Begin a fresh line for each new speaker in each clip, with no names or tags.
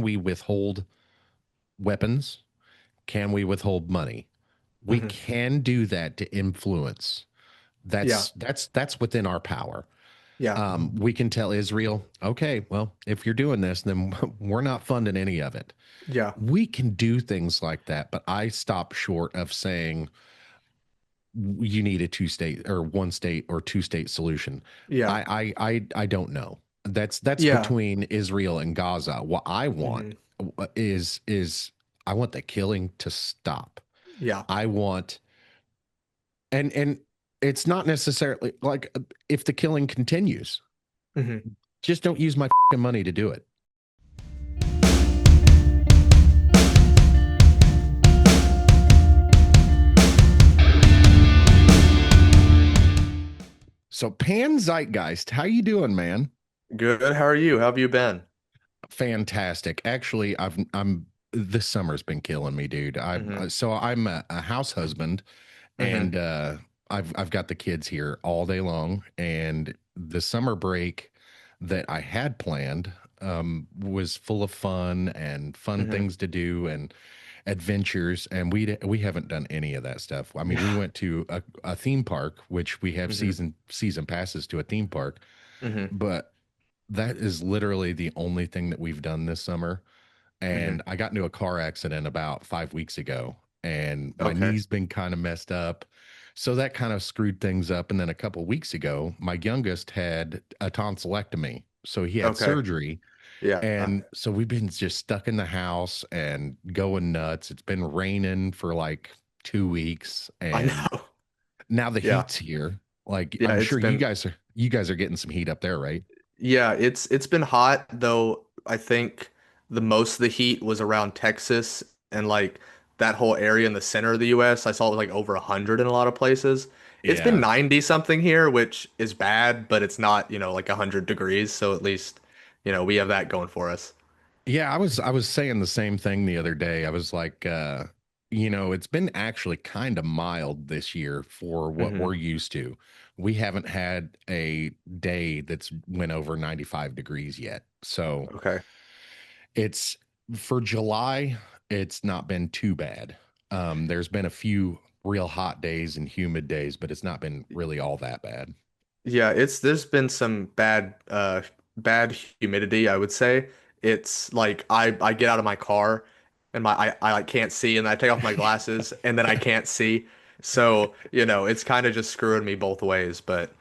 can we withhold weapons? Can we withhold money? We
Hmm.
can do that to influence.
Yeah.
That's within our power.
Yeah.
We can tell Israel, okay, well, if you're doing this, then we're not funding any of it.
Yeah.
We can do things like that, but I stop short of saying you need a two-state or one-state or two-state solution.
Yeah.
I don't know. That's
Yeah.
between Israel and Gaza. What I want
Hmm.
is I want the killing to stop.
Yeah.
I want and it's not necessarily like if the killing continues,
Hmm.
just don't use my money to do it. So Pan Zeitgeist, how you doing, man?
Good. How are you? How have you been?
Fantastic. Actually, I'm this summer's been killing me, dude.
Hmm.
So I'm a house husband,
Hmm.
and I've got the kids here all day long, and the summer break that I had planned was full of fun and fun
Hmm.
things to do and adventures, and we haven't done any of that stuff. I mean, we
Yeah.
went to a theme park, which we have
Hmm.
season passes to a theme park,
Hmm.
but that is literally the only thing that we've done this summer.
Hmm.
And I got into a car accident about 5 weeks ago, and my
Okay.
knee's been kind of messed up. So that kind of screwed things up. And then a couple weeks ago, my youngest had a tonsillectomy. So he had
Okay.
surgery.
Yeah.
And so we've been just stuck in the house and going nuts. It's been raining for like 2 weeks.
I
And
know.
now the
Yeah.
heat's here. Like
Yeah.
I'm
It's
sure
been.
you guys are getting some heat up there, right?
Yeah. It's been hot though. I think the most of the heat was around Texas and like that whole area in the center of the U.S. I saw it was like over 100 in a lot of places. It's been
Yeah.
90 something here, which is bad, but it's not, like 100 degrees. So at least, we have that going for us.
Yeah, I was saying the same thing the other day. I was like, it's been actually kind of mild this year for what
Hmm.
we're used to. We haven't had a day that's went over 95 degrees yet. So
Okay.
it's for July, it's not been too bad. There's been a few real hot days and humid days, but it's not been really all that bad.
Yeah, there's been some bad humidity, I would say. It's like I get out of my car and I like can't see and I take off my glasses and then I can't see. So, it's kind of just screwing me both ways, but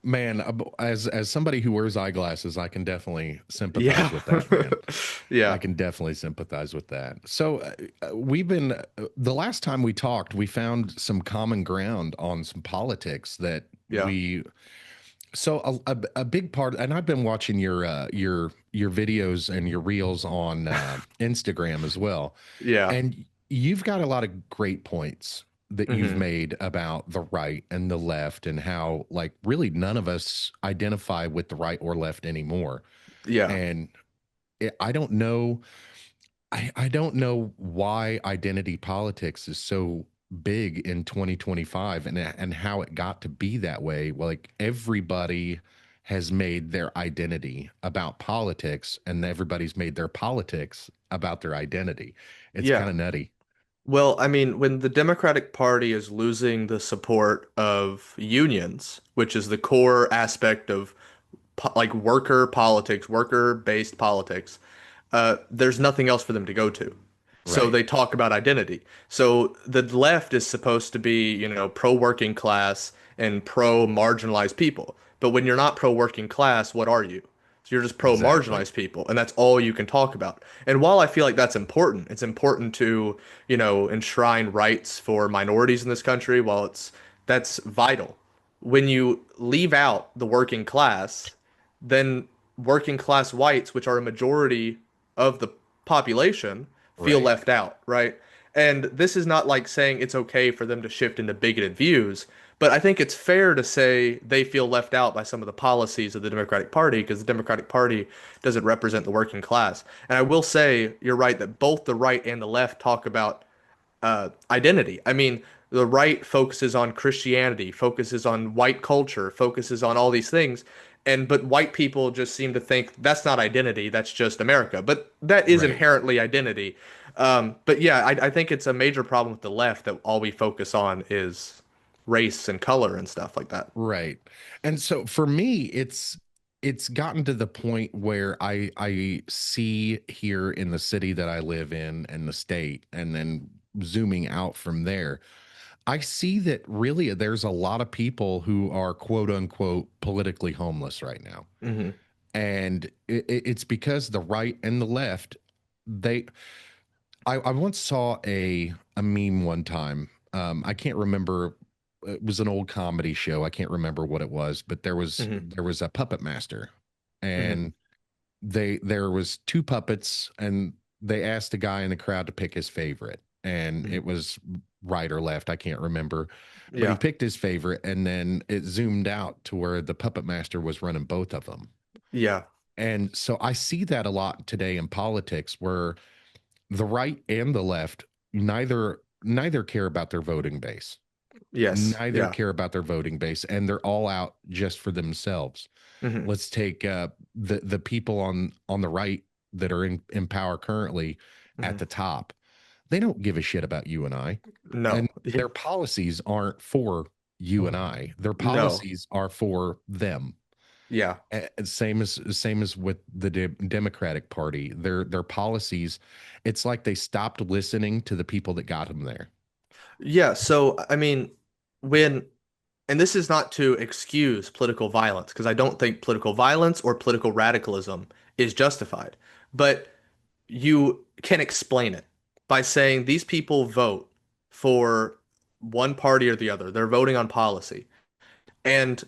Man, as somebody who wears eyeglasses, I can definitely sympathize
yeah.
with that, man. I
Yeah.
can definitely sympathize with that. So, we've been the last time we talked, we found some common ground on some politics that
Yeah.
we. So a big part, and I've been watching your videos and your reels on Instagram as well,
Yeah.
and you've got a lot of great points that you've
Hmm.
made about the right and the left and how like really none of us identify with the right or left anymore.
Yeah.
And I don't know I don't know why identity politics is so big in 2025 and how it got to be that way. Well, like everybody has made their identity about politics and everybody's made their politics about their identity. It's kind
Yeah.
of nutty.
Well, I mean, when the Democratic Party is losing the support of unions, which is the core aspect of like worker politics, worker-based politics, there's nothing else for them to go to. So
Right.
they talk about identity. So the left is supposed to be, pro-working class and pro-marginalized people. But when you're not pro-working class, what are you? So you're just
Exactly.
pro-marginalized people, and that's all you can talk about. And while I feel like that's important, it's important to, enshrine rights for minorities in this country. While that's vital. When you leave out the working class, then working class whites, which are a majority of the population, feel
Right.
left out, right? And this is not like saying it's okay for them to shift into bigoted views, but I think it's fair to say they feel left out by some of the policies of the Democratic Party because the Democratic Party doesn't represent the working class. And I will say you're right that both the right and the left talk about identity. I mean, the right focuses on Christianity, focuses on white culture, focuses on all these things. And but white people just seem to think that's not identity, that's just America. But that is
Right.
inherently identity. But yeah, I think it's a major problem with the left that all we focus on is race and color and stuff like that.
Right. And so for me, it's gotten to the point where I see here in the city that I live in and the state, and then zooming out from there, I see that really there's a lot of people who are quote unquote politically homeless right now.
Hmm.
And it's because the right and the left, they I once saw a meme one time. I can't remember. It was an old comedy show. I can't remember what it was, but
Hmm.
there was a puppet master,
Hmm.
and there was two puppets, and they asked a guy in the crowd to pick his favorite, and
Hmm.
it was right or left. I can't remember, but he
Yeah.
picked his favorite, and then it zoomed out to where the puppet master was running both of them.
Yeah.
And so I see that a lot today in politics, where the right and the left neither care about their voting base.
Yes.
Neither
Yeah.
care about their voting base, and they're all out just for themselves.
Hmm.
Let's take the people on the right that are in power currently at
Hmm.
the top. They don't give a shit about you and I, and
No.
their policies aren't for you and I. Their
No.
policies are for them.
Yeah.
Same as with the Democratic Party. Their policies, it's like they stopped listening to the people that got them there.
Yeah. So, I mean, when, and this is not to excuse political violence, because I don't think political violence or political radicalism is justified, but you can explain it by saying these people vote for one party or the other. They're voting on policy. And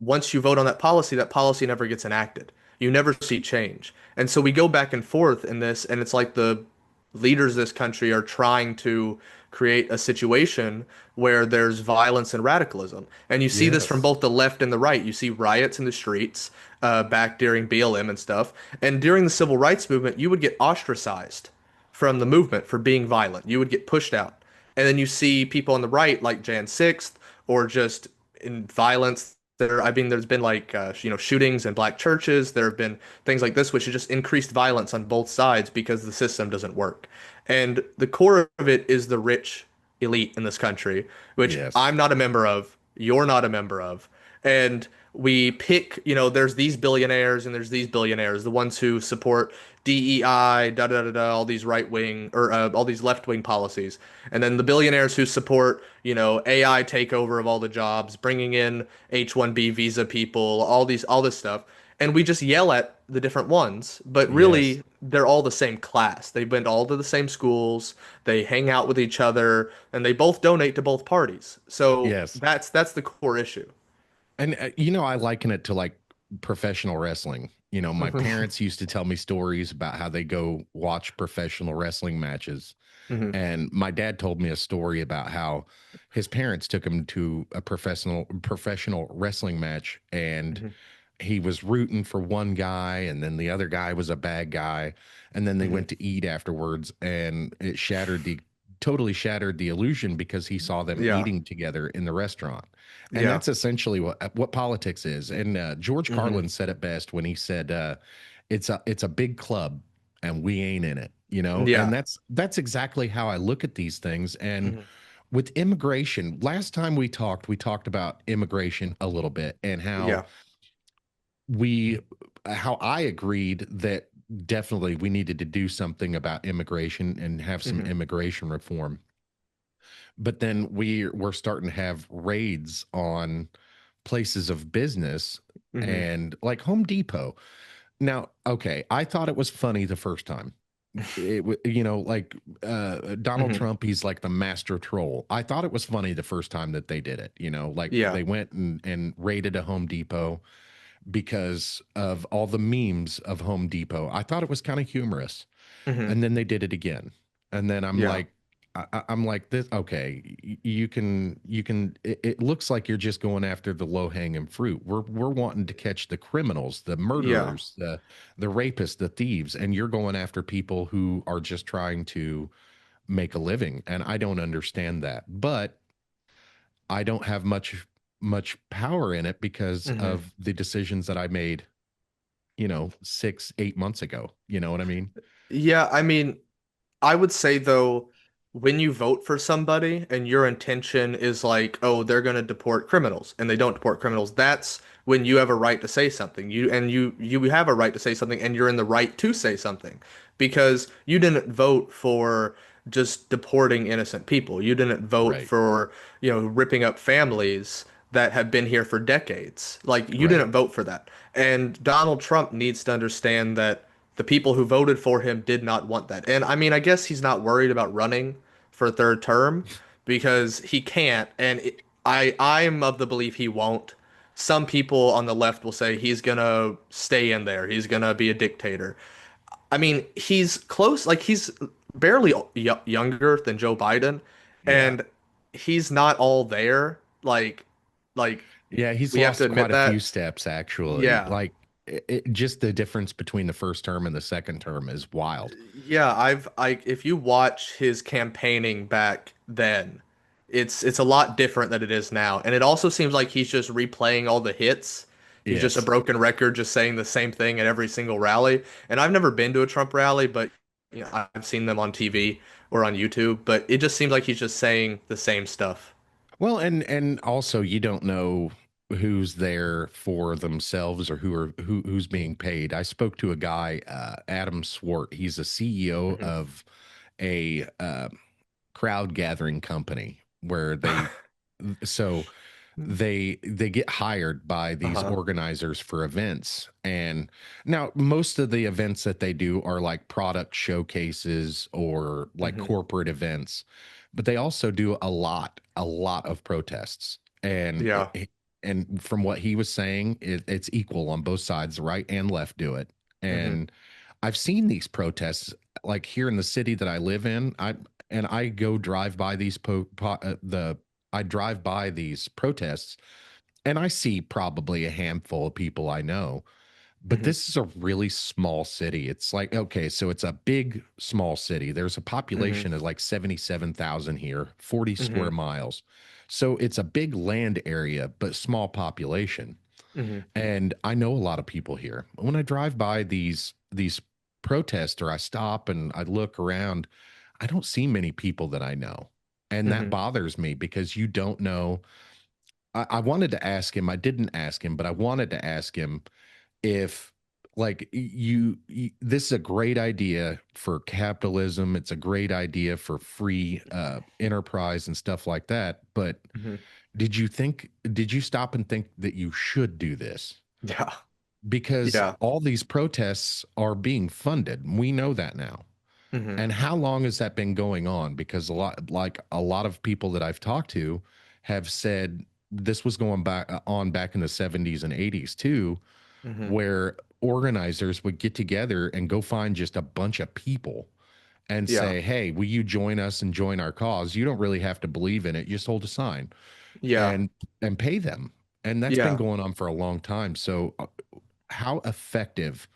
once you vote on that policy never gets enacted. You never see change. And so we go back and forth in this, and it's like the leaders of this country are trying to create a situation where there's violence and radicalism. And you see this from
Yes.
both the left and the right. You see riots in the streets back during BLM and stuff. And during the civil rights movement, you would get ostracized from the movement for being violent. You would get pushed out. And then you see people on the right, like Jan 6th, or just in violence. I mean, there's been like shootings in black churches. There have been things like this, which has just increased violence on both sides because the system doesn't work. And the core of it is the rich elite in this country, which
Yes.
I'm not a member of. You're not a member of. And we pick, there's these billionaires and there's these billionaires, the ones who support DEI, all these right wing or all these left wing policies. And then the billionaires who support, AI takeover of all the jobs, bringing in H-1B visa people, all this stuff. And we just yell at the different ones, but
Yes.
really they're all the same class. They went all to the same schools, they hang out with each other, and they both donate to both parties. So
Yes.
that's the core issue.
And I liken it to like professional wrestling. My
Hmm.
parents used to tell me stories about how they go watch professional wrestling matches.
Hmm.
And my dad told me a story about how his parents took him to a professional wrestling match, and
Hmm.
he was rooting for one guy, and then the other guy was a bad guy, and then they
Hmm.
went to eat afterwards, and it totally shattered the illusion because he saw them
Yeah.
eating together in the restaurant. And
Yeah.
that's essentially what politics is. And George
Hmm.
Carlin said it best when he said it's a big club and we ain't in it, and
Yeah.
that's exactly how I look at these things. And
Hmm.
with immigration, last time we talked about immigration a little bit, and
Yeah.
we how I agreed that definitely we needed to do something about immigration and have some
Hmm.
immigration reform. But then we're starting to have raids on places of business,
Hmm.
and like Home Depot. Now, okay, I thought it was funny the first time. Like Donald
Hmm.
Trump, he's like the master troll. I thought it was funny the first time that they did it. Like
Yeah.
they went and raided a Home Depot because of all the memes of Home Depot. I thought it was kind of humorous.
Hmm.
And then they did it again. And then
Yeah.
I'm like this. Okay, it looks like you're just going after the low hanging fruit. We're wanting to catch the criminals, the
Yeah.
murderers, the rapists, the thieves, and you're going after people who are just trying to make a living. And I don't understand that. But I don't have much power in it because
Hmm.
of the decisions that I made, 6, 8 months ago. You know what I mean?
Yeah, I mean, I would say though, when you vote for somebody and your intention is like, oh, they're going to deport criminals and they don't deport criminals, that's when you have a right to say something. You have a right to say something and you're in the right to say something because you didn't vote for just deporting innocent people. You didn't vote
Right.
for, ripping up families that have been here for decades. Like you
Right.
didn't vote for that. And Donald Trump needs to understand that the people who voted for him did not want that. And I mean, I guess he's not worried about running for a third term because he can't. And I'm of the belief he won't. Some people on the left will say he's gonna stay in there. He's gonna be a dictator. I mean, he's close. Like he's barely younger than Joe Biden,
Yeah.
and he's not all there. Like
Yeah, he's
we have to
lost quite
admit
a few
that.
steps actually.
Yeah.
Like just the difference between the first term and the second term is wild.
Yeah, if you watch his campaigning back then, it's a lot different than it is now. And it also seems like he's just replaying all the hits. He's just a
Yes.
broken record, just saying the same thing at every single rally. And I've never been to a Trump rally, but I've seen them on TV or on YouTube, but it just seems like he's just saying the same stuff.
Well, and also you don't know who's there for themselves or who's being paid. I spoke to a guy, Adam Swart. He's a CEO
Hmm.
of a crowd gathering company where so they get hired by these
Uh-huh.
organizers for events. And now most of the events that they do are like product showcases or like
Hmm.
corporate events, but they also do a lot of protests. and
Yeah.
and from what he was saying, it's equal on both sides, the right and left do it.
Hmm.
And I've seen these protests like here in the city that I live in. I go drive by these the I drive by these protests and I see probably a handful of people I know. But
Hmm.
this is a really small city. It's like, okay, so it's a big, small city. There's a
Hmm.
population of like 77,000 here, 40 square
Hmm.
miles. So it's a big land area, but small population.
Hmm.
And I know a lot of people here. When I drive by these protests or I stop and I look around, I don't see many people that I know. And that
Hmm.
bothers me because you don't know. I wanted to ask him, I didn't ask him, but I wanted to ask him if like this is a great idea for capitalism, it's a great idea for free enterprise and stuff like that, but
Hmm.
did you stop and think that you should do this?
Yeah.
Because
Yeah.
all these protests are being funded. We know that now.
Hmm.
And how long has that been going on? Because a lot of people that I've talked to have said this was going back in the 70s and 80s too,
Hmm.
where organizers would get together and go find just a bunch of people and
Yeah.
say, "Hey, will you join us and join our cause? You don't really have to believe in it. Just hold a sign
Yeah.
and pay them." And that's been
Yeah.
going on for a long time. So, how effective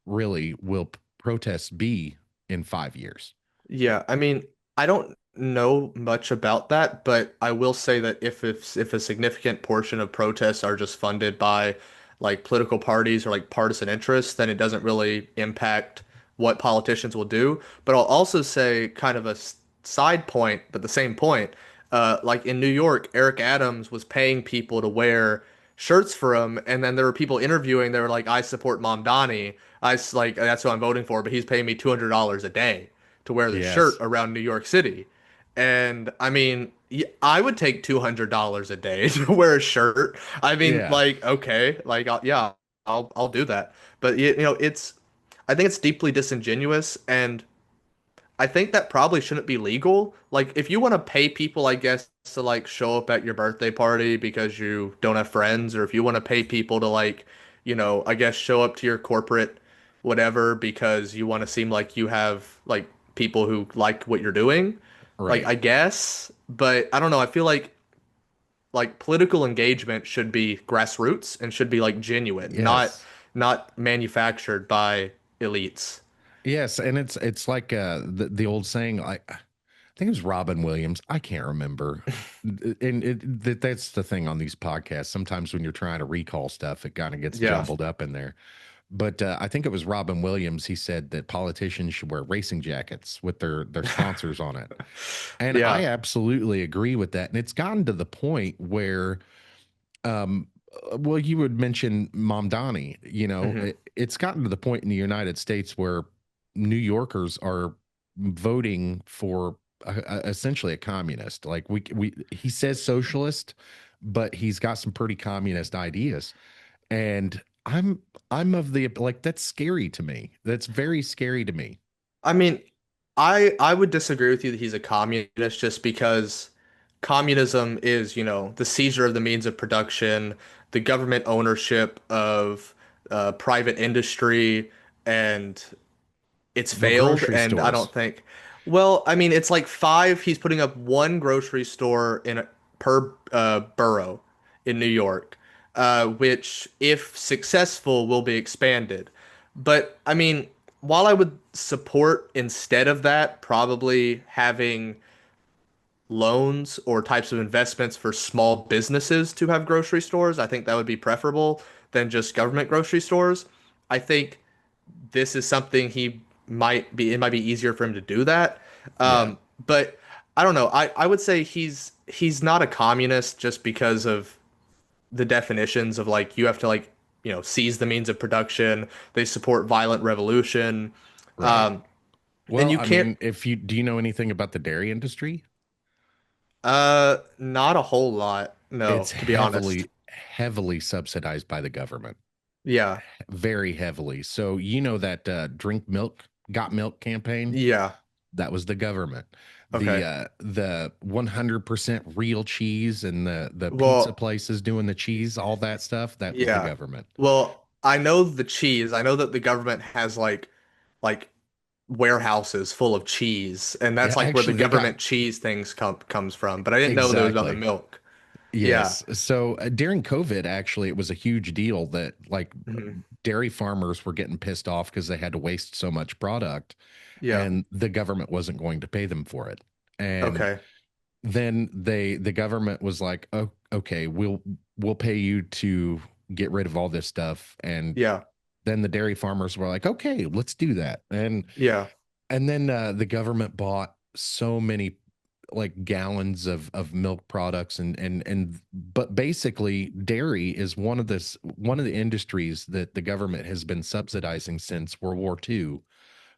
really will protests be in 5 years?
Yeah. I mean, I don't know much about that, but I will say that if a significant portion of protests are just funded by like political parties or like partisan interests, then it doesn't really impact what politicians will do. But I'll also say kind of a side point, but the same point. Like in New York, Eric Adams was paying people to wear shirts for him, and then there were people interviewing. They were like, "I support Mamdani. Like that's who I'm voting for, but he's paying me $200 a day to wear the shirt
Yes.
around New York City." And I mean, I would take $200 a day to wear a shirt. I mean,
Yeah.
like, okay, like, yeah, I'll do that. But I think it's deeply disingenuous, and I think that probably shouldn't be legal. Like, if you want to pay people, I guess, to like show up at your birthday party because you don't have friends, or if you want to pay people to like, I guess show up to your corporate whatever because you want to seem like you have like people who like what you're doing, like
Right.
I guess. But I don't know. I feel like political engagement should be grassroots and should be like genuine, not
Yes.
not manufactured by elites.
Yes, and it's like the old saying, think it was Robin Williams. I can't remember. And that's the thing on these podcasts. Sometimes when you're trying to recall stuff, it kind of gets
Yeah.
jumbled up in there. But I think it was Robin Williams. He said that politicians should wear racing jackets with their sponsors on it, and I
Yeah.
absolutely agree with that. And it's gotten to the point where, um, well, you would mention Mamdani.
Hmm.
It's gotten to the point in the United States where New Yorkers are voting for essentially a communist. Like he says socialist, but he's got some pretty communist ideas. And I'm of the like that's scary to me. That's very scary to me.
I mean, I would disagree with you that he's a communist just because communism is, the seizure of the means of production, the government ownership of private industry, and it's
Well,
failed.
grocery
And I
stores.
don't think, well, I mean, it's like five. He's putting up one grocery store per borough in New York, which, if successful, will be expanded. But I mean, while I would support instead of that, probably having loans or types of investments for small businesses to have grocery stores, I think that would be preferable than just government grocery stores. I think this is something it might be easier for him to do that.
Yeah.
But I don't know. I would say he's not a communist just because of the definitions of like you have to like, seize the means of production. They support violent revolution.
Right.
Um, and
Well,
you
I
can't
mean, if you do you know anything about the dairy industry?
not a whole lot,
It's
no, to be honest.
heavily subsidized by the government.
Yeah.
Very heavily. So you know that drink milk, got milk campaign?
Yeah.
That was the government.
Okay.
The 100% real cheese and the pizza
Well,
places doing the cheese, all that stuff, that was the
yeah.
government.
Well, I know the cheese. I know that the government has like warehouses full of cheese, and
Yeah,
that's like where the
actually they got
government cheese things comes from. But I didn't know there was about the
exactly.
milk. Yeah.
Yes. So during COVID, actually, it was a huge deal that like
Hmm.
dairy farmers were getting pissed off because they had to waste so much product
Yeah.
and the government wasn't going to pay them for it. And
Okay.
then the government was like, "Oh, okay, we'll pay you to get rid of all this stuff." And
Yeah.
then the dairy farmers were like, "Okay, let's do that."
Yeah.
And then the government bought so many like gallons of milk products and but basically dairy is one of the industries that the government has been subsidizing since World War II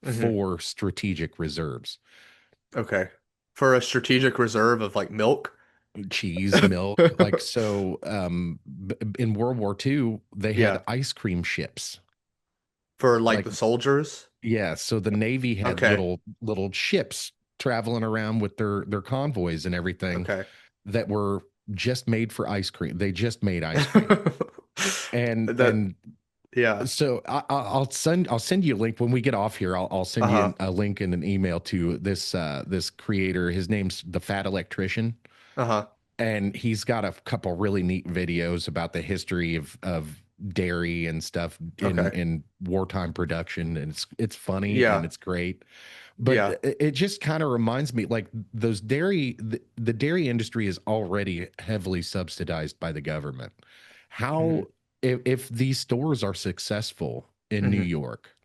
Hmm.
for strategic reserves.
Okay. For a strategic reserve of like milk.
Cheese, milk, like so in World War II they had
Yeah.
ice cream ships.
For like
Like
the soldiers.
yeah, so the Navy had
Okay.
little ships traveling around with their convoys and everything
Okay.
that were just made for ice cream. They just made ice cream.
That,
And
yeah.
so I'll send you a link when we get off here. I'll send you
Uh-huh.
a link in an email to this creator. His name's the Fat Electrician,
Uh-huh.
and he's got a couple really neat videos about the history of dairy and stuff
Okay.
in wartime production, and it's funny and
Yeah.
it's great. But
Yeah.
it just kind of reminds me like the dairy industry is already heavily subsidized by the government. How
Hmm.
if these stores are successful in New
Hmm.
York,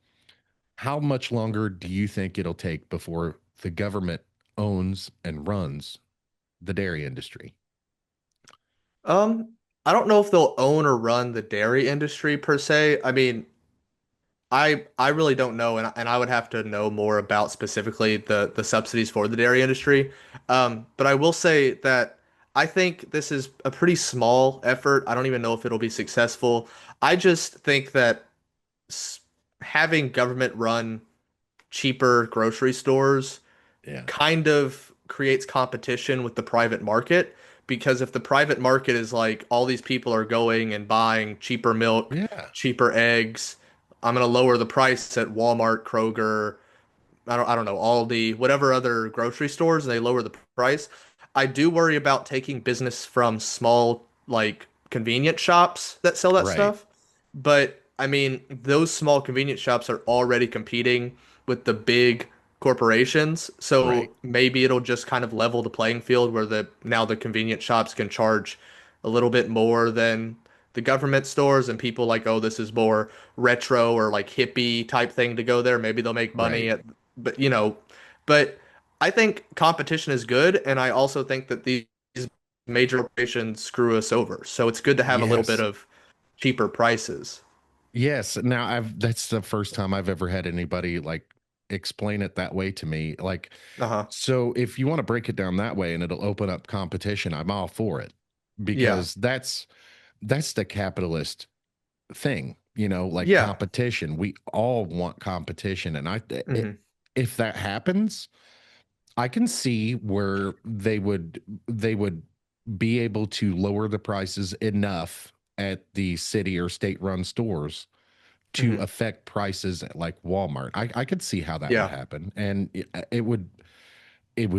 how much longer do you think it'll take before the government owns and runs the dairy industry?
Um, I don't know if they'll own or run the dairy industry per se. I mean, I really don't know, and I would have to know more about specifically the subsidies for the dairy industry. But I will say that I think this is a pretty small effort. I don't even know if it'll be successful. I just think that s having government run cheaper grocery stores
Yeah.
kind of creates competition with the private market because if the private market is like all these people are going and buying cheaper milk,
Yeah.
cheaper eggs, I'm gonna lower the price at Walmart, Kroger, I don't know, Aldi, whatever other grocery stores, and they lower the price. I do worry about taking business from small like convenience shops that sell that
Right.
stuff. But I mean, those small convenience shops are already competing with the big corporations.
Right.
So maybe it'll just kind of level the playing field where the now the convenience shops can charge a little bit more than the government stores and people like, oh, this is more retro or like hippie type thing to go there. Maybe they'll make money
Right.
at, but but I think competition is good, and I also think that these major corporations screw us over. So it's good to have a little bit
Yes.
of cheaper prices.
Yes. Now that's the first time I've ever had anybody like explain it that way to me. Like,
Uh-huh.
so if you want to break it down that way and it'll open up competition, I'm all for it
Yeah.
because that's the capitalist thing, like
Yeah.
competition. We all want competition. And
Hmm.
if that happens, I can see where they would be able to lower the prices enough at the city or state run stores to
Hmm.
affect prices at like Walmart. I could see how that would
Yeah.
happen. And it would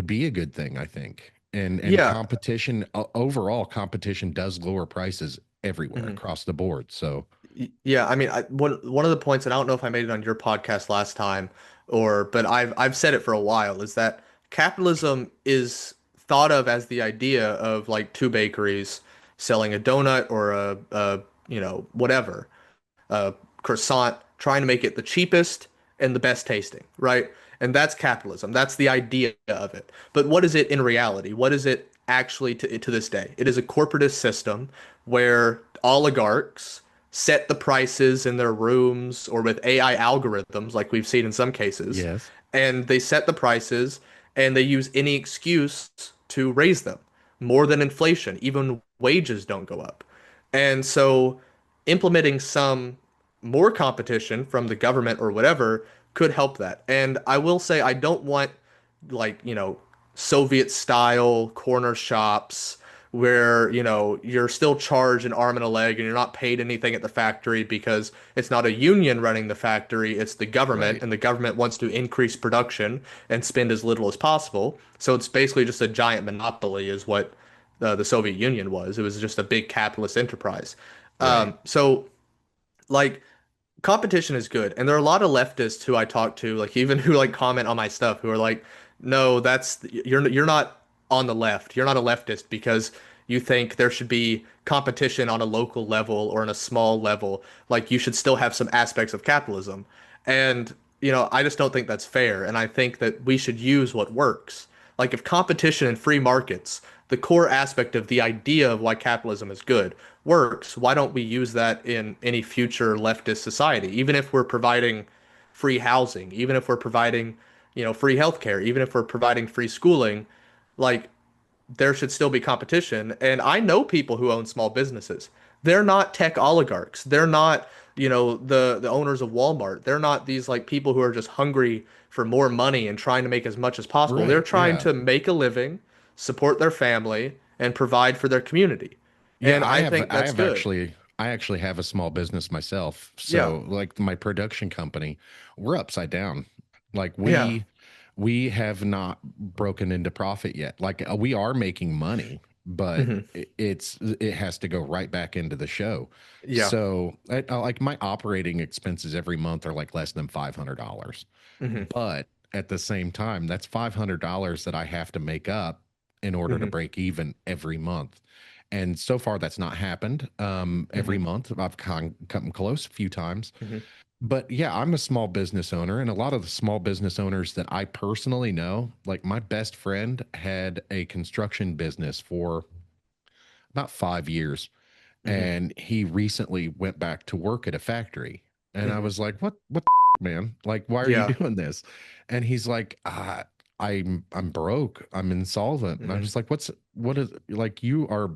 be a good thing, I think. And
Yeah.
competition, overall competition does lower prices everywhere
Hmm.
across the board. So
Yeah. I mean, one of the points, and I don't know if I made it on your podcast last time, but I've said it for a while, is that capitalism is thought of as the idea of like two bakeries selling a donut or whatever, croissant, trying to make it the cheapest and the best tasting, right? And that's capitalism. That's the idea of it. But what is it in reality? What is it actually to this day? It is a corporatist system where oligarchs set the prices in their rooms or with AI algorithms, like we've seen in some cases,
yes,
and they set the prices and they use any excuse to raise them more than inflation. Even wages don't go up. And so implementing some more competition from the government or whatever could help that. And I will say I don't want like, Soviet style corner shops where, you're still charged an arm and a leg and you're not paid anything at the factory because it's not a union running the factory, it's the government,
right,
and the government wants to increase production and spend as little as possible. So it's basically just a giant monopoly is what the Soviet Union was. It was just a big capitalist enterprise.
right,
So like competition is good, and there are a lot of leftists who I talk to, like even who like comment on my stuff, who are like, "No, you're not on the left. You're not a leftist because you think there should be competition on a local level or on a small level. Like you should still have some aspects of capitalism." And I just don't think that's fair, and I think that we should use what works. Like if competition and free markets, the core aspect of the idea of why capitalism is good, works, why don't we use that in any future leftist society? Even if we're providing free housing, even if we're providing, free healthcare, even if we're providing free schooling, like there should still be competition. And I know people who own small businesses. They're not tech oligarchs. They're not, the owners of Walmart. They're not these like people who are just hungry for more money and trying to make as much as possible. They're
right.
trying
Yeah.
to make a living, support their family, and provide for their community.
Yeah,
And
I
I
have
think
I
that's
have
good.
actually have a small business myself.
Yeah.
So like my production company, we're upside down. Like
Yeah.
we have not broken into profit yet. Like we are making money, but
Hmm.
it has to go right back into the show.
Yeah.
So like my operating expenses every month are like less than $500.
Hmm.
But at the same time, that's $500 that I have to make up in order to
Hmm.
break even every month. And so far, that's not happened. Every
Hmm.
month, I've come close a few times.
Hmm.
But yeah, I'm a small business owner, and a lot of the small business owners that I personally know, like my best friend had a construction business for about 5 years,
Hmm.
and he recently went back to work at a factory. And I
Hmm.
was like, what the man? Like, why are you
Yeah.
doing this? And he's like, I'm broke. I'm insolvent. And I
Hmm.
was like, what is like you are,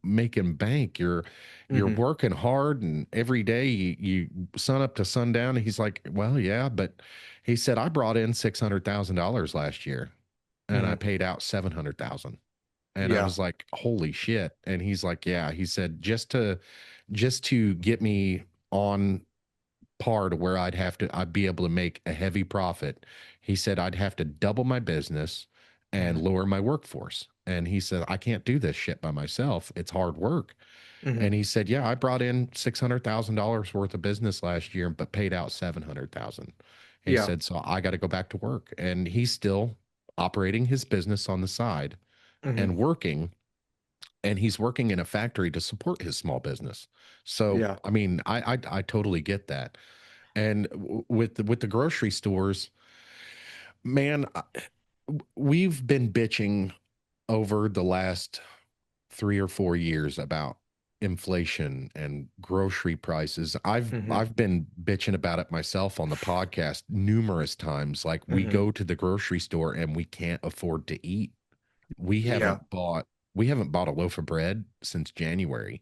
making bank. You're
Hmm.
working hard and every day you sun up to sundown. And he's like, well, yeah, but he said I brought in $600,000 last year and I
Hmm.
paid out 700,000. And I
Yeah.
was like, holy shit. And he's like, yeah, he said, just to get me on par to where I'd be able to make a heavy profit. He said, I'd have to double my business and
Hmm.
lower my workforce. And he said, I can't do this shit by myself. It's hard work.
Hmm.
And he said, yeah, I brought in $600,000 worth of business last year, but paid out 700,000. He
Yeah.
said, so I got to go back to work. And he's still operating his business on the side
Hmm.
and working, and he's working in a factory to support his small business. So,
Yeah.
I mean, I totally get that. And with the grocery stores, man, we've been bitching over the last 3 or 4 years about inflation and grocery prices.
Hmm.
I've been bitching about it myself on the podcast numerous times. Like, we
Hmm.
go to the grocery store and we can't afford to eat. We
Yeah.
haven't bought we haven't bought a loaf of bread since January.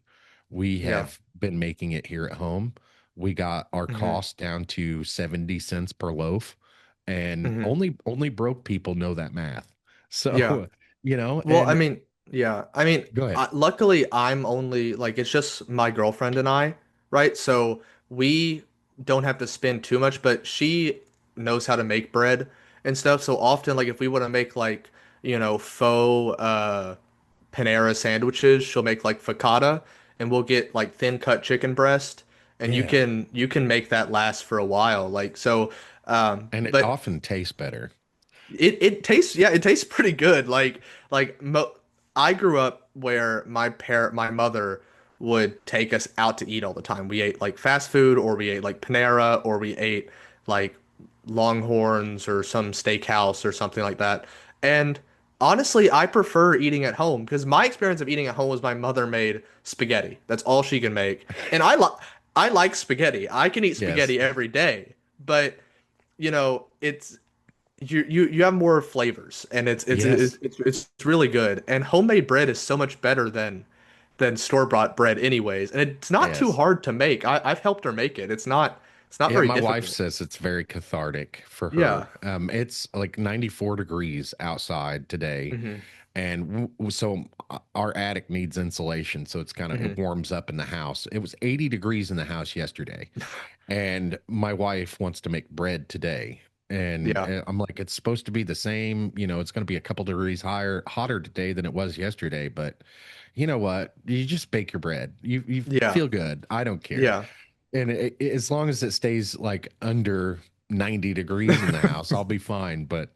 We
Yeah.
have been making it here at home. We got our
Hmm.
cost down to 70 cents per loaf, and
Hmm.
only broke people know that math.
Yeah.
So,
Well, I
and
mean, yeah. I mean,
go ahead.
luckily, I'm only like it's just my girlfriend and I, right? So we don't have to spend too much, but she knows how to make bread and stuff. So often, like if we want to make like, faux Panera sandwiches, she'll make like focaccia, and we'll get like thin cut chicken breast, and you
Yeah.
can you can make that last for a while. Like so,
And it
but
often tastes better.
it tastes, yeah, it tastes pretty good. Like mo I grew up where my mother would take us out to eat all the time. We ate like fast food, or we ate like Panera, or we ate like Longhorns or some steakhouse or something like that. And honestly, I prefer eating at home because my experience of eating at home was my mother made spaghetti. That's all she can make. And I like spaghetti. I can eat
Yes.
spaghetti every day, but it's you have more flavors, and
Yes.
it's really good. And homemade bread is so much better than store-bought bread anyways. And it's not too
Yes.
hard to make. I've helped her make it. It's not
Yeah,
very
my wife
difficult.
says it's very cathartic for
Yeah.
her. It's like 94 degrees outside today,
Hmm.
and so our attic needs insulation, so it
Hmm.
warms up in the house. It was 80 degrees in the house yesterday, and my wife wants to make bread today. And
Yeah.
I'm like, it's supposed to be the same, it's going to be a couple degrees hotter today than it was yesterday. But you know what? You just bake your bread. You
Yeah.
feel good. I don't care.
Yeah.
And as long as it stays like under 90 degrees in the house, I'll be fine. But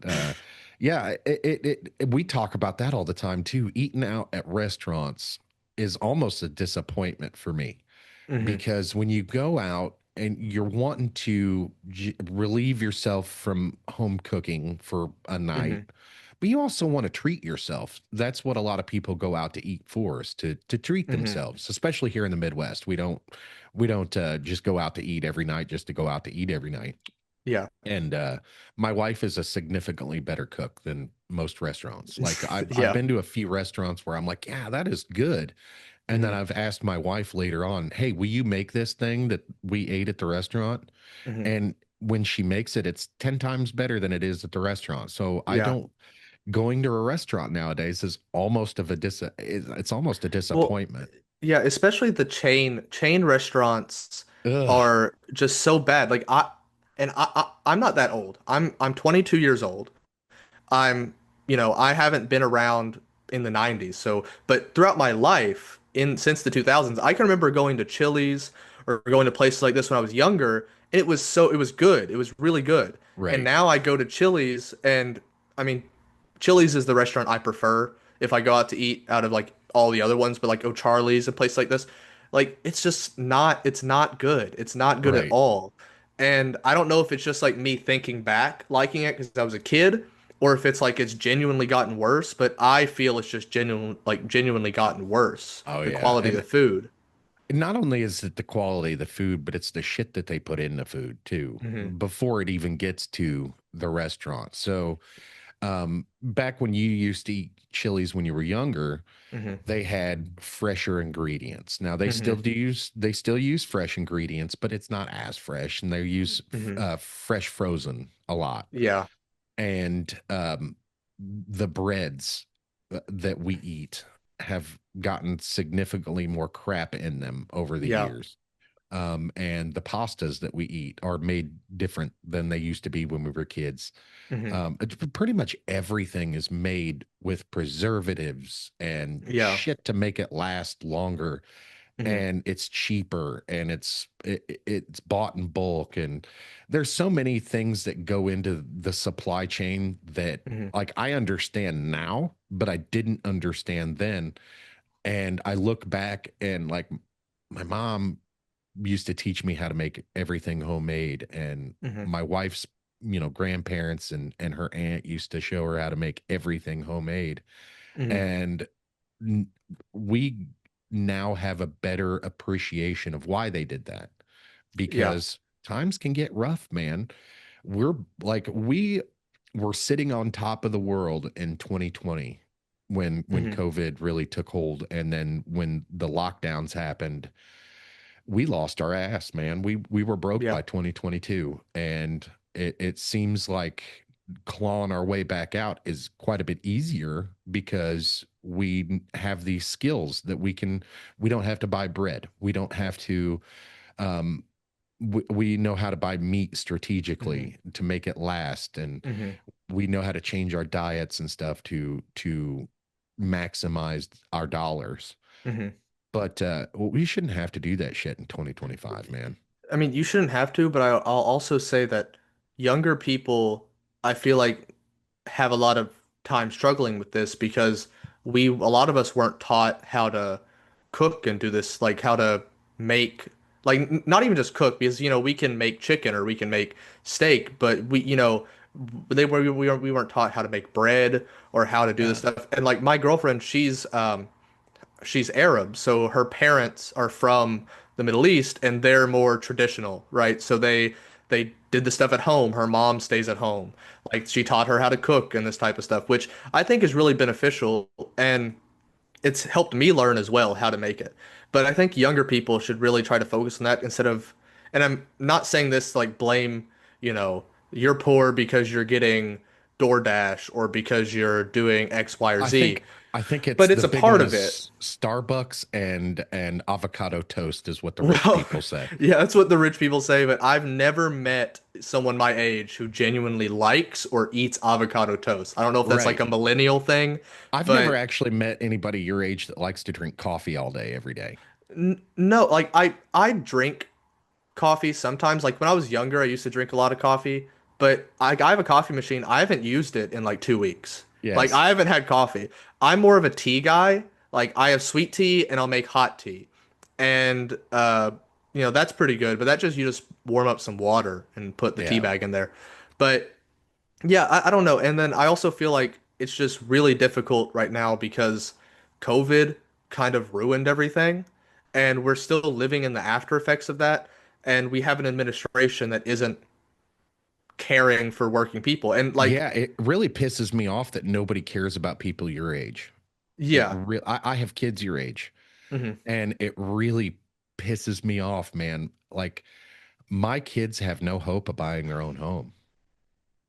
yeah, we talk about that all the time too. Eating out at restaurants is almost a disappointment for me,
Hmm.
because when you go out and you're wanting to relieve yourself from home cooking for a night,
Hmm.
but you also want to treat yourself. That's what a lot of people go out to eat for, is to treat
Hmm.
themselves, especially here in the Midwest. We don't just go out to eat every night just to go out to eat every night.
Yeah.
And my wife is a significantly better cook than most restaurants. Like, I've
Yeah.
been to a few restaurants where I'm like, yeah, that is good. And then
Hmm.
I've asked my wife later on, hey, will you make this thing that we ate at the restaurant?
Hmm.
And when she makes it, it's 10 times better than it is at the restaurant. So I
Yeah.
don't going to a restaurant nowadays is almost of a it's almost a
Well,
disappointment.
yeah, especially the chain restaurants
Ugh.
are just so bad. Like I'm not that old. I'm 22 years old. I haven't been around in the 90s. So, but throughout my life, in since the 2000s, I can remember going to Chili's or going to places like this when I was younger, and it was good. It was really good. And
Right.
now I go to Chili's, and I mean, Chili's is the restaurant I prefer if I go out to eat out of like all the other ones, but like O'Charlie's, a place like this, like it's not good. It's not good at
Right.
all. And I don't know if it's just like me thinking back, liking it because I was a kid, or if it's like it's genuinely gotten worse, but I feel it's just genuinely gotten worse.
Oh
The
yeah.
quality of the
And
food.
not only is it the quality of the food, but it's the shit that they put in the food too,
Hmm.
before it even gets to the restaurant. So, back when you used to eat Chili's when you were younger,
Hmm.
they had fresher ingredients. Now
Hmm.
they still use fresh ingredients, but it's not as fresh, and they use
Hmm.
fresh frozen a lot.
Yeah.
And the breads that we eat have gotten significantly more crap in them over the
Yeah.
years. And the pastas that we eat are made different than they used to be when we were kids.
Hmm.
Pretty much everything is made with preservatives and
Yeah.
shit to make it last longer.
Hmm.
and it's cheaper and it's bought in bulk, and there's so many things that go into the supply chain that
Hmm.
like I understand now, but I didn't understand then. And I look back and like my mom used to teach me how to make everything homemade, and
Hmm.
my wife's grandparents and her aunt used to show her how to make everything homemade.
Hmm.
And n- we now have a better appreciation of why they did that,
Yeah.
because times can get rough, man. We're like we were sitting on top of the world in 2020 when
Hmm.
COVID really took hold, and then when the lockdowns happened, we lost our ass, man. We were broke
Yeah.
by 2022, and it seems like clawing our way back out is quite a bit easier because we have these skills that we don't have to buy bread. We don't have to um we know how to buy meat
Hmm.
strategically to make it last, and
Hmm.
we know how to change our diets and stuff to maximize our dollars.
Hmm.
But we shouldn't have to do that shit in 2025, man.
I mean, you shouldn't have to, but I'll also say that younger people, I feel like, have a lot of time struggling with this because a lot of us weren't taught how to cook and do this, like how to make, like, not even just cook, because, we can make chicken or we can make steak, but we weren't taught how to make bread or how to do this
Yeah.
stuff. And like my girlfriend, she's Arab, so her parents are from the Middle East and they're more traditional, right? So they did the stuff at home. Her mom stays at home. Like she taught her how to cook and this type of stuff, which I think is really beneficial and it's helped me learn as well how to make it. But I think younger people should really try to focus on that instead of, and I'm not saying this to, like blame, you're poor because you're getting DoorDash or because you're doing X, Y, or
I
Z,
think I think it's
but
the
it's a
big
part
one
of it.
is Starbucks and avocado toast is what the rich
Well,
people say.
yeah, that's what the rich people say, but I've never met someone my age who genuinely likes or eats avocado toast. I don't know if that's like
Right.
a millennial thing,
I've never
but
actually met anybody your age that likes to drink coffee all day every day.
n no, like I drink coffee sometimes. Like when I was younger, I used to drink a lot of coffee, but I have a coffee machine. I haven't used it in like 2 weeks. Like
Yes.
I haven't had coffee. I'm more of a tea guy. Like I have sweet tea and I'll make hot tea. And that's pretty good, but that just you just warm up some water and put the tea
Yeah.
bag in there. But yeah, I don't know. And then I also feel like it's just really difficult right now because COVID kind of ruined everything, and we're still living in the after effects of that. And we have an administration that isn't caring for working people. And like,
Yeah, it really pisses me off that nobody cares about people your age.
yeah,
I have kids your age,
hmm,
and it really pisses me off, man. Like my kids have no hope of buying their own home.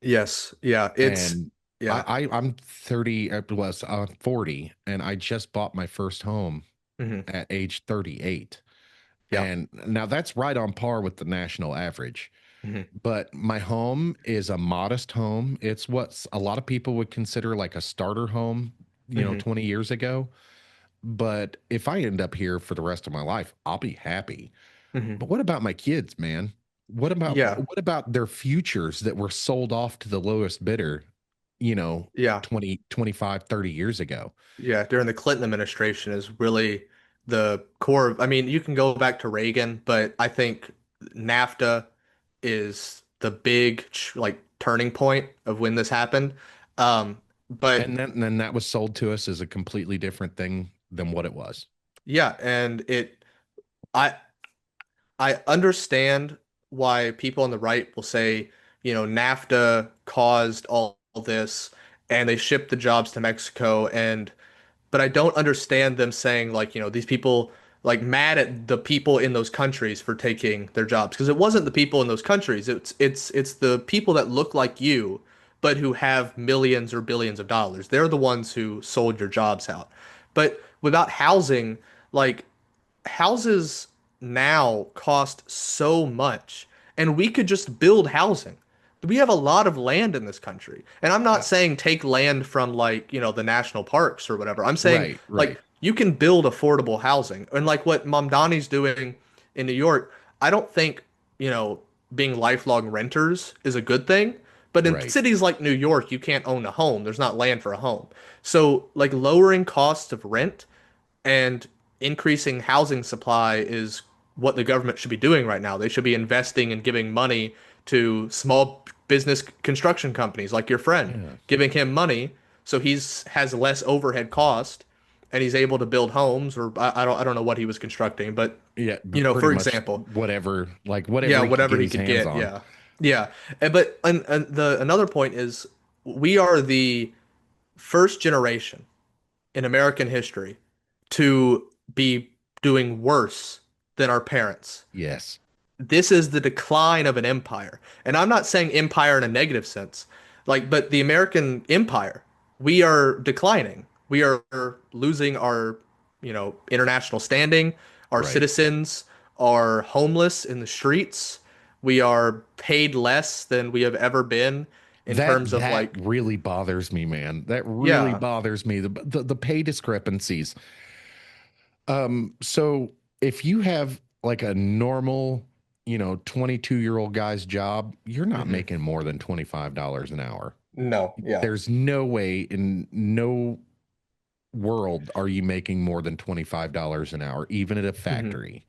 yes, yeah,
And
yeah,
I'm 30, was 40, and I just bought my first home
hmm,
at age 38.
yeah,
And now that's right on par with the national average.
hmm,
But my home is a modest home. It's what a lot of people would consider like a starter home,
hmm,
20 years ago. But if I end up here for the rest of my life, I'll be happy.
hmm,
But what about my kids, man?
yeah,
What about their futures that were sold off to the lowest bidder,
yeah.
20, 25, 30 years ago?
Yeah, during the Clinton administration is really the core of, I mean, you can go back to Reagan, but I think NAFTA is the big like turning point of when this happened. But
And then that was sold to us as a completely different thing than what it was.
yeah, and I I understand why people on the right will say, NAFTA caused all this and they shipped the jobs to Mexico and but I don't understand them saying like, these people like mad at the people in those countries for taking their jobs because it wasn't the people in those countries. It's the people that look like you but who have millions or billions of dollars. They're the ones who sold your jobs out. But without housing, like houses now cost so much, and we could just build housing. We have a lot of land in this country. And I'm not
Uh,
saying take land from like, the national parks or whatever. I'm saying
right,
like
right.
you can build affordable housing. And like what Mamdani's doing in New York, I don't think, you know, being lifelong renters is a good thing. But in
Right.
cities like New York, you can't own a home. There's not land for a home. So like lowering costs of rent and increasing housing supply is what the government should be doing right now. They should be investing and giving money to small business construction companies like your friend,
Yeah.
giving him money so he's has less overhead cost and he's able to build homes or I don't know what he was constructing, but
Yeah,
you know,
pretty
for
much
example,
whatever, like
yeah,
whatever he could
whatever
get
he
his
could
hands
get,
on.
yeah. Yeah. And the another point is we are the first generation in American history to be doing worse than our parents.
Yes.
This is the decline of an empire. And I'm not saying empire in a negative sense. Like, but the American empire, we are declining. We are losing our, you know, international standing. Our
Right.
citizens are homeless in the streets. We are paid less than we have ever been in terms of
That
like,
really bothers me, man. That really
yeah.
bothers me. The pay discrepancies. So if you have like a normal, 22-year-old guy's job, you're not
Hmm.
making more than $25 an hour.
No, yeah.
There's no way in no world are you making more than $25 an hour, even at a
Hmm.
factory.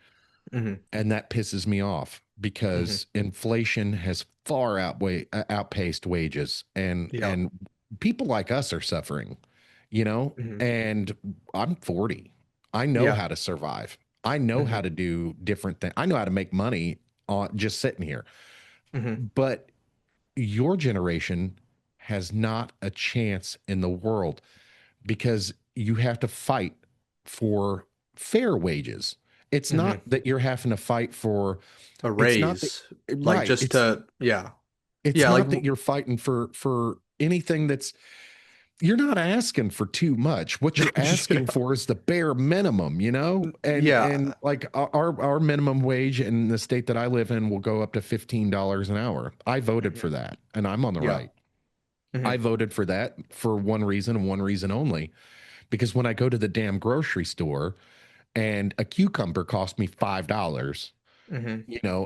Hmm.
And that pisses me off
Hmm.
because inflation has far outpaced wages, and
Yeah.
and people like us are suffering,
Hmm.
and I'm 40. I know
Yeah.
how to survive. I know how
Hmm.
to do different things. I know how to make money on just sitting here.
Hmm.
But your generation has not a chance in the world because you have to fight for fair wages. It's
Hmm.
not that you're having to fight for,
A
it's not that,
raise, like
right.
just to, yeah,
It's
yeah, like,
not that you're fighting for anything that's, you're not asking for too much. What you're asking for is the bare minimum,
yeah,
and like our minimum wage in the state that I live in will go up to $15 an hour. I voted
hmm,
for that, and I'm on the
yeah,
right.
hmm,
I voted for that for one reason and one reason only, because when I go to the damn grocery store and a cucumber cost me $5,
hmm,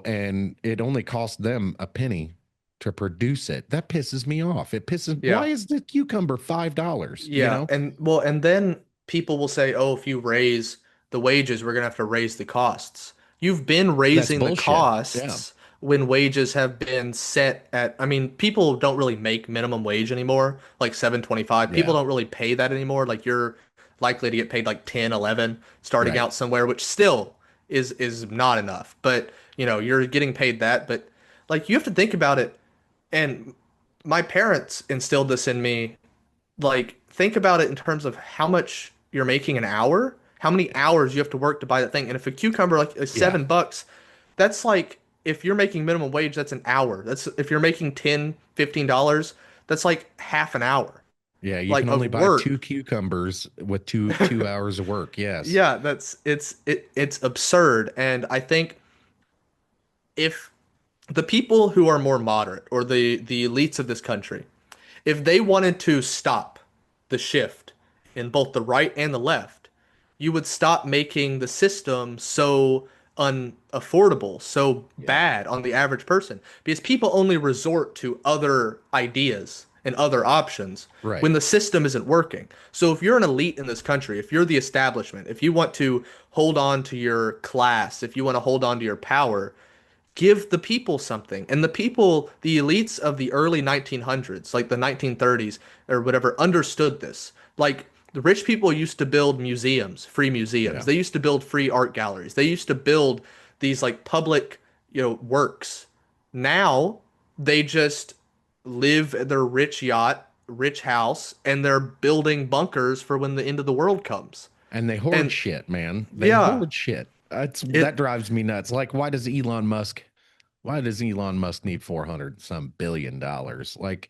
and it only cost them a penny to produce it. That pisses me off. Why
yeah.
is the cucumber $5?
Yeah, and well, and then people will say, "Oh, if you raise the wages, we're gonna have to raise the costs." You've been
That's
raising the
bullshit. Yeah.
costs when wages have been set at, I mean, people don't really make minimum wage anymore, like 7.25. People
Yeah.
don't really pay that anymore. Like you're likely to get paid like 10, 11 starting
Right.
out somewhere, which still is not enough. But, you know, you're getting paid that, but like you have to think about it. And my parents instilled this in me, like think about it in terms of how much you're making an hour, how many hours you have to work to buy that thing. And if a cucumber like is
Yeah.
$7, that's like if you're making minimum wage, that's an hour. That's if you're making 10, $15, that's like half an hour
Yeah. You
like
can only
of
buy two
work.
cucumbers with two hours of work. Yes.
Yeah, it's absurd. And I think if the people who are more moderate or the elites of this country, if they wanted to stop the shift in both the right and the left, you would stop making the system so unaffordable, so
Yeah.
bad on the average person. Because people only resort to other ideas and other options
Right.
when the system isn't working. So if you're an elite in this country, if you're the establishment, if you want to hold on to your class, if you want to hold on to your power, give the people something. And the people, the elites of the early 1900s, like the 1930s or whatever, understood this. Like the rich people used to build museums, free museums.
Yeah.
They used to build free art galleries. They used to build these like public, you know, works. Now they just live at their rich yacht, rich house, and they're building bunkers for when the end of the world comes.
And they hoard
And
shit, man. They
yeah,
hoard shit. That
it
drives me nuts. Like, why does Elon Musk need 400 some billion dollars? Like,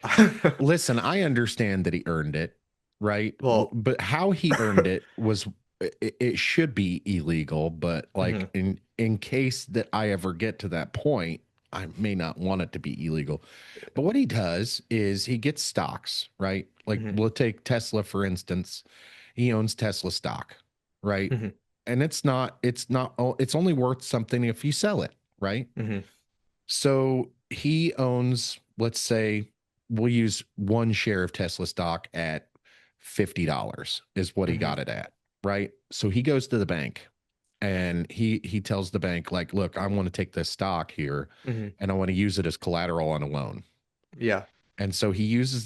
listen, I understand that he earned it, right?
well,
But how he earned it was, it should be illegal, but like
mhm,
in case that I ever get to that point, I may not want it to be illegal. But what he does is he gets stocks, right? Like
mhm,
we'll take Tesla for instance. He owns Tesla stock. right?
Hmm.
And it's only worth something if you sell it, right?
Hmm.
So he owns, let's say, we'll use one share of Tesla stock at $50 is what he
Hmm.
got it at, right? So he goes to the bank and he tells the bank, like, look, I want to take this stock here
Hmm.
and I want to use it as collateral on a loan.
Yeah.
And so he uses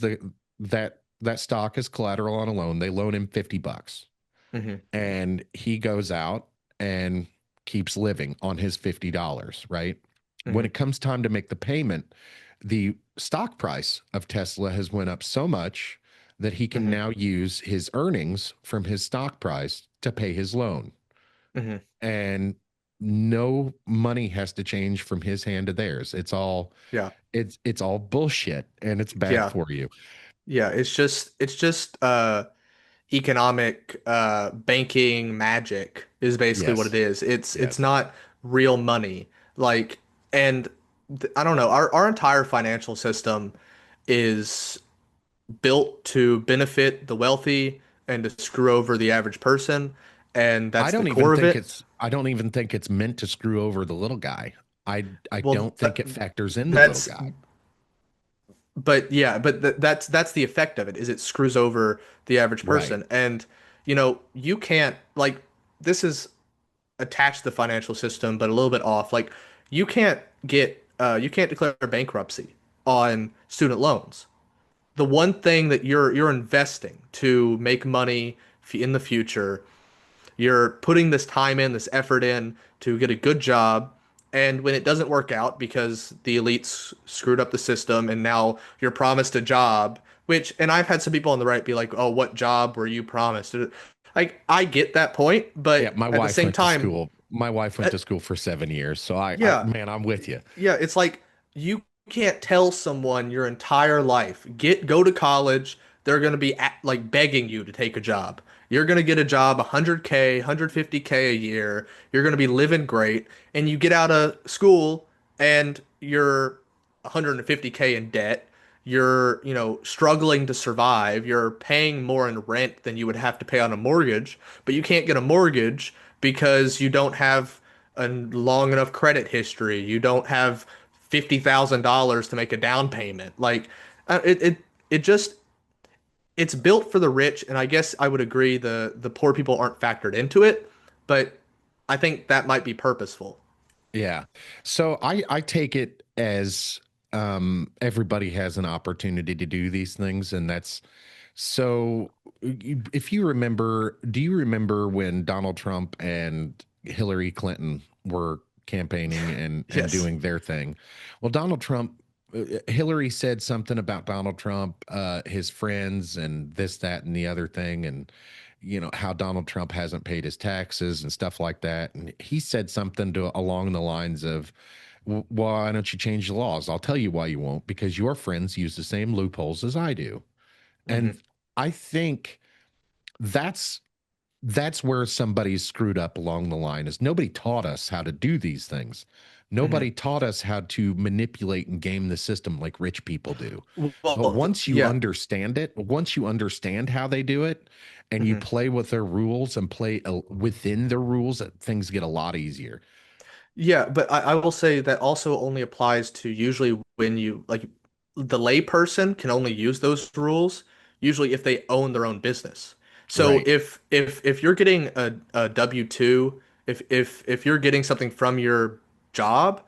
that stock as collateral on a loan. They loan him $50
Hmm.
and he goes out and keeps living on his $50, right? When
Hmm.
it comes time to make the payment, the stock price of Tesla has went up so much that he can
Hmm.
now use his earnings from his stock price to pay his loan.
Hmm.
And no money has to change from his hand to theirs.
Yeah.
It's all bullshit and it's bad
Yeah.
for you.
Yeah. It's just economic banking magic is basically what it
Yes.
is. It's
Yes.
not real money. Like, and I don't know, our entire financial system is built to benefit the wealthy and to screw over the average person, and that's the core of it.
I don't even think it's meant to screw over the little guy. I
Well,
don't think it factors in the little
that's
guy.
but yeah, but that's the effect of it is it screws over the average
Right.
person. And you can't like this is attached to the financial system, but a little bit off. Like you can't declare bankruptcy on student loans. The one thing that you're investing to make money in the future, you're putting this time in, this effort in to get a good job. And when it doesn't work out because the elites screwed up the system and now you're promised a job, and I've had some people on the right be like, "Oh, what job were you promised?" Like, I get that point,
Yeah,
but
my
at the
wife
same
went to
time,
school. My wife went
uh,
to school for 7 years. So
yeah,
man, I'm with you.
yeah, it's like you can't tell someone your entire life, go to college, they're going to be like begging you to take a job. You're going to get a job 100K, 150K a year. You're going to be living great, and you get out of school and you're 150K in debt. You're, struggling to survive. You're paying more in rent than you would have to pay on a mortgage, but you can't get a mortgage because you don't have a long enough credit history. You don't have $50,000 to make a down payment. Like it just it's built for the rich, and I guess I would agree the poor people aren't factored into it, but I think that might be purposeful.
Yeah. So I take it as everybody has an opportunity to do these things, and that's so if you remember, do you remember when Donald Trump and Hillary Clinton were campaigning and
Yes.
doing their thing? Well, Donald Trump, Hillary said something about Donald Trump, his friends, and this, that, and the other thing, and how Donald Trump hasn't paid his taxes and stuff like that. And he said something along the lines of, why don't you change the laws? I'll tell you why you won't, because your friends use the same loopholes as I do.
Hmm.
And I think that's that's where somebody's screwed up along the line is nobody taught us how to do these things.
Hmm.
Nobody taught us how to manipulate and game the system like rich people do. But
Well, yeah.
once you understand how they do it and you
Hmm.
play with their rules and play within their rules, things get a lot easier.
Yeah, but I will say that also only applies to usually when you like the layperson can only use those rules usually if they own their own business. So
Right.
if you're getting a W-2, if you're getting something from your job,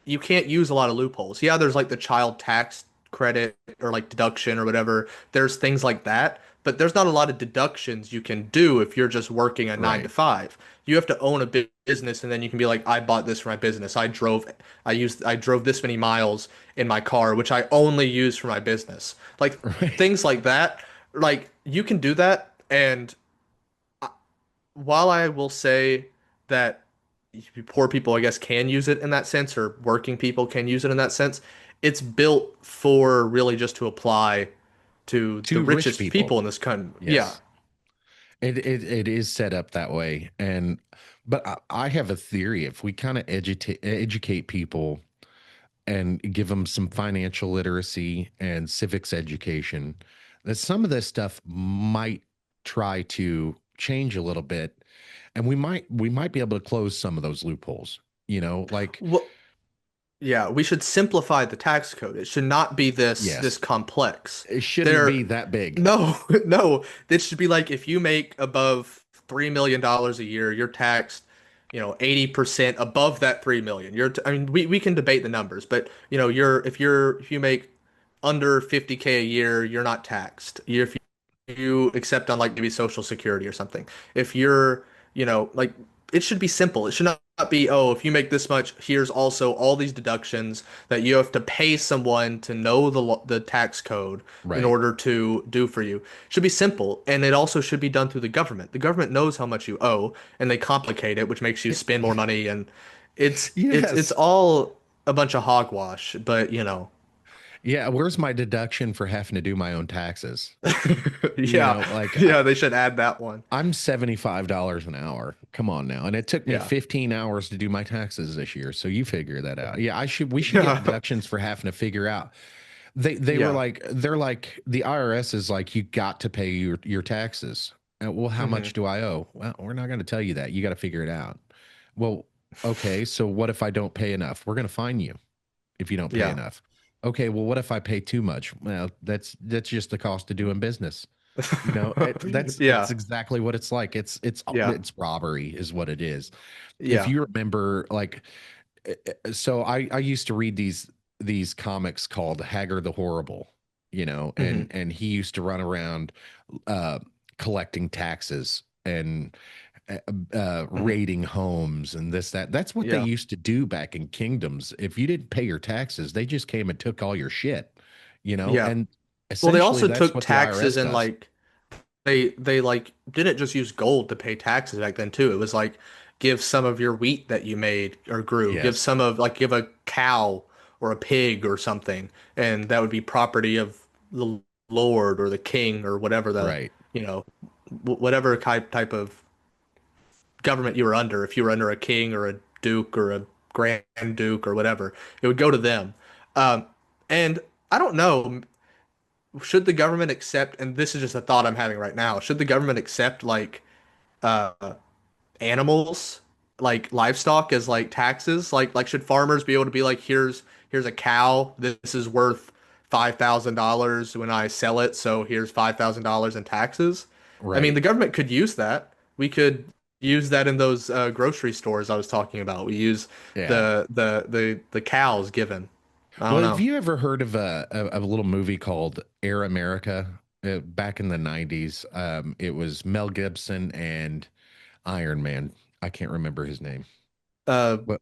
you can't use a lot of loopholes. Yeah, there's like the child tax credit or like deduction or whatever. There's things like that, but there's not a lot of deductions you can do if you're just working a nine to
Right.
five. You have to own a business, and then you can be like, I bought this for my business. I drove this many miles in my car, which I only use for my business. Like
Right.
things like that. Like you can do that, and while I will say that poor people, I guess, can use it in that sense, or working people can use it in that sense, it's built for really just to apply to the
To rich
richest
people.
people in this country. Yeah.
Yes. It is set up that way. And but I have a theory. If we kind of educate people and give them some financial literacy and civics education, that some of this stuff might try to change a little bit, and we might be able to close some of those loopholes. Like
Well, yeah, we should simplify the tax code. It should not be this
yes,
complex.
it shouldn't
There,
be that big.
no, no. It should be like if you make above $3 million a year, you're taxed, 80% above that 3 million. I mean, we can debate the numbers, but if you make under 50K a year, you're not taxed. If you accept on like maybe Social Security or something. If you're, like it should be simple. It should not be, oh, if you make this much, here's also all these deductions that you have to pay someone to know the tax code in
Right.
order to do for you. It should be simple, and it also should be done through the government. The government knows how much you owe, and they complicate it, which makes you spend more money, and it's
Yes.
all a bunch of hogwash, but
Yeah. Where's my deduction for having to do my own taxes?
yeah,
Like
yeah, they should add that one.
I'm $75 an hour. Come on now. And it took me
Yeah.
15 hours to do my taxes this year. So you figure that out. Yeah, we should get
Yeah.
deductions for having to figure out. They were
Yeah.
like, they're like, the IRS is like, you got to pay your taxes. Well, how
hmm
much do I owe? Well, we're not going to tell you that. You got to figure it out. Well, okay, so what if I don't pay enough? We're going to fine you if you don't pay
Yeah.
enough. Okay, well, what if I pay too much? Well, that's just the cost of doing business. It's
Yeah.
exactly what it's like.
Yeah.
It's robbery is what it is. If
Yeah.
you remember, like, so I used to read these comics called Hagar the Horrible,
hmm
and he used to run around uh collecting taxes and
hmm
raiding homes and this that. That's what they
Yeah.
used to do back in kingdoms. If you didn't pay your taxes, they just came and took all your shit,
Yeah.
and
Well, they
essentially
also
that's
took
what the
taxes
IRS
and
does.
like they like didn't just use gold to pay taxes back then too. It was like give some of your wheat that you made or grew,
Yes,
give a cow or a pig or something, and that would be property of the Lord or the king or whatever
right.
you know, whatever type of government you were under. If you were under a king or a duke or a grand duke or whatever, it would go to them. Um, and I don't know, should the government accept, and this is just a thought I'm having right now, should the government accept like uh, animals, like livestock as like taxes? Like should farmers be able to be like, here's a cow, this is worth $5,000 when I sell it, so here's $5,000 in taxes? I mean,
Right.
the government could use that. We could use that in those grocery stores I was talking about. We use
Yeah.
the cows given. I
Well,
don't
have
know.
you ever heard of a little movie called Air America? Back in the 90s, it was Mel Gibson and Iron Man. I can't remember his name.
Uh,
But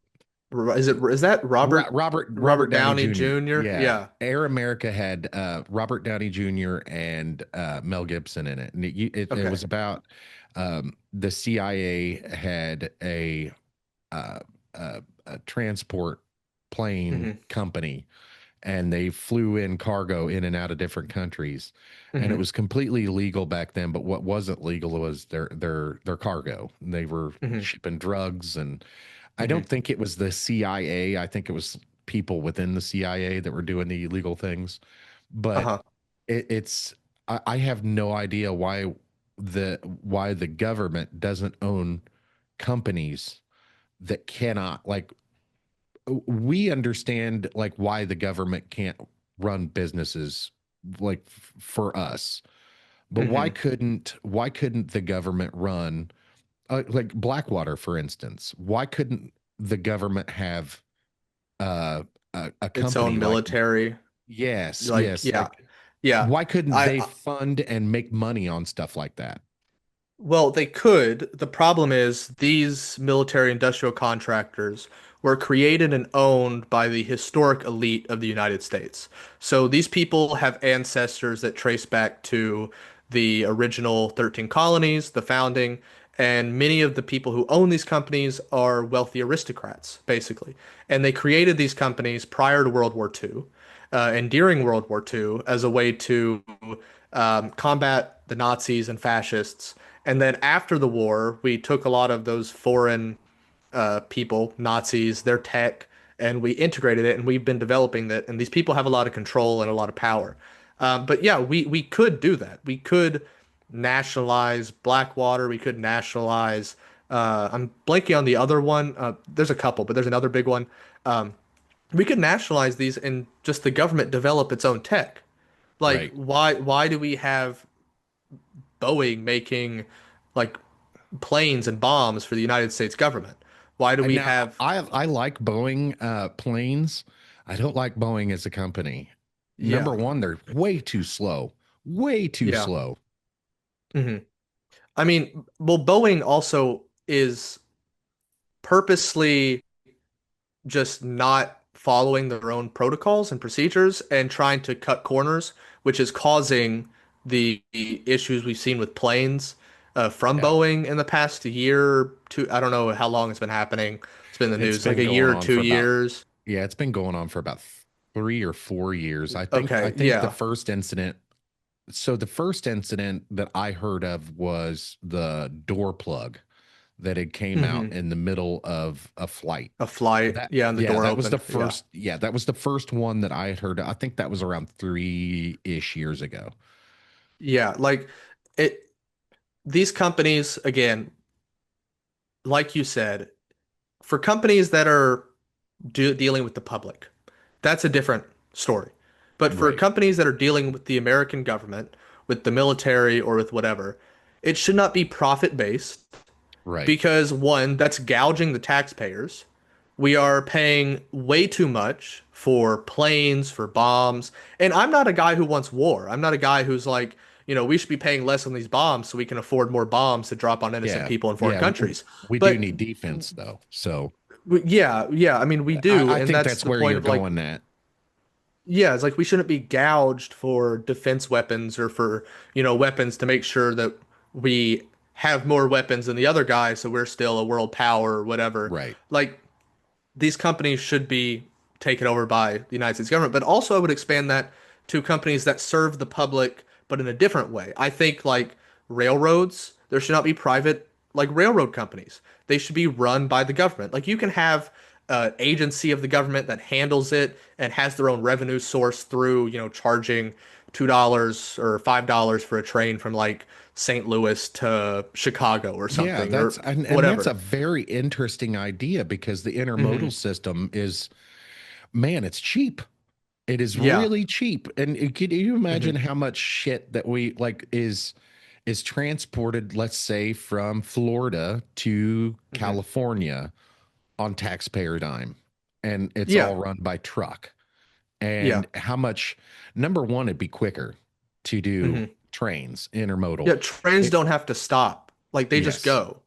is that
Robert
Robert
Downey
Downey
Jr.
Jr.?
Yeah,
Yeah.
Air America had Robert Downey Jr. and Mel Gibson in it, and it
Okay.
was about the CIA had uh, a transport plane
hmm
company, and they flew in cargo in and out of different countries, and it
hmm
was completely legal back then. But what wasn't legal was their cargo. They were
hmm
shipping drugs, and I
hmm
don't think it was the CIA. I think it was people within the CIA that were doing the illegal things. But
Uh-huh.
it's I have no idea why the government doesn't own companies that cannot, like, we understand like why the government can't run businesses like for us, but
hmm
why couldn't the government run like Blackwater, for instance? Why couldn't the government have uh, a
Its own
company like,
military.
yes,
Like,
yes,
yeah.
like,
Yeah.
why couldn't they
I
fund and make money on stuff like that?
Well, they could. The problem is these military industrial contractors were created and owned by the historic elite of the United States. So these people have ancestors that trace back to the original 13 colonies, the founding, and many of the people who own these companies are wealthy aristocrats, basically. And they created these companies prior to World War II, and during World War II as a way to combat the Nazis and fascists. And then after the war, we took a lot of those foreign people, Nazis, their tech, and we integrated it, and we've been developing that. And these people have a lot of control and a lot of power. But yeah, we could do that. We could. nationalize Blackwater. We could nationalize. I'm blanking on the other one. There's a couple, but there's another big one. Um, we could nationalize these and just the government develop its own tech. Like,
Right.
why do we have Boeing making like planes and bombs for the United States government? Why do
And
we
now
have?
I like Boeing planes. I don't like Boeing as a company. Number
Yeah,
one, they're way too slow. Way too
yeah.
slow.
hmm I mean, well, Boeing also is purposely just not following their own protocols and procedures and trying to cut corners, which is causing the issues we've seen with planes from
Yeah.
Boeing in the past year or two. I don't know how long it's been happening. It's been in the
It's
news like
been
a year
going
or
on
two
for about
years.
yeah, it's been going on for about 3 or 4 years. I
Okay,
think the
yeah.
first incident so the first incident that I heard of was the door plug that had came out
hmm
in the middle of a flight.
A flight,
That
yeah, and the
yeah,
door
that was the
opened. Yeah.
first yeah, that was the first one that I had heard. I think that was around 3-ish years ago.
Yeah, like it these companies again, like you said, for companies that are dealing with the public, that's a different story. But for
Right.
companies that are dealing with the American government, with the military, or with whatever, it should not be profit based
Right.
because one, that's gouging the taxpayers. We are paying way too much for planes, for bombs. And I'm not a guy who wants war. I'm not a guy who's like, we should be paying less on these bombs so we can afford more bombs to drop on innocent
Yeah.
people in foreign
Yeah.
countries.
We do
But
need defense though. So
yeah, yeah, I mean, we do.
I
And
think
that's
that's
the
where
point
you're
of like,
going at.
yeah, it's like we shouldn't be gouged for defense weapons or for, weapons to make sure that we have more weapons than the other guy so we're still a world power or whatever.
Right.
Like these companies should be taken over by the United States government, but also I would expand that to companies that serve the public, but in a different way. I think like railroads, there should not be private like railroad companies. They should be run by the government. Like you can have an agency of the government that handles it and has their own revenue source through, charging $2 or $5 for a train from like St. Louis to Chicago or
Yeah,
something or
and that's a
whatever.
very interesting idea because the intermodal
hmm
system is man, it's cheap. It is
Yeah.
really cheap. And can you imagine
hmm
how much shit that we like is transported, let's say, from Florida to
hmm
California on taxpayer dime, and it's
Yeah.
all run by truck.
Yeah.
And how much, number one, it'd be quicker to do
hmm
trains, intermodal.
Yeah. Trains
It,
don't have to stop. Like they just
yes,
go.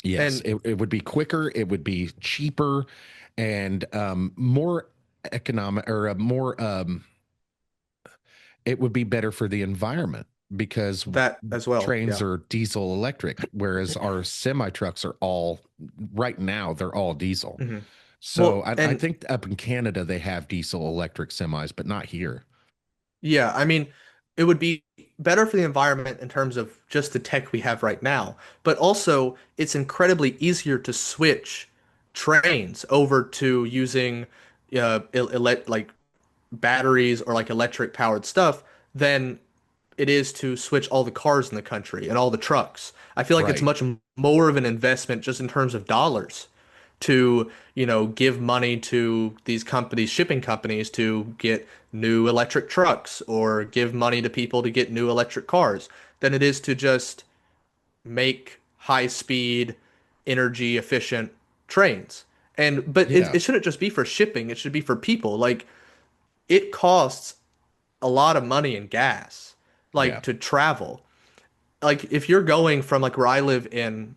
yes,
And
it would be quicker, it would be cheaper, and more economic or more it would be better for the environment because
that as well.
trains
Yeah.
are diesel electric, whereas our semi trucks are all right now, they're all diesel.
hmm
So
Well,
I
and
think up in Canada they have diesel electric semis, but not here.
yeah, I mean, it would be better for the environment in terms of just the tech we have right now, but also it's incredibly easier to switch trains over to using like batteries or like electric powered stuff than it is to switch all the cars in the country and all the trucks. I feel like it's
Right.
much more of an investment just in terms of dollars to, give money to these companies, shipping companies to get new electric trucks or give money to people to get new electric cars than it is to just make high speed, energy efficient trains. And but it,
Yeah.
it shouldn't just be for shipping, it should be for people. Like it costs a lot of money in gas,
Yeah.
like to travel. Like if you're going from like where I live in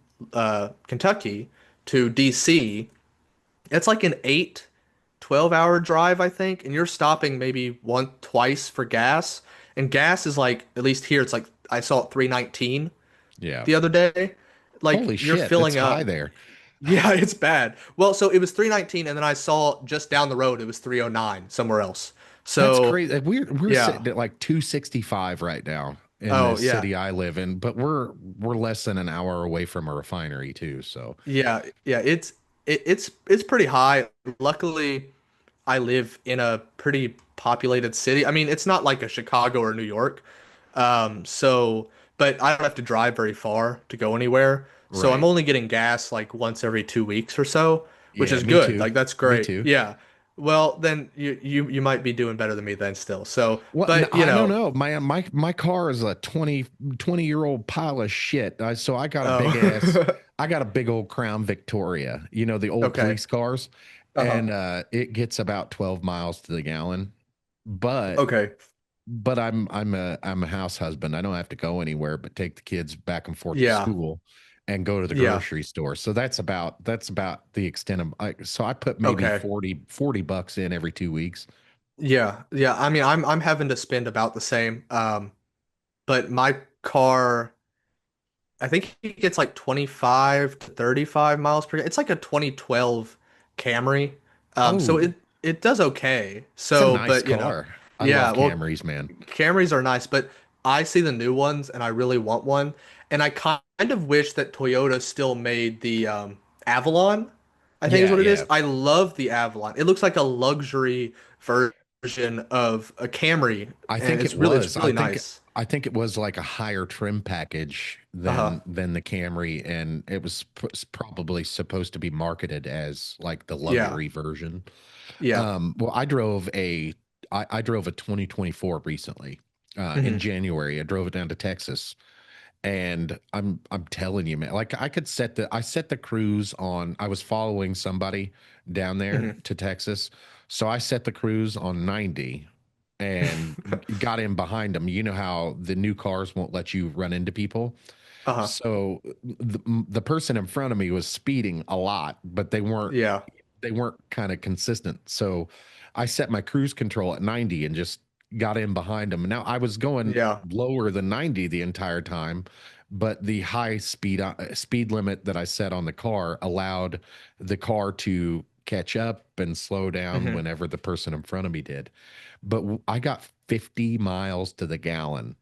Kentucky to DC, it's like an 12-hour drive, I think, and you're stopping maybe twice for gas. And gas is like, at least here, it's like I saw it 319
Yeah.
the other day. Like
Holy
you're
shit, that's
filling
high
up.
there.
Yeah, it's bad. Well, so it was 319 and then I saw just down the road it was 309 somewhere else.
That's
So,
crazy. We're
yeah.
sitting at like 265 right now in
Oh,
this
yeah.
city I live in, but we're less than an hour away from a refinery too. So
Yeah, yeah, it's pretty high. Luckily, I live in a pretty populated city. I mean, it's not like a Chicago or New York. So, but I don't have to drive very far to go anywhere. So I'm
Right.
only getting gas like once every 2 weeks or so, which
Yeah,
is
me
good.
too.
Like that's
Me
great.
too.
Yeah. Well, then you might be doing better than me then still. So,
Well,
but
I don't know. My car is a 20-year-old pile of shit. So
oh,
I got a big old Crown Victoria, you know, the old
okay.
police cars,
Uh-huh.
and it gets about 12 miles to the gallon. But
Okay.
I'm a house husband. I don't have to go anywhere but take the kids back and forth to
Yeah.
school and go to the
Yeah.
grocery store. So that's about the extent of so I put maybe
Okay.
40 bucks in every 2 weeks.
Yeah. Yeah. I mean, I'm having to spend about the same. But my car, I think it gets like 25 to 35 miles per. It's like a 2012 Camry. So
Oh,
it does okay.
it's a
So,
nice
but
car. I
yeah,
love
well,
Camrys, man.
Camrys are nice, but I see the new ones and I really want one. And I kind of wish that Toyota still made the Avalon, I think is
Yeah,
what it is.
yeah.
I love the Avalon. It looks like a luxury version of a Camry,
I
and
think it
it's
was.
really nice.
I think it was like a higher trim package
Uh-huh.
than the Camry, and it was probably supposed to be marketed as like the
Yeah.
luxury version.
Yeah.
Well, I drove a 2024 recently, in
Hmm.
January. I drove it down to Texas, and I'm telling you, man, like I set the cruise on. I was following somebody down there
Hmm.
to Texas, so I set the cruise on 90 and got in behind them. You know how the new cars won't let you run into people.
Uh-huh.
So the person in front of me was speeding a lot, but
Yeah.
they weren't kind of consistent. So I set my cruise control at 90 and just got in behind them. Now I was going
Yeah.
lower than 90 the entire time, but the high speed limit that I set on the car allowed the car to catch up and slow down
Hmm.
whenever the person in front of me did. But I got 50 miles to the gallon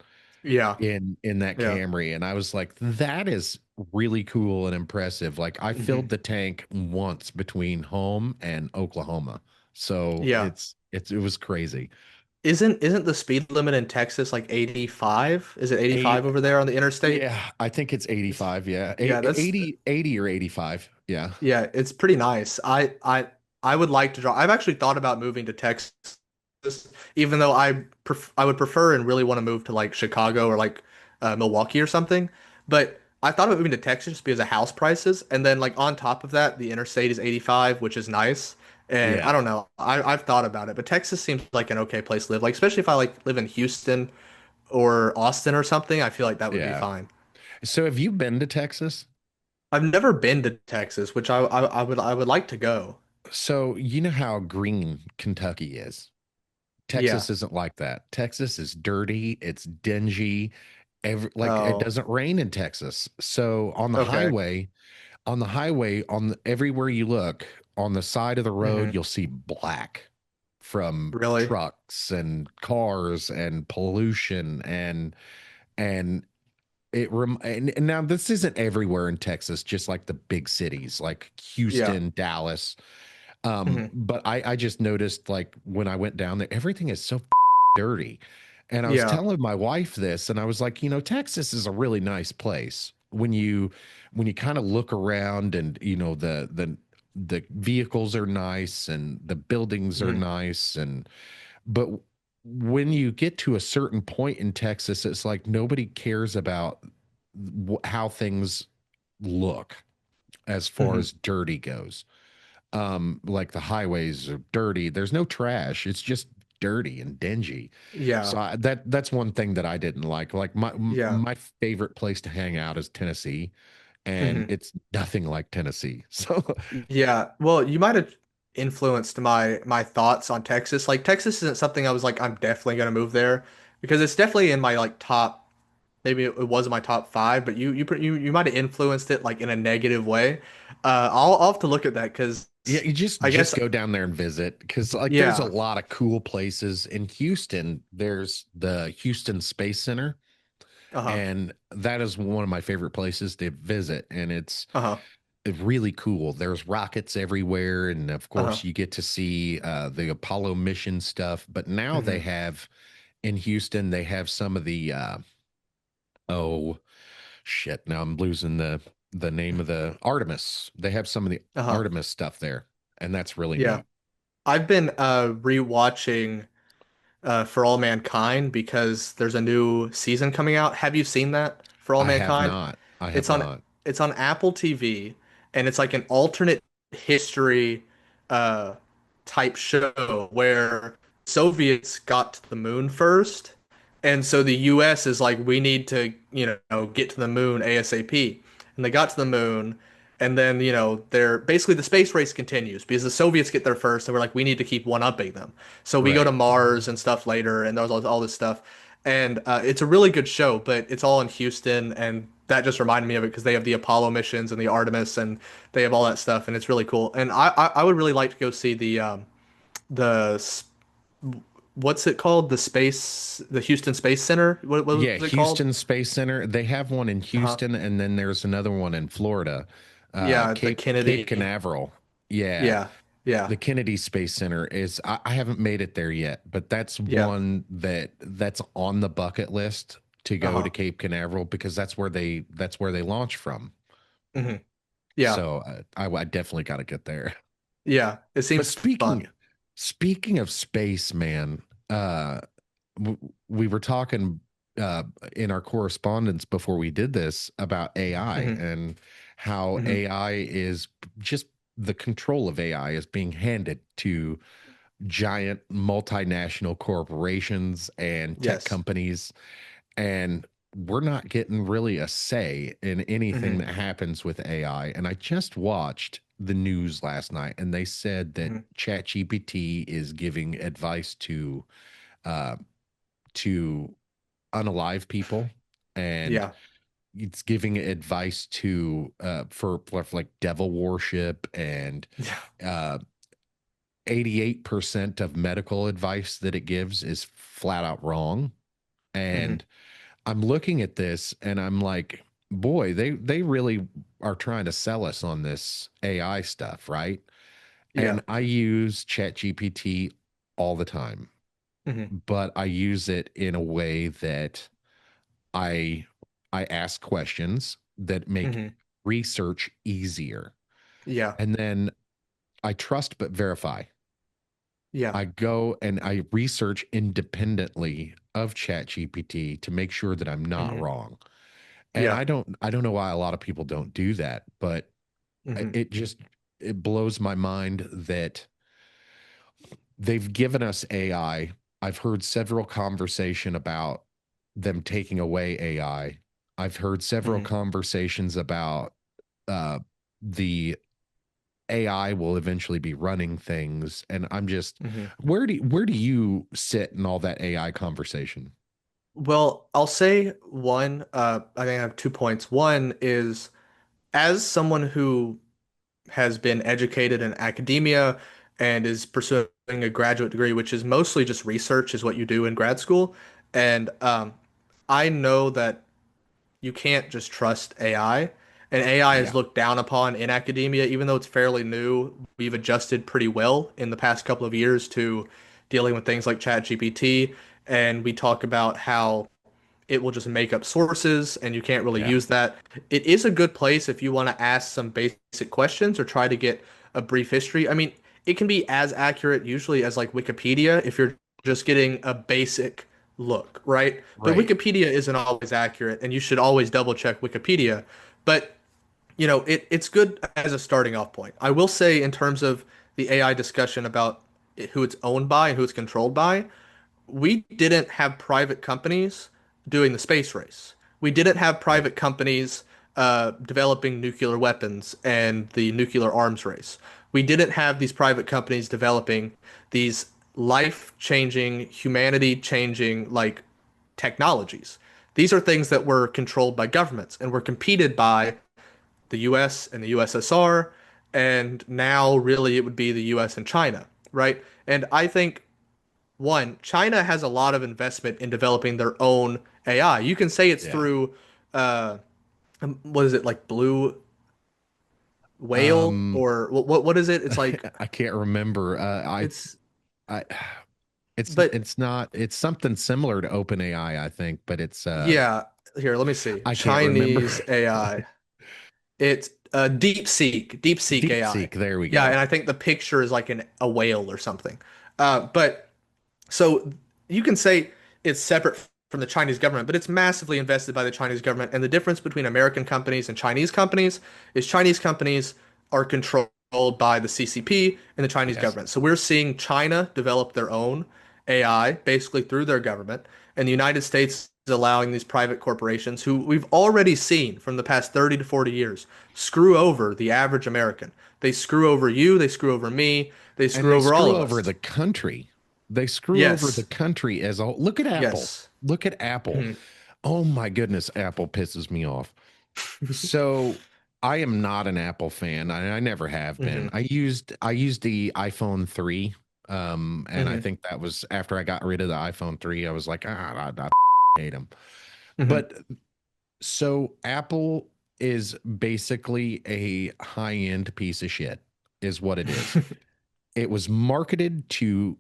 Yeah.
in that
Yeah.
Camry, and I was like, that is really cool and impressive. Like I filled
Hmm.
the tank once between home and Oklahoma. So
Yeah.
it was crazy.
Isn't the speed limit in Texas like 85? Is it 85
Eight,
over there on the interstate?
yeah, I think it's
It's
85. Yeah.
yeah, that's
80 or 85. Yeah.
yeah, it's pretty nice. I would like to draw. I've actually thought about moving to Texas, even though I would prefer and really want to move to like Chicago or like Milwaukee or something. But I thought about moving to Texas just because of house prices, and then like on top of that, the interstate is 85, which is nice. And I
Yeah.
don't know. I've thought about it, but Texas seems like an okay place to live. Like especially if I like live in Houston or Austin or something, I feel like that would be
Yeah.
fine.
So have you been to Texas?
I've never been to Texas, which I would like to go.
So you know how green Kentucky is.
Yeah.
Texas isn't like that. Texas is dirty, it's dingy. Like it
Oh,
doesn't rain in Texas. So
okay.
everywhere you look, on the side of the road,
Hmm.
you'll see black from
Really?
trucks and cars and pollution and and now this isn't everywhere in Texas, just like the big cities like
Yeah.
Houston, Dallas.
Hmm.
But I just noticed like when I went down there, everything is so dirty. And I was
Yeah.
telling my wife this, and I was like, you know, Texas is a really nice place when you kind of look around and you know the vehicles are nice and the buildings are
Hmm.
nice and but when you get to a certain point in Texas, it's like nobody cares about how things look as far
Hmm.
as dirty goes. Like the highways are dirty, there's no trash, it's just dirty and dingy.
Yeah.
So that's one thing that I didn't like
Yeah.
my favorite place to hang out is Tennessee, and
Hmm.
it's nothing like Tennessee. So
Yeah. Well, you might have influenced my thoughts on Texas. Like Texas isn't something I was like I'm definitely gonna move there because it's definitely in my like top. Maybe it was in my top five, but you might have influenced it like in a negative way. I'll have to look at that because
yeah, you
I
just
guess
go down there and visit because like there's a
yeah.
lot of cool places in Houston. There's the Houston Space Center,
Uh-huh.
and that is one of my favorite places to visit, and
Uh-huh.
it's really cool. There's rockets everywhere, and of
Uh-huh.
course, you get to see the Apollo mission stuff. But now they
Hmm.
have in Houston, they have some of the Oh shit! Now I'm losing the name of the Artemis. They have some of the
Uh-huh.
Artemis stuff there, and that's really
Yeah.
neat.
I've been rewatching For All Mankind because there's a new season coming out. Have you seen that? For All
I have
Mankind?
not. I have
It's on
not.
it's on Apple TV and it's like an alternate history uh type show where Soviets got to the moon first. And so the US is like, we need to, get to the moon ASAP. And they got to the moon, and then, they're basically the space race continues because the Soviets get there first, and we're like, we need to keep one-upping them. So we go to
Right.
Mars and stuff later, and there's all this stuff. And it's a really good show, but it's all in Houston, and that just reminded me of it because they have the Apollo missions and the Artemis, and they have all that stuff, and it's really cool. And I would really like to go see the what's it called? The Houston Space Center. What
Yeah,
was it called?
Houston Space Center. They have one in
Uh-huh.
Houston, and then there's another one in Florida,
Yeah, the
Cape
Kennedy.
Canaveral. Yeah,
Yeah, yeah,
the Kennedy Space Center is. I haven't made it there yet, but that's
yeah.
one that's on the bucket list to go to
Uh-huh.
Cape Canaveral because that's where they launch from.
Hmm. Yeah,
So I definitely got to get there.
yeah. It
But
seems fun.
speaking of space, man, w we were talking uh, in our correspondence before we did this about AI
Hmm.
and how
Hmm.
AI is just the control of AI is being handed to giant multinational corporations and tech
Yes.
companies, and we're not getting really a say in anything
Hmm.
that happens with AI. And I just watched the news last night, and they said that
Hmm.
ChatGPT is giving advice uh, to unalive people, and
Yeah.
it's giving advice to for like devil worship, and
Yeah.
uh 88% of medical advice that it gives is flat out wrong.
Hmm.
And I'm looking at this and I'm like, boy, they really are trying to sell us on this AI stuff, right?
Yeah.
And I use ChatGPT all the time,
Hmm.
but I use it in a way that I I ask questions that make
Hmm.
research easier.
Yeah.
And then I trust but verify.
Yeah.
I go and I research independently of ChatGPT to make sure that I'm not
Hmm.
wrong. And
Yeah.
I don't know why a lot of people don't do that, but
Hmm.
it blows my mind that they've given us AI. I've heard several conversation about them taking away AI. I've heard several
Hmm.
conversations about uh, the AI will eventually be running things, and I'm just
Hmm.
where do you sit in all that AI conversation?
Well, I'll say one, I think I have 2 points. One is, as someone who has been educated in academia and is pursuing a graduate degree, which is mostly just research, is what you do in grad school. And I know that you can't just trust AI. And AI is
Yeah,
looked down upon in academia, even though it's fairly new. We've adjusted pretty well in the past couple of years to dealing with things like ChatGPT. And we talk about how it will just make up sources and you can't really
yeah,
use that. It is a good place if you want to ask some basic questions or try to get a brief history. I mean, it can be as accurate usually as like Wikipedia if you're just getting a basic look, right? But
right.
Wikipedia isn't always accurate and you should always double check Wikipedia. But it's good as a starting off point. I will say in terms of the AI discussion about who it's owned by and who it's controlled by, we didn't have private companies doing the space race. We didn't have
Right.
private companies developing nuclear weapons and the nuclear arms race. We didn't have these private companies developing these life-changing, humanity-changing like technologies. These are things that were controlled by governments and were competed by the US and the USSR, and now really it would be the US and China, right? And I think one, China has a lot of investment in developing their own AI. You can say it's
Yeah.
through, uh, what is it, like Blue Whale
Um,
or what is it? It's like
I can't remember.
it's
I, it's
but
it's not. It's something similar to OpenAI, I think, but it's
yeah. Here, let me see.
I can't remember.
Chinese AI. It's Deep Seek
Deep
AI.
Seek. There we
Yeah,
go.
and I think the picture is like a whale or something. But so you can say it's separate from the Chinese government, but it's massively invested by the Chinese government. And the difference between American companies and Chinese companies is Chinese companies are controlled by the CCP and the Chinese
Yes.
government. So we're seeing China develop their own AI basically through their government, and the United States is allowing these private corporations who we've already seen from the past 30 to 40 years screw over the average American. They screw over you, they screw over me, they
And
screw
they
over all
screw
of
over
us.
the country. They screw over the
Yes.
country as a whole. Look at Apple.
Yes.
Look at Apple.
Mhm.
Oh my goodness, Apple pisses me off. So I am not an Apple fan. I never have been.
hmm
I used the iPhone 3. And I
hmm
think that was after I got rid of the iPhone 3, I was like, I hate them.
hmm
But so Apple is basically a high-end piece of shit, is what it is. It was marketed to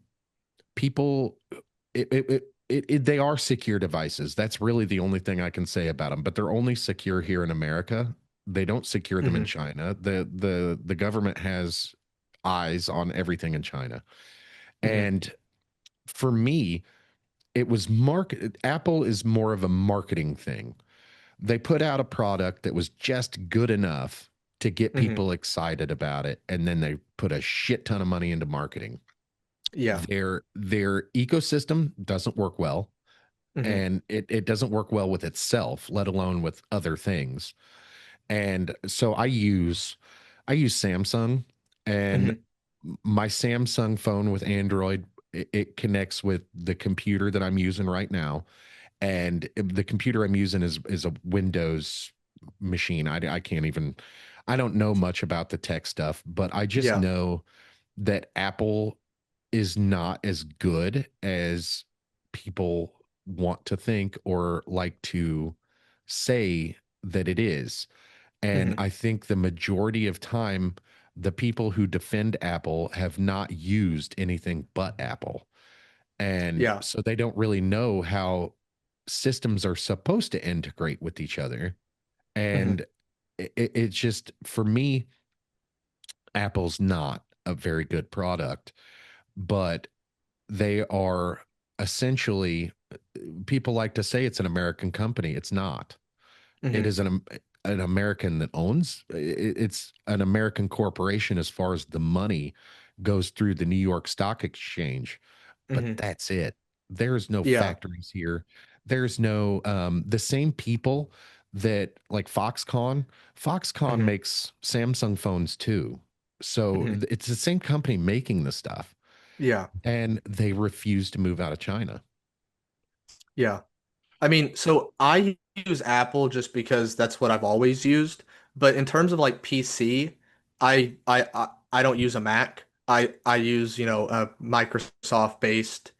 people. They are secure devices. That's really the only thing I can say about them. But they're only secure here in America. They don't secure them in
hmm
China. The government has eyes on everything in China.
hmm
And for me, it was market. Apple is more of a marketing thing. They put out a product that was just good enough to get
hmm
people excited about it, and then they put a shit ton of money into marketing.
Yeah.
Their ecosystem doesn't work well,
hmm
and it doesn't work well with itself, let alone with other things. And so I use Samsung, and
hmm
my Samsung phone with Android, it connects with the computer that I'm using right now, and the computer I'm using is a Windows machine. I can't even, I don't know much about the tech stuff, but I just
Yeah.
know that Apple is not as good as people want to think or like to say that it is. And
hmm
I think the majority of time, the people who defend Apple have not used anything but Apple. And
Yeah.
so they don't really know how systems are supposed to integrate with each other.
hmm
And it's just, for me, Apple's not a very good product, but they are essentially, people like to say it's an American company. It's not. It
hmm
is an American that owns. It's an American corporation as far as the money goes through the New York Stock Exchange, but
hmm
that's it. There's no
Yeah.
factories here. There's no the same people that like Foxconn. Foxconn
hmm
makes Samsung phones too. So
hmm
it's the same company making the stuff,
Yeah.
and they refuse to move out of China.
Yeah. I mean, so I use Apple just because that's what I've always used. But in terms of like PC, I don't use a Mac. I use, Microsoft based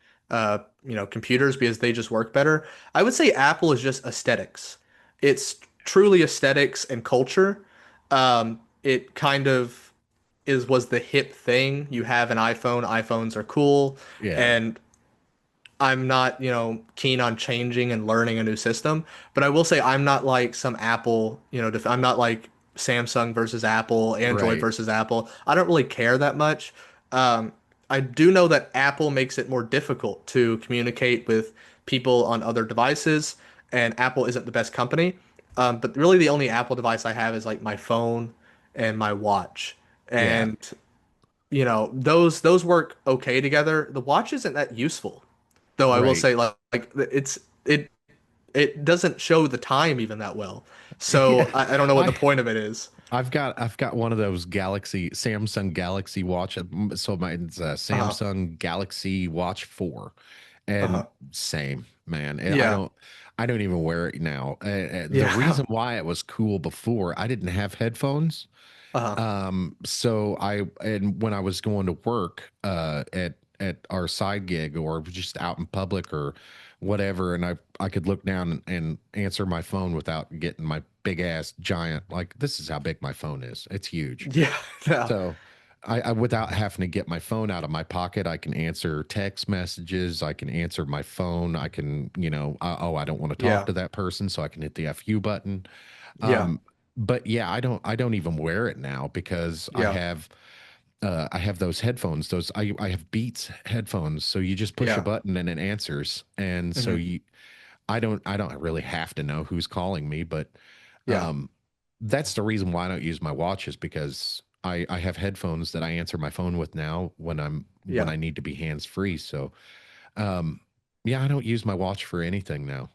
computers because they just work better. I would say Apple is just aesthetics. It's truly aesthetics and culture. It kind of was the hip thing. You have an iPhone, iPhones are cool,
Yeah,
and I'm not, keen on changing and learning a new system, but I will say I'm not like some Apple, I'm not like Samsung versus Apple, Android
right.
versus Apple. I don't really care that much. Um, I do know that Apple makes it more difficult to communicate with people on other devices, and Apple isn't the best company. But really, the only Apple device I have is like my phone and my watch,
Yeah,
and those work okay together. The watch isn't that useful. Though I will
right.
say like it doesn't show the time even that well. So
Yeah,
I don't know what the
I
point of it is.
I've got one of those Samsung Galaxy watch. So mine's a
Uh-huh.
Samsung Galaxy Watch 4, and
Uh-huh.
same man.
Yeah.
I don't even wear it now. The
Yeah.
reason why it was cool before, I didn't have headphones.
Uh-huh.
So and when I was going to work at our side gig or just out in public or whatever, and I could look down and answer my phone without getting my big ass giant, like, this is how big my phone is. It's huge.
Yeah. Yeah.
So I without having to get my phone out of my pocket, I can answer text messages. I can answer my phone. I can, oh, I don't want to talk
Yeah.
to that person, so I can hit the FU button.
Yeah.
Um, but yeah, I don't even wear it now because
Yeah.
I have those headphones. I have Beats headphones, so you just push a
Yeah.
button and it answers. And so
Hmm.
I don't really have to know who's calling me, but
Yeah.
um, that's the reason why I don't use my watch is because I have headphones that I answer my phone with now when
Yeah.
I need to be hands free. So um, yeah, I don't use my watch for anything now,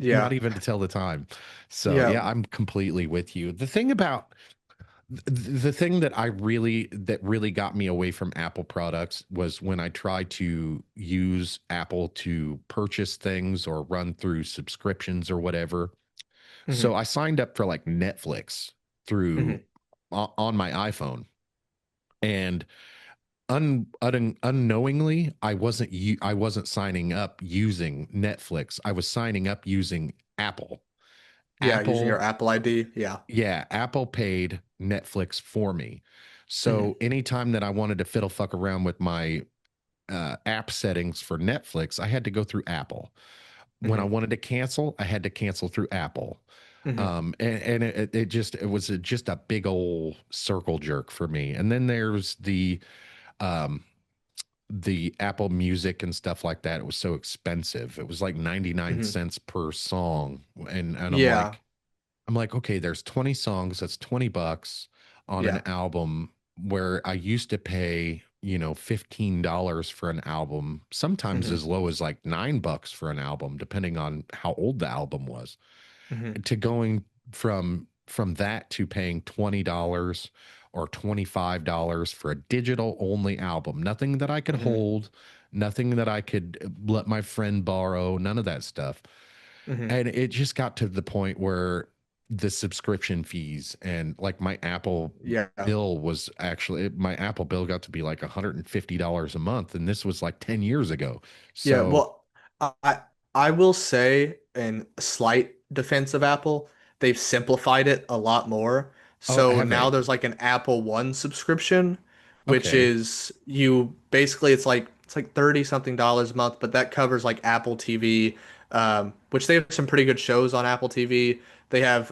not
Yeah.
even to tell the time. So
Yeah.
yeah, I'm completely with you. The thing that really got me away from Apple products was when I tried to use Apple to purchase things or run through subscriptions or whatever. So
Hmm.
I signed up for like Netflix through
Hmm.
on my iPhone, and unknowingly I wasn't signing up using Netflix. I was signing up using Apple.
Yeah. Using your
Apple
Apple ID. Yeah.
Yeah, Apple paid Netflix for me.
Hmm.
So anytime that I wanted to fiddle fuck around with my app settings for Netflix, I had to go through Apple. When I
Hmm.
wanted to cancel, I had to cancel through Apple.
Hmm.
And it was just a big old circle jerk for me. And then there's um, the Apple Music and stuff like that. It was so expensive. It was like 99
Hmm.
cents per song. And
Yeah.
I'm like, okay, there's 20 songs, that's $20 on an
Yeah.
album where I used to pay, $15 for an album, sometimes
Hmm.
as low as like $9 for an album, depending on how old the album was,
Hmm.
to going from that to paying $20 or $25 for a digital only album. Nothing that I could
Hmm.
hold, nothing that I could let my friend borrow, none of that stuff.
Hmm.
And it just got to the point where the subscription fees and like
Yeah.
my Apple bill got to be like $150 a month. And this was like 10 years ago.
Yeah,
So,
well, I will say in slight defense of Apple, they've simplified it a lot more.
oh,
So
have
now
they?
there's like an Apple One subscription, which
Okay.
is you basically it's like 30 something dollars a month, but that covers like Apple TV, which they have some pretty good shows on Apple TV. They have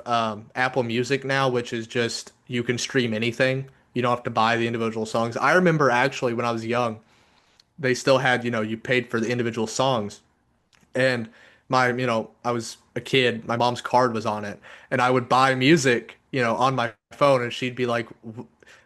Apple Music now, which is just you can stream anything. You don't have to buy the individual songs. I remember actually when I was young they still had, you paid for the individual songs. And I was a kid, my mom's card was on it, and I would buy music, on my phone, and she'd be like,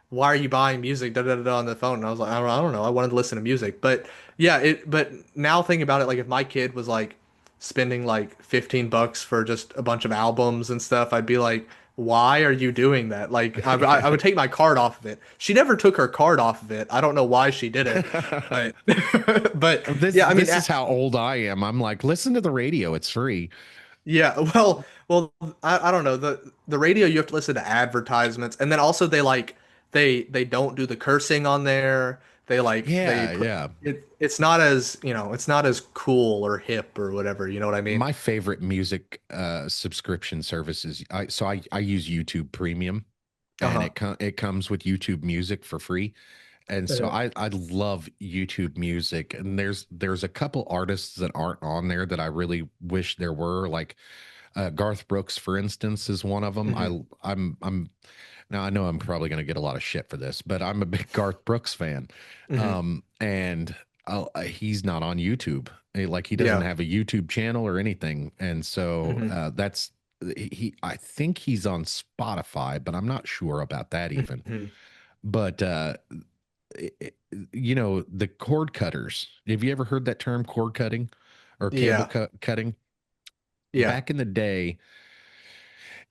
"Why are you buying music?" Da da da da on the phone, and I was like, I don't know, I wanted to listen to music." But yeah, but now thinking about it, like if my kid was like spending like 15 bucks for just a bunch of albums and stuff, I'd be like, why are you doing that? Like I would take my card off of it. She never took her card off of it. I don't know why she did it, but but
This
yeah, I mean,
this is how old I am. I'm like, listen to the radio, it's free.
yeah, well, I don't know. The radio you have to listen to advertisements, and then also they don't do the cursing on there. They
Yeah,
put
yeah.
it's not as, it's not as cool or hip or whatever, you know what I mean?
My favorite music subscription services. I use YouTube Premium, and
Uh-huh.
it comes with YouTube Music for free. And so
Uh-huh.
I love YouTube Music. And there's a couple artists that aren't on there that I really wish there were. Like Garth Brooks, for instance, is one of them.
Hmm.
I'm now I know I'm probably going to get a lot of shit for this, but I'm a big Garth Brooks fan.
Hmm.
And he's not on YouTube. Like he doesn't
Yeah.
have a YouTube channel or anything. And so
Hmm.
that's he I think he's on Spotify, but I'm not sure about that even.
Hmm.
But the cord cutters. Have you ever heard that term, cord cutting or cable
Yeah.
cutting?
Yeah.
Back in the day,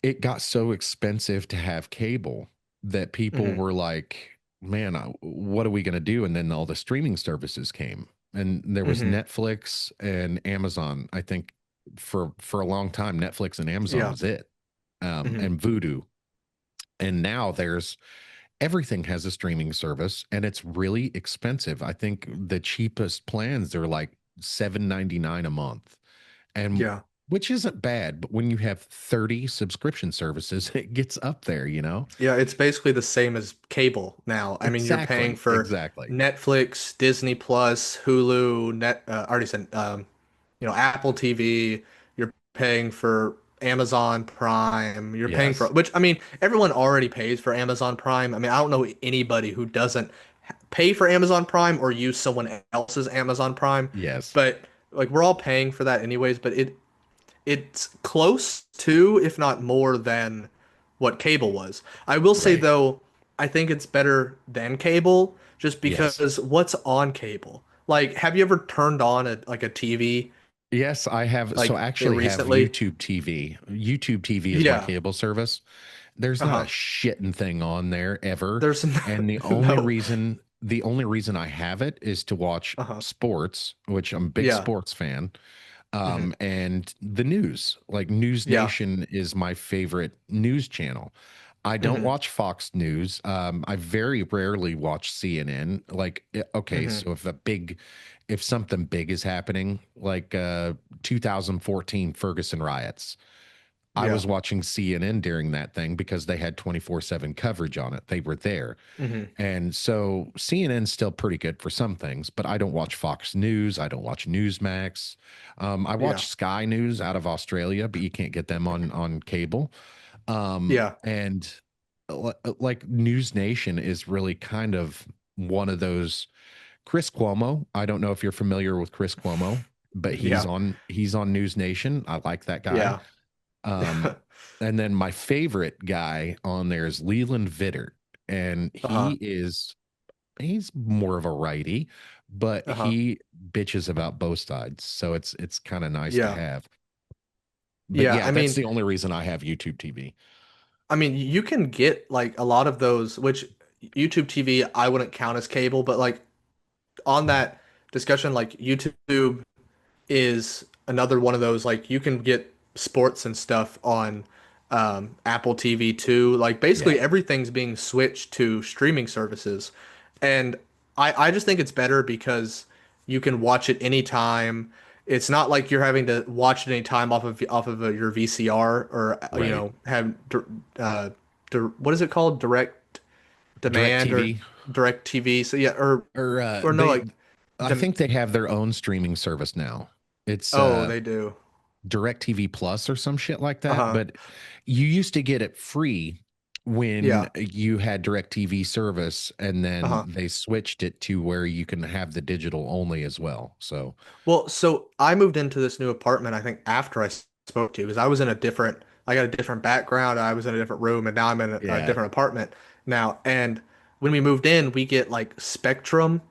it got so expensive to have cable that people
Hmm.
were like, man, what are we going to do? And then all the streaming services came, and there was
Hmm.
Netflix and Amazon. I think for a long time, Netflix and Amazon
Yeah.
was it,
Hmm.
and Vudu. And now there's everything has a streaming service, and it's really expensive. I think the cheapest plans are like $7.99 a month, and
Yeah.
which isn't bad, but when you have 30 subscription services, it gets up there, you know?
Yeah, it's basically the same as cable now. I mean, you're paying
Exactly,
for
exactly.
Netflix, Disney Plus, Hulu, I already said, Apple TV. You're paying for Amazon Prime. You're paying for,
Yes,
which I mean, everyone already pays for Amazon Prime. I mean, I don't know anybody who doesn't pay for Amazon Prime or use someone else's Amazon Prime,
yes,
but like we're all paying for that anyways. But it's close to, if not more than, what cable was. I will say
right.
though, I think it's better than cable just
Yes.
because what's on cable? Like, have you ever turned on a TV
Yes, I have. So I
like
actually have
recently?
YouTube TV. YouTube TV is my
Yeah.
cable service. There's not a
Uh-huh.
shitting thing on there ever.
There's
And
no.
the only reason I have it is to watch
Uh-huh.
sports, which I'm a big
Yeah.
sports fan.
Hmm.
And the news. Like News
Yeah.
Nation is my favorite news channel. I don't
Hmm.
watch Fox News. I very rarely watch CNN. Okay,
Hmm.
so if something big is happening, like 2014 Ferguson riots, I
Yeah.
was watching CNN during that thing because they had 24/7 coverage on it. They were there.
Hmm.
And so CNN's still pretty good for some things, but I don't watch Fox News. I don't watch Newsmax. I
Yeah.
watch Sky News out of Australia, but you can't get them on cable.
Yeah.
And like News Nation is really kind of one of those. Chris Cuomo. I don't know if you're familiar with Chris Cuomo, but
Yeah.
he's on News Nation. I like that guy.
Yeah.
Um, and then my favorite guy on there is Leland Vittert, and
Uh-huh.
he's more of a righty, but
Uh-huh.
he bitches about both sides, so it's kind of nice to
Yeah.
have. But
Yeah.
yeah,
I
that's
mean,
the only reason I have YouTube TV.
you can get like a lot of those, which YouTube TV I wouldn't count as cable, but like on that discussion, like YouTube is another one of those, like you can get sports and stuff on Apple TV too. Like
Yeah,
basically everything's being switched to streaming services. And I just think it's better because you can watch it anytime. It's not like you're having to watch it anytime off of your VCR or
right.
have uh, what is it called? Direct
Direct
demand or
TV
direct TV. So yeah,
or
or no, like
I
dem
think they have their own streaming service now. It's
oh, they do.
Direct TV Plus or some shit like that.
Uh-huh.
But you used to get it free when
Yeah.
you had Direct TV service, and then
Uh-huh.
they switched it to where you can have the digital only as well. So
Well, so I moved into this new apartment, I think, after I spoke to you, because I got a different background. I was in a different room, and now I'm in a
yeah,
different apartment now. And when we moved in, we get like Spectrum,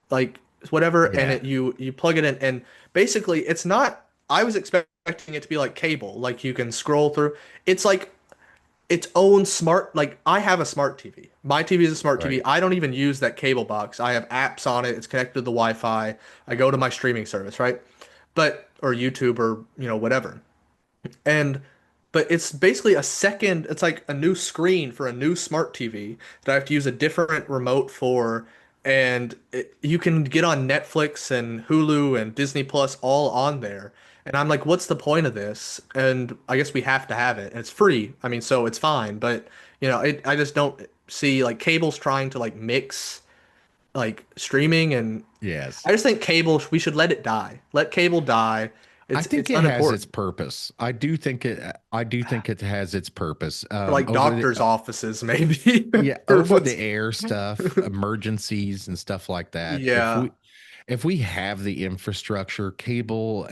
like whatever, and
yeah,
you plug it in, and basically it's not, I was expecting it to be like cable, like you can scroll through. It's like its own smart, like I have a smart TV. My TV is a smart TV.
right.
I don't even use that cable box. I have apps on it. It's connected to the Wi-Fi. I go to my streaming service, right? But or YouTube or whatever. And but it's basically it's like a new screen for a new smart TV that I have to use a different remote for. And you can get on Netflix and Hulu and Disney Plus all on there. And I'm like, what's the point of this? And I guess we have to have it. And it's free. I mean, so it's fine. But, I just don't see like cable's trying to like mix like streaming, and
Yes.
I just think cable, we should let it die. Let cable die.
I
It's
think it has its
unimportant.
purpose. I do think it has its purpose.
For like
Over the
doctors' offices, maybe.
Yeah,
Or
over the
what's
air stuff, emergencies and stuff like that.
yeah,
If we have the infrastructure, cable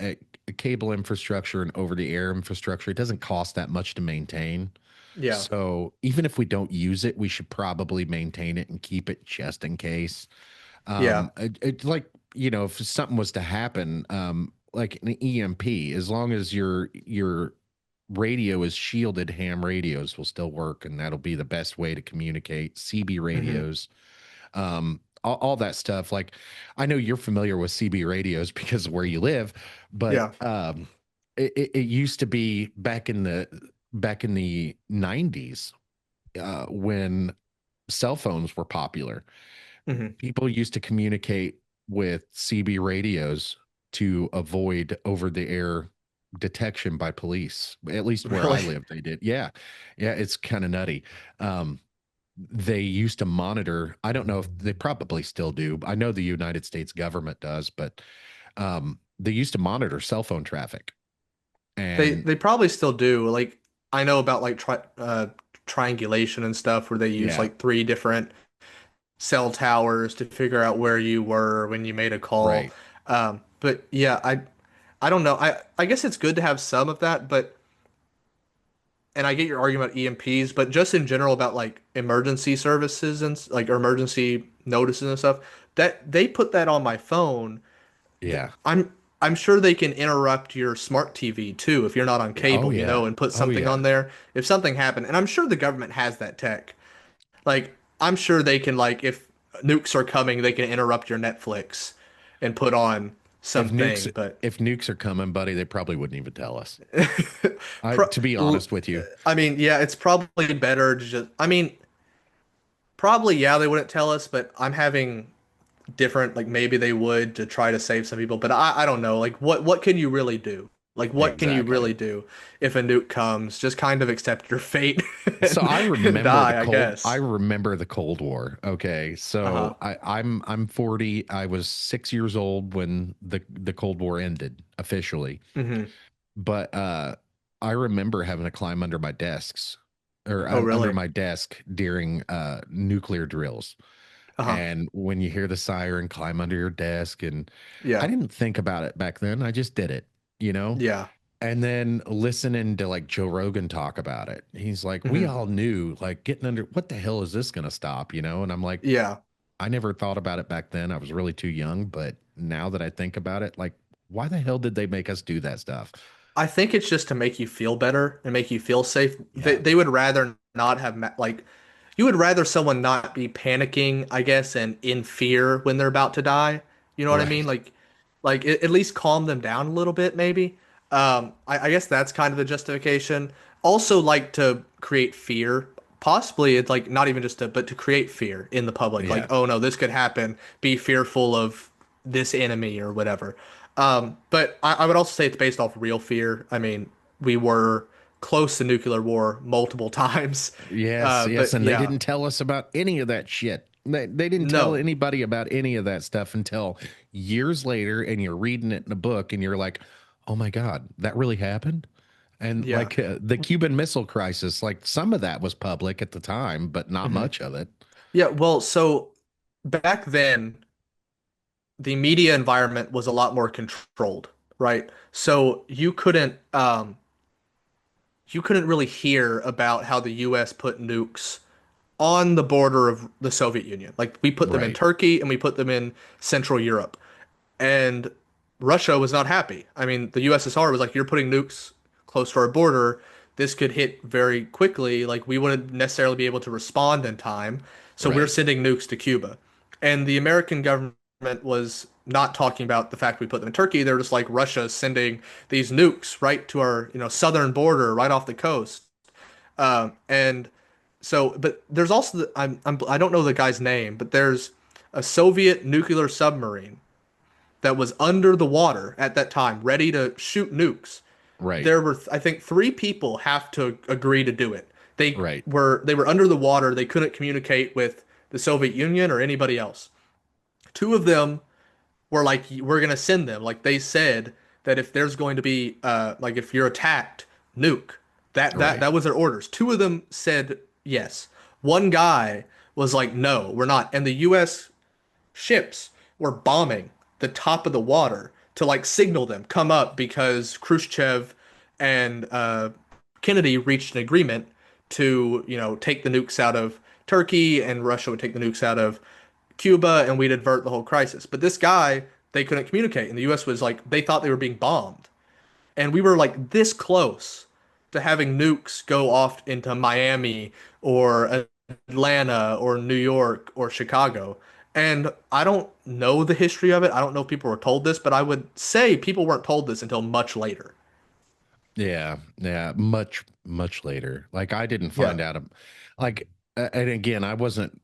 infrastructure and over the air infrastructure, it doesn't cost that much to maintain.
yeah,
So even if we don't use it, we should probably maintain it and keep it just in case.
yeah,
Like, if something was to happen, like an EMP, as long as your radio is shielded, ham radios will still work, and that'll be the best way to communicate. CB
hmm,
radios, all that stuff. Like, I know you're familiar with CB radios because of where you live, but
yeah,
it used to be back in the 90s, when cell phones were popular.
hmm,
People used to communicate with CB radios to avoid over the air. detection by police. At least where
Really?
I live, they did. Yeah. Yeah, it's kind of nutty. Um, they used to monitor, I don't know if they probably still do. I know the United States government does, but they used to monitor cell phone traffic.
They
And
they probably still do. Like I know about like triangulation and stuff where they use
yeah,
like three different cell towers to figure out where you were when you made a call.
right.
But yeah, I don't know. I guess it's good to have some of that, but and I get your argument about EMPs, but just in general about like emergency services and like or emergency notices and stuff, that they put that on my phone.
Yeah.
I'm sure they can interrupt your smart TV too if you're not on
Oh
cable,
yeah.
and put
Oh
something
yeah.
on there if something happened. And I'm sure the government has that tech. Like I'm sure they can like if nukes are coming, they can interrupt your Netflix and put on
If nukes
something. But
if nukes are coming, buddy, they probably wouldn't even tell us. I
pro
to be honest with you.
I mean, yeah, it's probably better to just I mean, probably yeah, they wouldn't tell us, but I'm having different like maybe they would to try to save some people, but I don't know. Like what can you really do? Like what can you
Exactly.
really do if a nuke comes? Just kind of accept your fate
So
and die, I
I
guess.
remember the Cold War. Okay.
Uh-huh.
So I'm 40. I was 6 years old when the Cold War ended officially.
Hmm.
But I remember having to climb under my desks or
Oh,
under
really?
my desk during nuclear drills.
Uh-huh.
And when you hear the siren, climb under your desk. And I
Yeah.
didn't think about it back then. I just did it, you know?
Yeah.
And then listening to like Joe Rogan talk about it, he's like, we
Hmm.
all knew like getting under, what the hell is this going to stop, you know? And I'm like,
Yeah.
I never thought about it back then. I was really too young. But now that I think about it, like, why the hell did they make us do that stuff?
I think it's just to make you feel better and make you feel safe.
Yeah.
They would rather not have like you would rather someone not be panicking, I guess, and in fear when they're about to die. You know what I mean?
Right.
Like at least calm them down a little bit, maybe. I guess that's kind of the justification. Also, like to create fear. Possibly, it's like not even just to, but to create fear in the public. Like,
Yeah.
oh no, this could happen. Be fearful of this enemy or whatever. But I would also say it's based off real fear. I mean, we were close to nuclear war multiple times.
Yes, yes,
But
and they
yeah,
didn't tell us about any of that shit. They didn't tell
no,
anybody about any of that stuff until years later, and you're reading it in a book, and you're like, "Oh my God, that really happened." And
yeah,
like the Cuban Missile Crisis, like some of that was public at the time, but not
hmm,
much of it.
yeah. Well, so back then, the media environment was a lot more controlled, right? So you couldn't really hear about how the U.S. put nukes on the border of the Soviet Union. Like we put them in
Right,
Turkey and we put them in Central Europe. And Russia was not happy. I mean, the USSR was like, you're putting nukes close to our border. This could hit very quickly. Like, we wouldn't necessarily be able to respond in time. So we're
right,
sending nukes to Cuba. And the American government was not talking about the fact we put them in Turkey. They're just like Russia sending these nukes right to our, southern border, right off the coast. And so, but there's also I don't know the guy's name, but there's a Soviet nuclear submarine that was under the water at that time, ready to shoot nukes.
right,
There were, I think, three people have to agree to do it.
right,
They were under the water. They couldn't communicate with the Soviet Union or anybody else. Two of them were like, "We're gonna send them." Like they said that if there's going to be, like if you're attacked, nuke.
right,
That was their orders. Two of them said yes. One guy was like, "No, we're not." And the U.S. ships were bombing the top of the water to like signal them come up because Khrushchev and Kennedy reached an agreement to take the nukes out of Turkey and Russia would take the nukes out of Cuba and we'd avert the whole crisis. But this guy they couldn't communicate and the U.S. was like they thought they were being bombed and we were like this close to having nukes go off into Miami or Atlanta or New York or Chicago. And I don't know the history of it. I don't know if people were told this, but I would say people weren't told this until much later.
yeah, yeah. Much, much later. Like I didn't
Yeah.
find out. Like, and again, I wasn't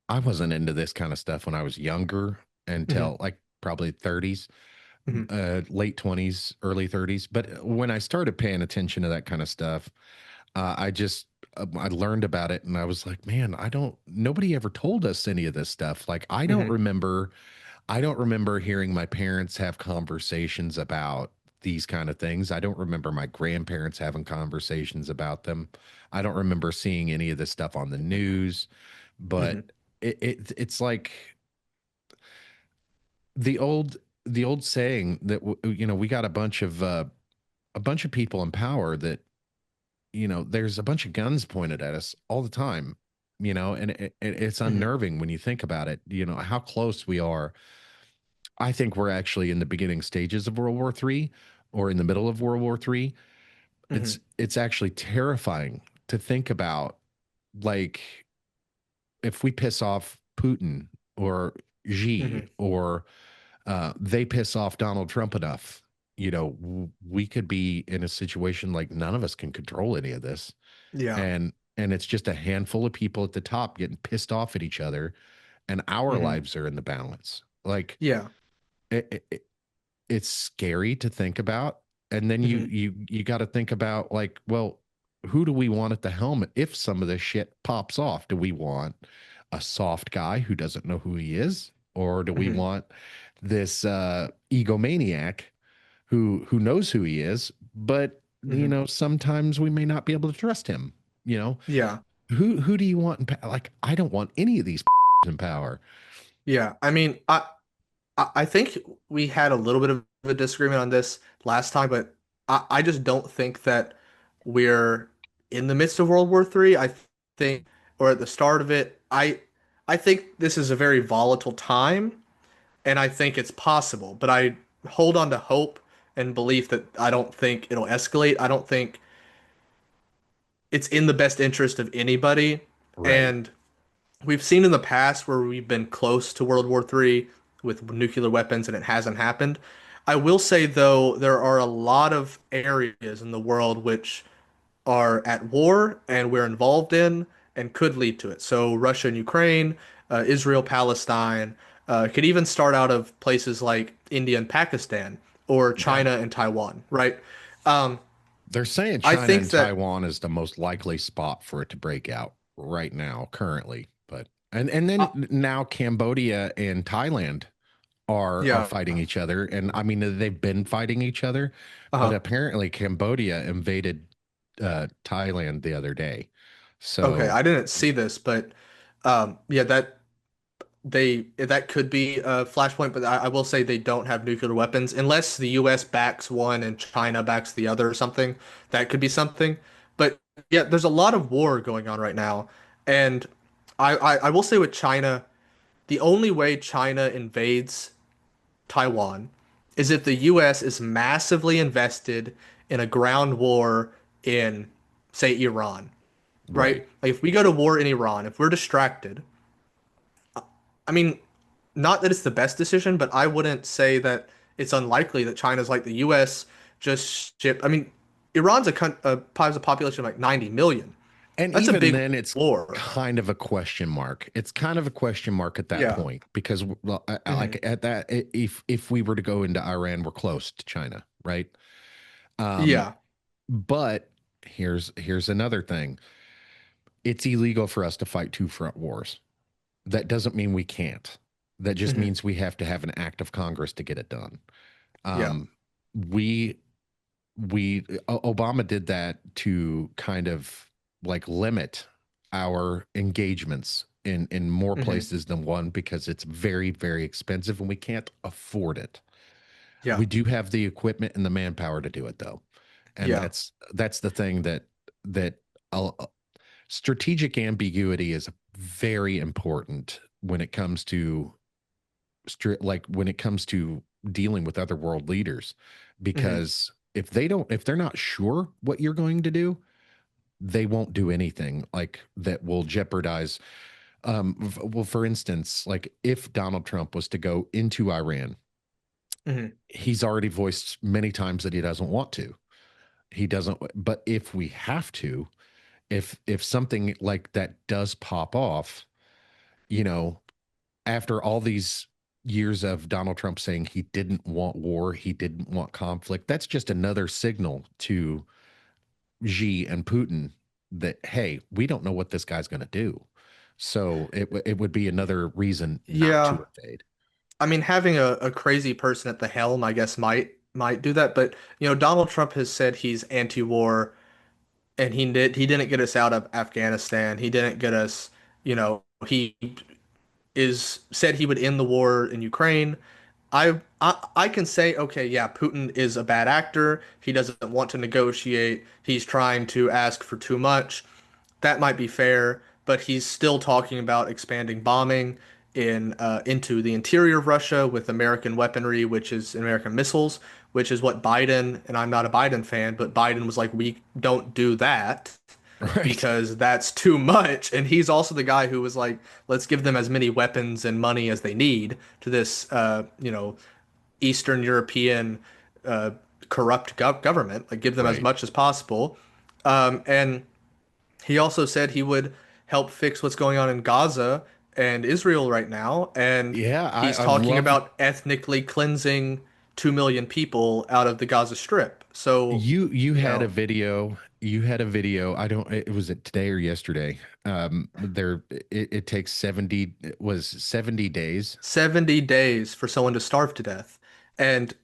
into this kind of stuff when I was younger
Hmm.
until like probably 30s.
Hmm.
late 20s, early 30s. But when I started paying attention to that kind of stuff, I just I learned about it and I was like, man, I don't nobody ever told us any of this stuff. Like
Hmm.
I don't remember hearing my parents have conversations about these kind of things. I don't remember my grandparents having conversations about them. I don't remember seeing any of this stuff on the news, but
Hmm.
it's like the old the old saying that you know, we got a bunch of people in power that, you know, there's a bunch of guns pointed at us all the time, you know, and it's
Hmm.
unnerving when you think about it, you know, how close we are. I think we're actually in the beginning stages of World War III or in the middle of World War III.
Hmm.
It's actually terrifying to think about, like, if we piss off Putin or Xi
Hmm.
or they piss off Donald Trump enough, you know, we could be in a situation like none of us can control any of this,
Yeah.
and it's just a handful of people at the top getting pissed off at each other, and our
Hmm.
lives are in the balance. Like
Yeah.
it, it's scary to think about. And then
Hmm.
you got to think about, like, well, who do we want at the helm if some of this shit pops off? Do we want a soft guy who doesn't know who he is, or do we
Hmm.
want this egomaniac who knows who he is, but you
Hmm.
know, sometimes we may not be able to trust him, you know?
Yeah.
Who do you want in power? Like, I don't want any of these in power.
Yeah. I mean, I think we had a little bit of a disagreement on this last time, but I just don't think that we're in the midst of World War III. I think, or at the start of it, I think this is a very volatile time, and I think it's possible. But I hold on to hope and belief that I don't think it'll escalate. I don't think it's in the best interest of anybody.
Right.
And we've seen in the past where we've been close to World War III with nuclear weapons and it hasn't happened. I will say, though, there are a lot of areas in the world which are at war and we're involved in and could lead to it. So, Russia and Ukraine, Israel, Palestine, could even start out of places like India and Pakistan or
Yeah.
China and Taiwan, right? Um,
They're saying
I
China
think
and
that,
Taiwan is the most likely spot for it to break out right now, currently. But and
uh,
then now Cambodia and Thailand are
yeah,
fighting each other, and I mean, they've been fighting each other, but
uh-huh.
apparently Cambodia invaded Thailand the other day.
Okay,
So
I didn't see this, but yeah, that could be a flashpoint, but I will say they don't have nuclear weapons unless the US backs one and China backs the other or something. That could be something. But yeah, there's a lot of war going on right now. And I will say with China, the only way China invades Taiwan is if the US is massively invested in a ground war in, say, Iran,
right.
right? Like if we go to war in Iran, if we're distracted, I mean, not that it's the best decision, but I wouldn't say that it's unlikely that China's like the US just ship. I mean, Iran's has a population of like 90 million.
And
That's a
even
big
then, it's
war.
kind of a question mark. It's kind of a question mark at that
Yeah.
point because, well,
Hmm.
like at that, if we were to go into Iran, we're close to China, right? Um,
Yeah.
but here's another thing. It's illegal for us to fight two front wars. That doesn't mean we can't. That just
Hmm.
means we have to have an act of Congress to get it done.
Yeah.
Um, we Obama did that to kind of like limit our engagements in more
Hmm.
places than one because it's very expensive and we can't afford it.
Yeah.
We do have the equipment and the manpower to do it though, and
Yeah.
that's the thing that uh, strategic ambiguity is very important when it comes to like when it comes to dealing with other world leaders,
Hmm.
because if they're not sure what you're going to do, they won't do anything like that will jeopardize. Well, for instance, like if Donald Trump was to go into Iran,
Hmm.
he's already voiced many times that he doesn't want to. He doesn't. But if we have to, if something like that does pop off, you know, after all these years of Donald Trump saying he didn't want war, he didn't want conflict, that's just another signal to Xi and Putin that, hey, we don't know what this guy's going to do. So it would be another reason not
Yeah.
to invade.
I mean, having a crazy person at the helm, I guess, might do that. But Donald Trump has said he's anti-war, and he didn't get us out of Afghanistan. He didn't get us. He is said he would end the war in Ukraine. I can say, okay, yeah, Putin is a bad actor. He doesn't want to negotiate. He's trying to ask for too much. That might be fair, but he's still talking about expanding bombing into the interior of Russia with American weaponry, which is American missiles, which is what Biden, and I'm not a Biden fan, but Biden was like, we don't do that
Right.
because that's too much. And he's also the guy who was like, let's give them as many weapons and money as they need to this, Eastern European uh, corrupt government, like give them as
Right.
much as possible. And he also said he would help fix what's going on in Gaza and Israel right now. And
Yeah,
he's
I
talking
love
about ethnically cleansing 2 million people out of the Gaza Strip. So,
you
you
had a
know,
video. You had a video. I don't, it was it today or yesterday. There it takes 70, it was 70 days.
70 days for someone to starve to death. And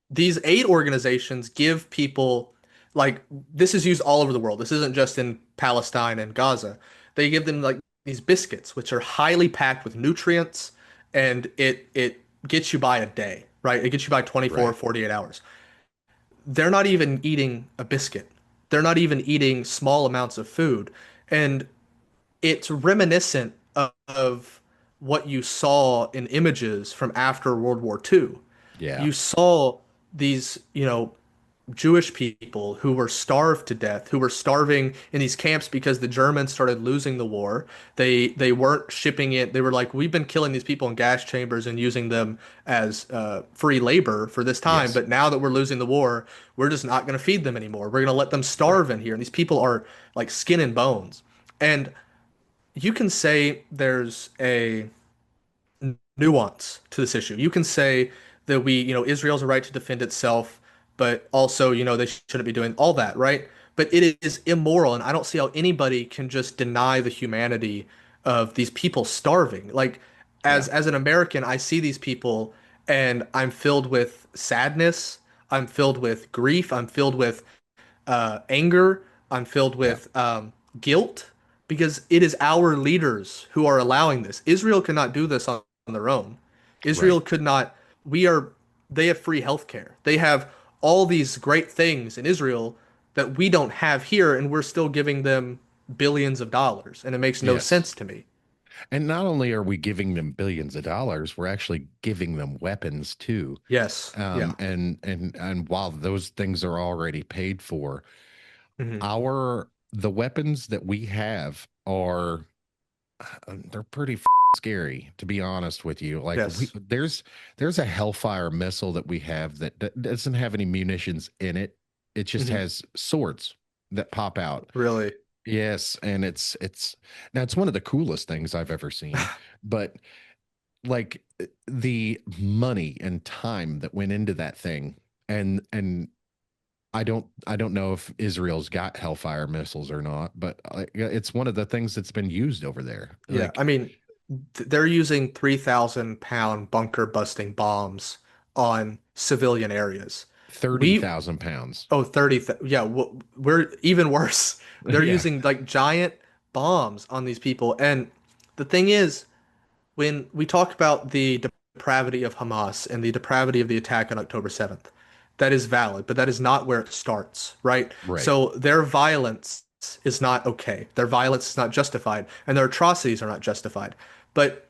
these aid organizations give people, like, this is used all over the world. This isn't just in Palestine and Gaza. They give them like these biscuits, which are highly packed with nutrients, and it gets you by a day, right? It gets you by 24
Right.
48 hours. They're not even eating a biscuit. They're not even eating small amounts of food. And it's reminiscent of what you saw in images from after World War II.
Yeah.
You saw these, Jewish people who were starved to death, who were starving in these camps because the Germans started losing the war. They weren't shipping it. They were like, we've been killing these people in gas chambers and using them as free labor for this time,
Yes.
but now that we're losing the war, we're just not going to feed them anymore. We're going to let them
Right.
starve in here. And these people are like skin and bones. And you can say there's a nuance to this issue. You can say that Israel's a right to defend itself, but also, they shouldn't be doing all that, right? But it is immoral, and I don't see how anybody can just deny the humanity of these people starving. Like,
Yeah.
as an American, I see these people and I'm filled with sadness, I'm filled with grief, I'm filled with anger. I'm filled
Yeah.
with guilt because it is our leaders who are allowing this. Israel cannot do this on their own.
Right.
Israel could not. We are. They have free healthcare. They have all these great things in Israel that we don't have here, and we're still giving them billions of dollars, and it makes no
Yes.
sense to me.
And not only are we giving them billions of dollars, we're actually giving them weapons too.
Yes. Yeah.
And while those things are already paid for,
Hmm.
our the weapons that we have are they're pretty scary, to be honest with you. Like
Yes.
there's a Hellfire missile that we have that doesn't have any munitions in it. It just
Hmm.
has swords that pop out.
Really.
Yes, and it's now it's one of the coolest things I've ever seen. But like the money and time that went into that thing, and I don't know if Israel's got Hellfire missiles or not, but it's one of the things that's been used over there.
Yeah. I
Like
mean, they're using 3,000 pound bunker busting bombs on civilian areas.
thirty
We,
thousand pounds.
oh, 30, yeah, we're even worse. They're
Yeah,
using like giant bombs on these people. And the thing is, when we talk about the depravity of Hamas and the depravity of the attack on October 7th, that is valid, but that is not where it starts, right?
right.
So their violence is not okay. Their violence is not justified, and their atrocities are not justified. But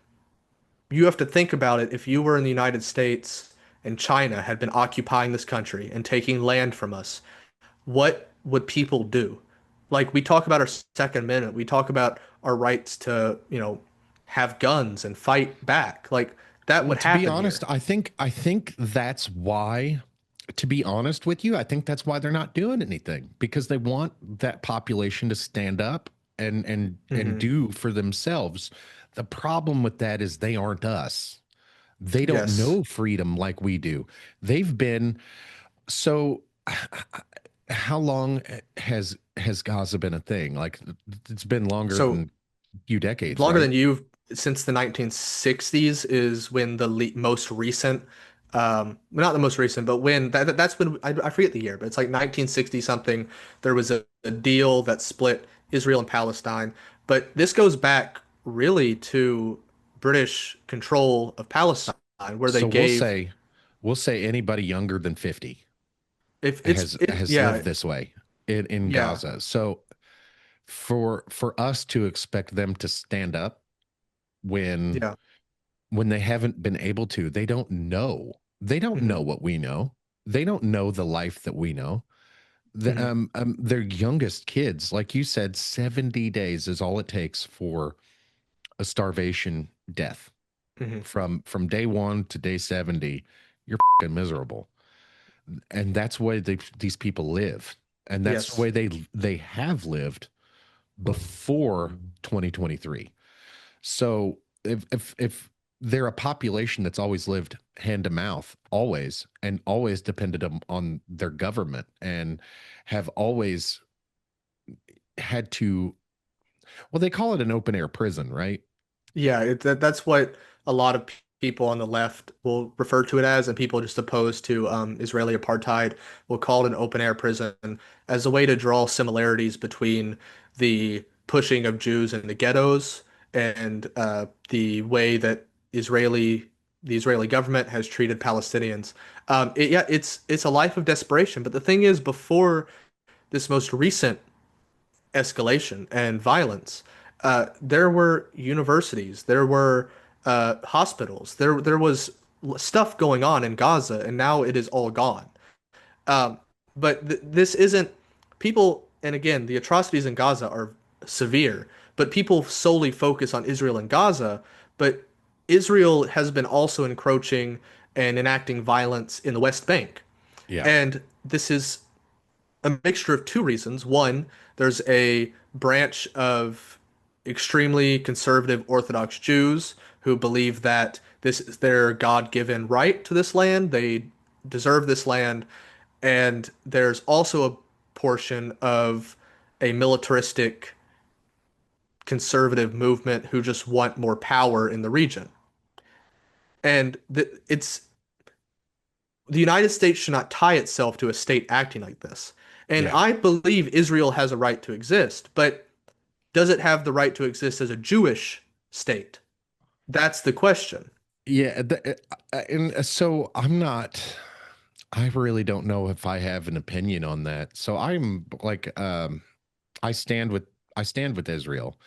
you have to think about it. If you were in the United States and China had been occupying this country and taking land from us, what would people do? Like, we talk about our Second Amendment, we talk about our rights to, have guns and fight back. Like, that
Well,
would
to be
happen
honest,
here.
I think that's why. To be honest with you, I think that's why they're not doing anything because they want that population to stand up and
Hmm.
do for themselves. The problem with that is they aren't us. They don't
Yes.
know freedom like we do. They've been so how long has Gaza been a thing? Like it's been longer
So
than a few decades,
longer
right?
than you since the 1960s is when the le most recent not the most recent but when that's when I forget the year, but it's like 1960 something. There was a deal that split Israel and Palestine, but this goes back really to British control of Palestine, where they
So
gave
we'll say anybody younger than 50
if it's it
has
yeah
lived this way in
yeah
Gaza. So for us to expect them to stand up when
yeah
they haven't been able to, they don't know. They don't
hmm
know what we know. They don't know the life that we know.
hmm
Their youngest kids, like you said, 70 days is all it takes for a starvation death.
hmm
From day one to day 70, you're miserable. And that's the way these people live. And that's the
yes
way they have lived before 2023. So if they're a population that's always lived hand to mouth, always, and always depended on their government, and have always had to, well, they call it an open air prison, right?
Yeah, that's what a lot of people on the left will refer to it as, and people just opposed to Israeli apartheid will call it an open air prison as a way to draw similarities between the pushing of Jews in the ghettos and the way that the Israeli government has treated Palestinians. Yeah, it's a life of desperation. But the thing is, before this most recent escalation and violence. There were universities, there were hospitals, there was stuff going on in Gaza, and now it is all gone. Um, but this isn't people, and again, the atrocities in Gaza are severe, but people solely focus on Israel and Gaza, but Israel has been also encroaching and enacting violence in the West Bank.
Yeah.
And this is a mixture of two reasons. One, there's a branch of extremely conservative Orthodox Jews who believe that this is their God-given right to this land. They deserve this land. And there's also a portion of a militaristic conservative movement who just want more power in the region. And it's the United States should not tie itself to a state acting like this. And
Yeah.
I believe Israel has a right to exist, but does it have the right to exist as a Jewish state? That's the question.
Yeah. And so I'm not, I really don't know if I have an opinion on that. So I'm like, I stand with, I stand with Israel.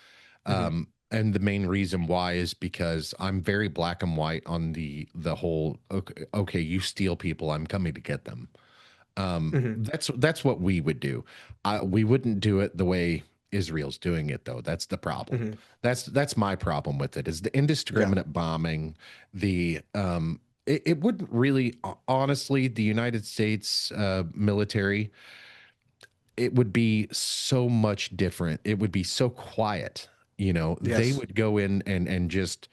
hmm
And the main reason why is because I'm very black and white on the whole, okay, you steal people, I'm coming to get them.
hmm
That's what we would do. We wouldn't do it the way Israel's doing it, though. That's the problem.
hmm
That's my problem with it is the
Yeah.
indiscriminate bombing. It wouldn't really, honestly, the United States military, it would be so much different. It would be so quiet. You know, they
Yes.
would go in and just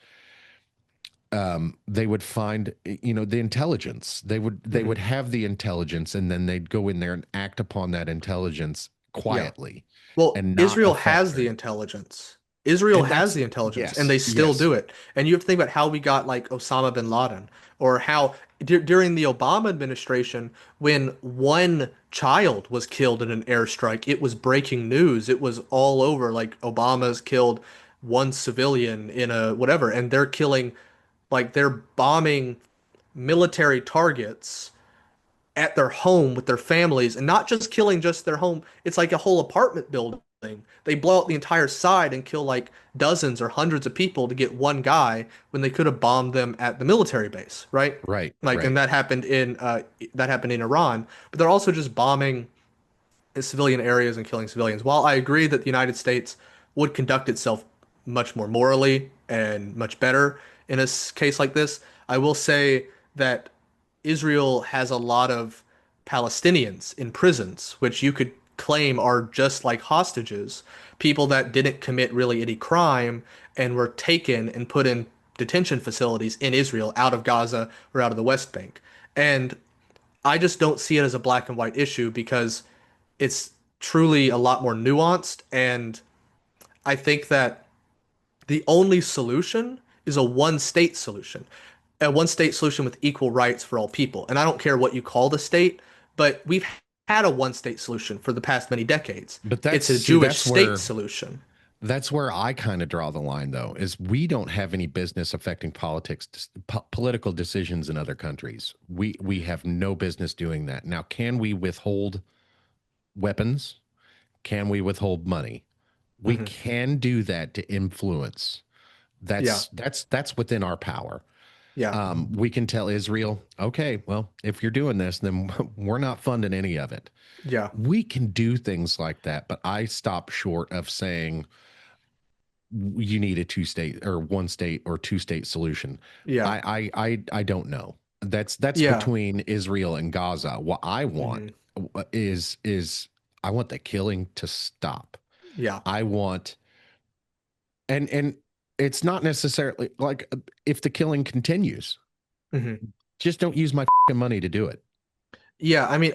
they would find the intelligence. They
hmm
would have the intelligence, and then they'd go in there and act upon that intelligence
Yeah.
quietly
Well,
and not
Israel
affect
has the
her.
intelligence. Israel
And
has
that's
the intelligence, and
yes,
they still
yes,
do it. And you have to think about how we got like Osama bin Laden, or how during the Obama administration, when one child was killed in an airstrike, it was breaking news. It was all over. Like Obama's killed one civilian in a whatever, and they're killing, like they're bombing military targets at their home with their families and not just killing just their home. It's like a whole apartment building. They blow out the entire side and kill like dozens or hundreds of people to get one guy when they could have bombed them at the military base, right?
right,
Like,
right.
and that happened in Iran, but they're also just bombing civilian areas and killing civilians. While I agree that the United States would conduct itself much more morally and much better in a case like this, I will say that Israel has a lot of Palestinians in prisons, which you could claim are just like hostages, people that didn't commit really any crime and were taken and put in detention facilities in Israel out of Gaza or out of the West Bank. And I just don't see it as a black and white issue because it's truly a lot more nuanced. And I think that the only solution is a one state solution, a one state solution with equal rights for all people. And I don't care what you call the state, but we've had a one state solution for the past many decades.
But
It's a Jewish
that's
state
where
solution.
I kind of draw the line, though, is we don't have any business affecting political decisions in other countries. We have no business doing that. Now, can we withhold weapons? Can we withhold money? We
Hmm.
can do that to influence.
Yeah,
That's within our power.
yeah,
We can tell Israel, okay, well, if you're doing this, then we're not funding any of it.
yeah,
We can do things like that, but I stop short of saying you need a two state or one state or two state solution.
yeah,
I don't know. That's
yeah,
between Israel and Gaza. What I
hmm,
want is I want the killing to stop.
yeah,
I want and it's not necessarily like if the killing continues,
hmm.
just don't use my money to do it.
Yeah. I mean,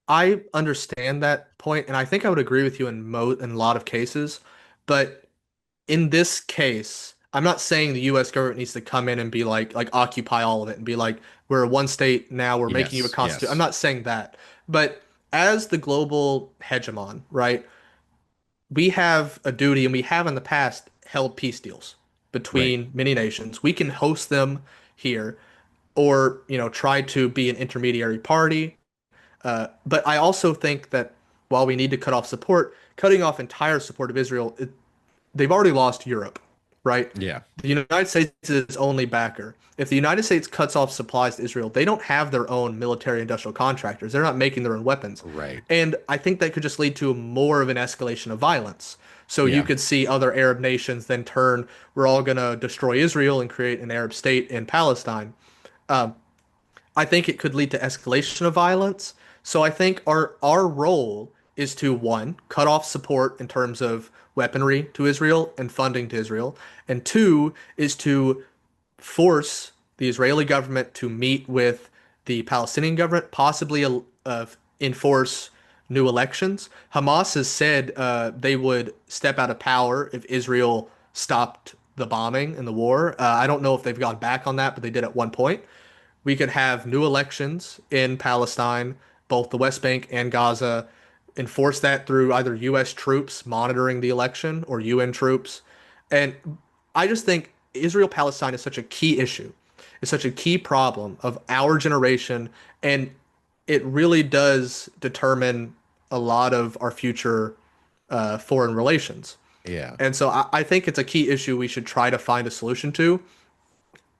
I understand that point, and I think I would agree with you in a lot of cases, but in this case, I'm not saying the U.S. government needs to come in and be like occupy all of it and be like we're one state now, we're making you a
Yes,
constitution. I'm
yes,
not saying that, but as the global hegemon, right? We have a duty, and we have in the past held peace deals
right.
between many nations. We can host them here, or try to be an intermediary party. But I also think that while we need to cut off support, cutting off entire support of Israel, they've already lost Europe, right?
Yeah,
The United States is its only backer. If the United States cuts off supplies to Israel, they don't have their own military industrial contractors. They're not making their own weapons.
right.
And I think that could just lead to more of an escalation of violence. So you
Yeah,
could see other Arab nations then turn, we're all going to destroy Israel and create an Arab state in Palestine. I think it could lead to escalation of violence. So I think our role is to one, cut off support in terms of weaponry to Israel and funding to Israel, and two is to force the Israeli government to meet with the Palestinian government, possibly enforce new elections. Hamas has said they would step out of power if Israel stopped the bombing and the war. I don't know if they've gone back on that, but they did at one point. We could have new elections in Palestine, both the West Bank and Gaza, enforce that through either U.S. troops monitoring the election or UN troops. And I just think Israel Palestine is such a key issue. It's such a key problem of our generation. And it really does determine a lot of our future foreign relations.
yeah,
And so I think it's a key issue we should try to find a solution to.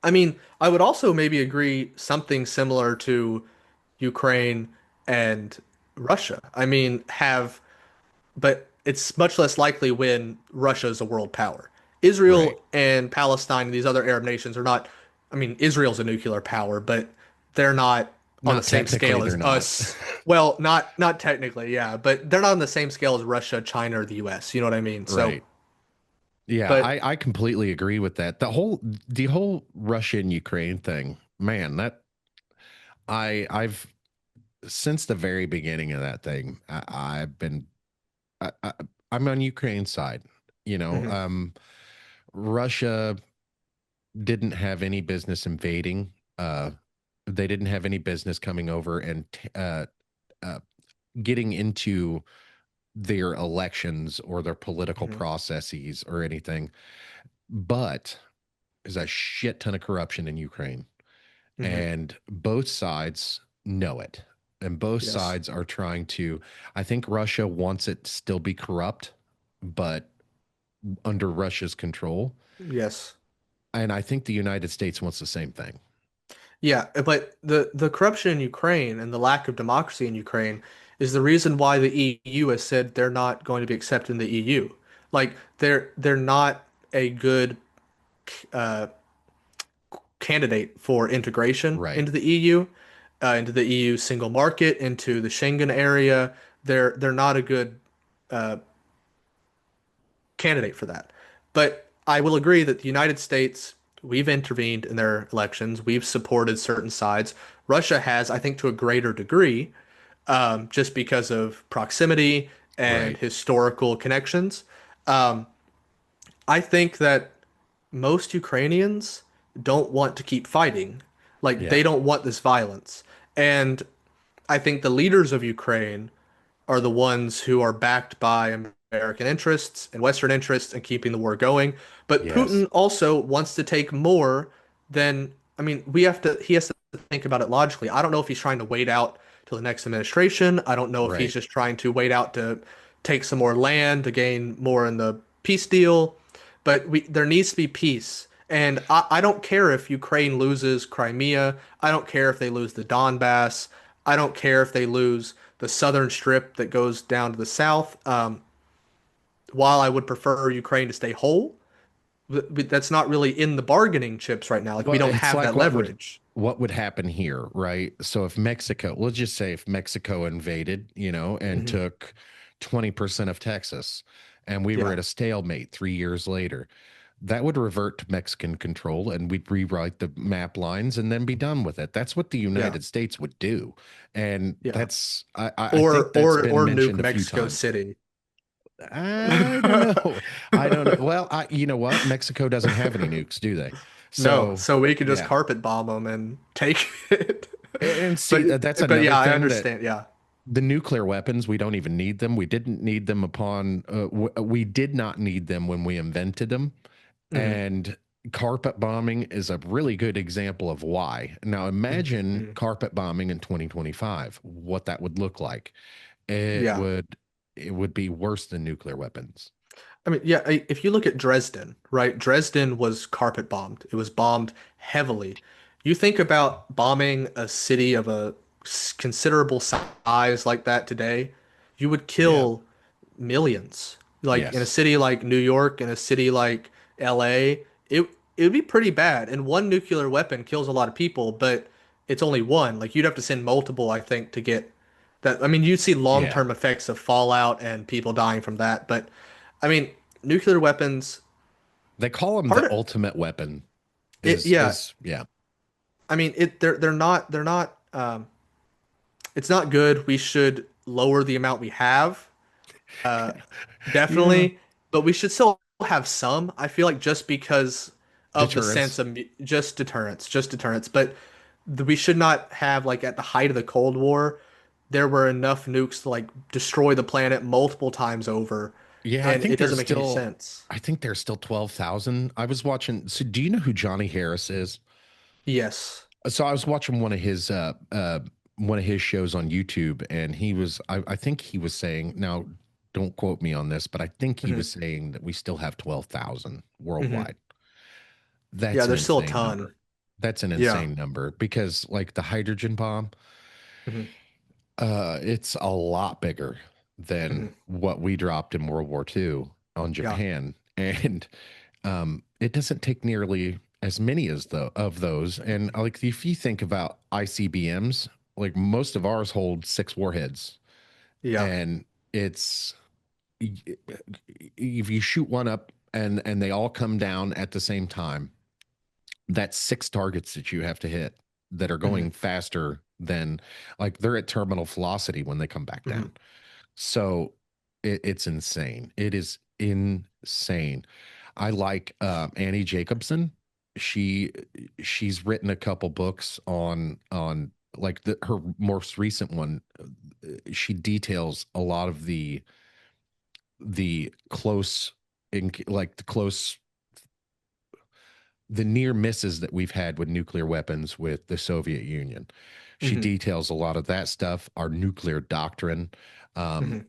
I mean, I would also maybe agree something similar to Ukraine and Russia. I mean, but it's much less likely when Russia is a world power.
right.
Israel and Palestine and these other Arab nations are not, I mean, Israel's a nuclear power, but they're not on the
Not
same
technically,
scale
they're
as
not.
us. Well, not technically, yeah, but they're not on the same scale as Russia, China, or the US. You know what I mean? So,
Right. Yeah,
but
I completely agree with that. The whole Russian Ukraine thing, man, that I've since the very beginning of that thing, I've been I, I, I'm on Ukraine's side. You know,
mhm,
Russia didn't have any business invading. They didn't have any business coming over and uh, getting into their elections or their political
mhm,
processes or anything. But there's a shit ton of corruption in Ukraine,
mhm,
and both sides know it. And both
yes,
sides are trying to. I think Russia wants it to still be corrupt, but under Russia's control.
yes.
And I think the United States wants the same thing.
Yeah, but the corruption in Ukraine and the lack of democracy in Ukraine is the reason why the EU has said they're not going to be accepted in the EU. Like they're not a good uh, candidate for integration
Right.
into the EU, into the EU single market, into the Schengen area. They're not a good uh, candidate for that. But I will agree that the United States we've intervened in their elections. We've supported certain sides. Russia has, I think, to a greater degree, just because of proximity and
Right.
historical connections. Um, I think that most Ukrainians don't want to keep fighting. Like,
Yeah.
they don't want this violence. And I think the leaders of Ukraine are the ones who are backed by American interests and Western interests in keeping the war going. But
Yes.
Putin also wants to take more than, I mean, he has to think about it logically. I don't know if he's trying to wait out till the next administration. I don't know if he's
Right.
just trying to wait out to take some more land to gain more in the peace deal. But there needs to be peace. And I don't care if Ukraine loses Crimea. I don't care if they lose the Donbass. I don't care if they lose the southern strip that goes down to the south. While I would prefer Ukraine to stay whole, that's not really in the bargaining chips right now. Like we
Well,
don't
it's
have
like
that leverage.
what would happen here, right? So if Mexico, let's just say if Mexico invaded, and
Hmm.
took 20% of Texas, and we were
Yeah,
at a stalemate 3 years later, that would revert to Mexican control, and we'd rewrite the map lines and then be done with it. That's what the
yeah,
United States would do, and
yeah.
I think that's been
Or nuke
mentioned a few
Mexico
times.
City.
I don't know. I don't know. Well, you know what? Mexico doesn't have any nukes, do they?
No,
So,
so we could just
yeah.
carpet bomb them and take it.
And see,
But
that's
but
another
yeah, I
thing that
understand. Yeah.
the nuclear weapons, we don't even need them. We didn't need them we did not need them when we invented them.
Hmm.
And carpet bombing is a really good example of why. Now,
Hmm.
imagine
Hmm.
carpet bombing in 2025, what that would look like. It
Yeah.
would it would be worse than nuclear weapons.
I mean, yeah, if you look at Dresden, right? Dresden was carpet bombed. It was bombed heavily. You think about bombing a city of a considerable size like that today, you would
Yeah.
kill millions. Like in a
Yes.
city like New York, in a city like LA, it would be pretty bad. And one nuclear weapon kills a lot of people, but it's only one. Like you'd have to send multiple, I think, to get that. I mean, you'd see
Yeah.
long-term effects of fallout and people dying from that, but I mean, nuclear weapons,
They call them
part
the
of
ultimate weapon.
it,
Is
yeah.
is yeah.
I mean, they're not it's not good. We should lower the amount we have. Uh,
Yeah.
definitely, but we should still have some. I feel like just because of the sense
Deterrence.
of just deterrence. But we should not have like at the height of the Cold War, there were enough nukes to like destroy the planet multiple times over,
Yeah,
and it doesn't make any sense.
I think there's still 12,000. I was watching. So do you know who Johnny Harris is?
Yes.
So I was watching one of his shows on YouTube, and I think he was saying, now don't quote me on this, but I think he
Hmm.
was saying that we still have 12,000
Hmm.
worldwide.
Yeah,
That's an
there's still a
insane number.
ton.
That's an
Yeah.
insane number because like the hydrogen bomb,
Hmm.
it's a lot bigger than
Hmm.
what we dropped in World War II on
Yeah.
Japan. And it doesn't take nearly as many as of those. And like if you think about ICBMs, like most of ours hold 6 warheads,
Yeah.
and it's if you shoot one up and they all come down at the same time, that's 6 targets that you have to hit that are
Hmm.
going faster than, like, they're at terminal velocity when they come back down.
Hmm.
So it's insane. It is insane. I like Annie Jacobson. She she's written a couple books on like her most recent one. She details a lot of the close in like the near misses that we've had with nuclear weapons with the Soviet Union. She
Hmm.
details a lot of that stuff. Our nuclear doctrine,
Hmm.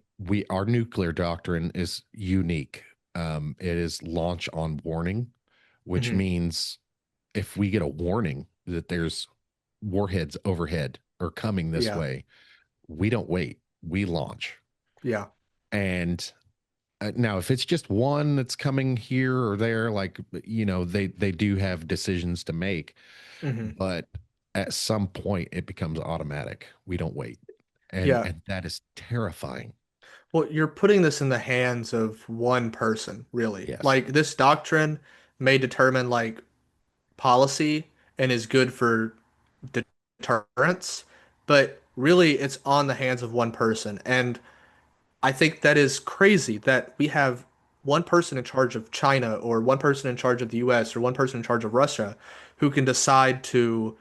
our nuclear doctrine is unique. It is launch on warning, which
Hmm.
means if we get a warning that there's warheads overhead or coming this
Yeah.
way, we don't wait. We launch.
Yeah.
And now, if it's just one that's coming here or there, like, they do have decisions to make,
Hmm.
but at some point it becomes automatic. We don't wait, and
Yeah.
that is terrifying.
Well, you're putting this in the hands of one person, really.
Yes.
Like this doctrine may determine like policy and is good for deterrence, but really it's on the hands of one person. And I think that is crazy that we have one person in charge of China or one person in charge of the US or one person in charge of Russia who can decide to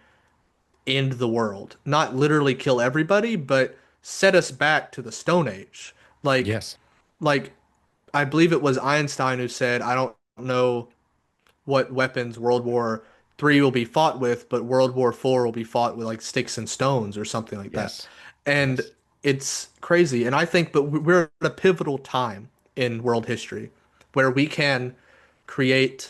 end the world. Not literally kill everybody, but set us back to the Stone Age. Like
Yes.
like I believe it was Einstein who said, I don't know what weapons World War III will be fought with, but World War IV will be fought with like sticks and stones or something like that.
Yes.
And
Yes.
it's crazy. And I think, but we're at a pivotal time in world history where we can create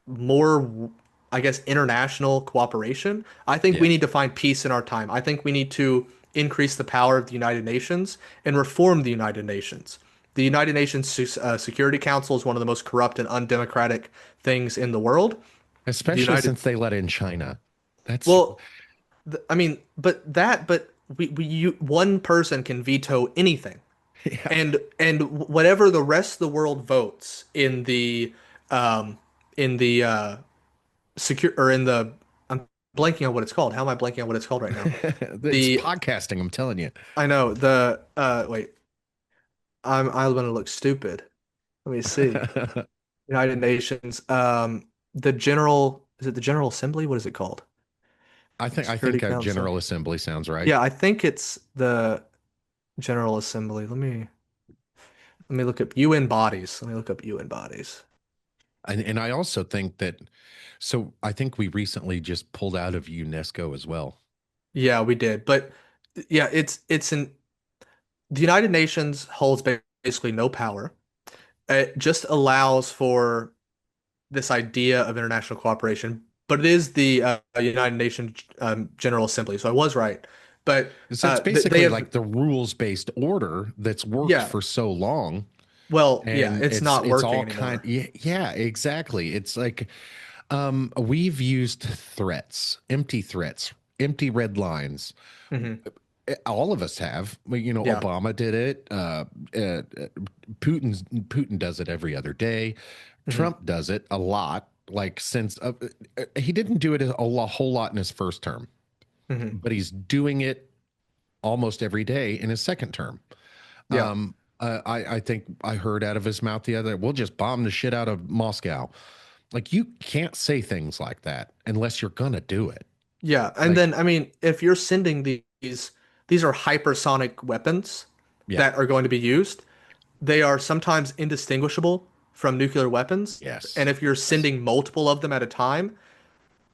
more, I guess, international cooperation. I think we
Yes.
need to find peace in our time. I think we need to increase the power of the United Nations and reform the United Nations. The United Nations Security Council is one of the most corrupt and undemocratic things in the world. The
Especially
United,
since they let in China. That's
well, I mean, but one person can veto anything,
yeah.
and whatever the rest of the world votes um, in the secure or in the I'm blanking on what it's called. How am I blanking on what it's called right now?
It's
The
podcasting, I'm telling you.
I know the wait, I'm gonna look stupid. Let me see. United Nations. The General is it the General Assembly? What is it called?
I
Security
think a
Council.
General Assembly sounds right.
Yeah, I think it's the General Assembly. Let me look up UN bodies. Let me look up UN bodies.
And I also think that so I think we recently just pulled out of UNESCO as well.
Yeah, we did. But yeah, it's in the United Nations holds basically no power. It just allows for this idea of international cooperation, but it is the United Nations General Assembly. So I was right. But
So it's
they
basically
have,
like the rules-based order that's worked
yeah.
for so long.
Well, yeah,
And
it's not
it's
working
all kind
anymore.
yeah, yeah, exactly. It's like we've used threats, empty red lines.
Hmm.
All of us have. Well, you know,
Yeah.
Obama did it. Putin does it every other day.
Hmm.
Trump does it a lot. Like since he didn't do it whole lot in his first term,
Hmm.
but he's doing it almost every day in his second term.
Yeah.
I think I heard out of his mouth the other, we'll just bomb the shit out of Moscow. Like you can't say things like that unless you're gonna do it.
Yeah. And
Like,
then, I mean, if you're sending these are hypersonic weapons
yeah,
that are going to be used. They are sometimes indistinguishable from nuclear weapons. And
yes,
if you're
yes,
sending multiple of them at a time,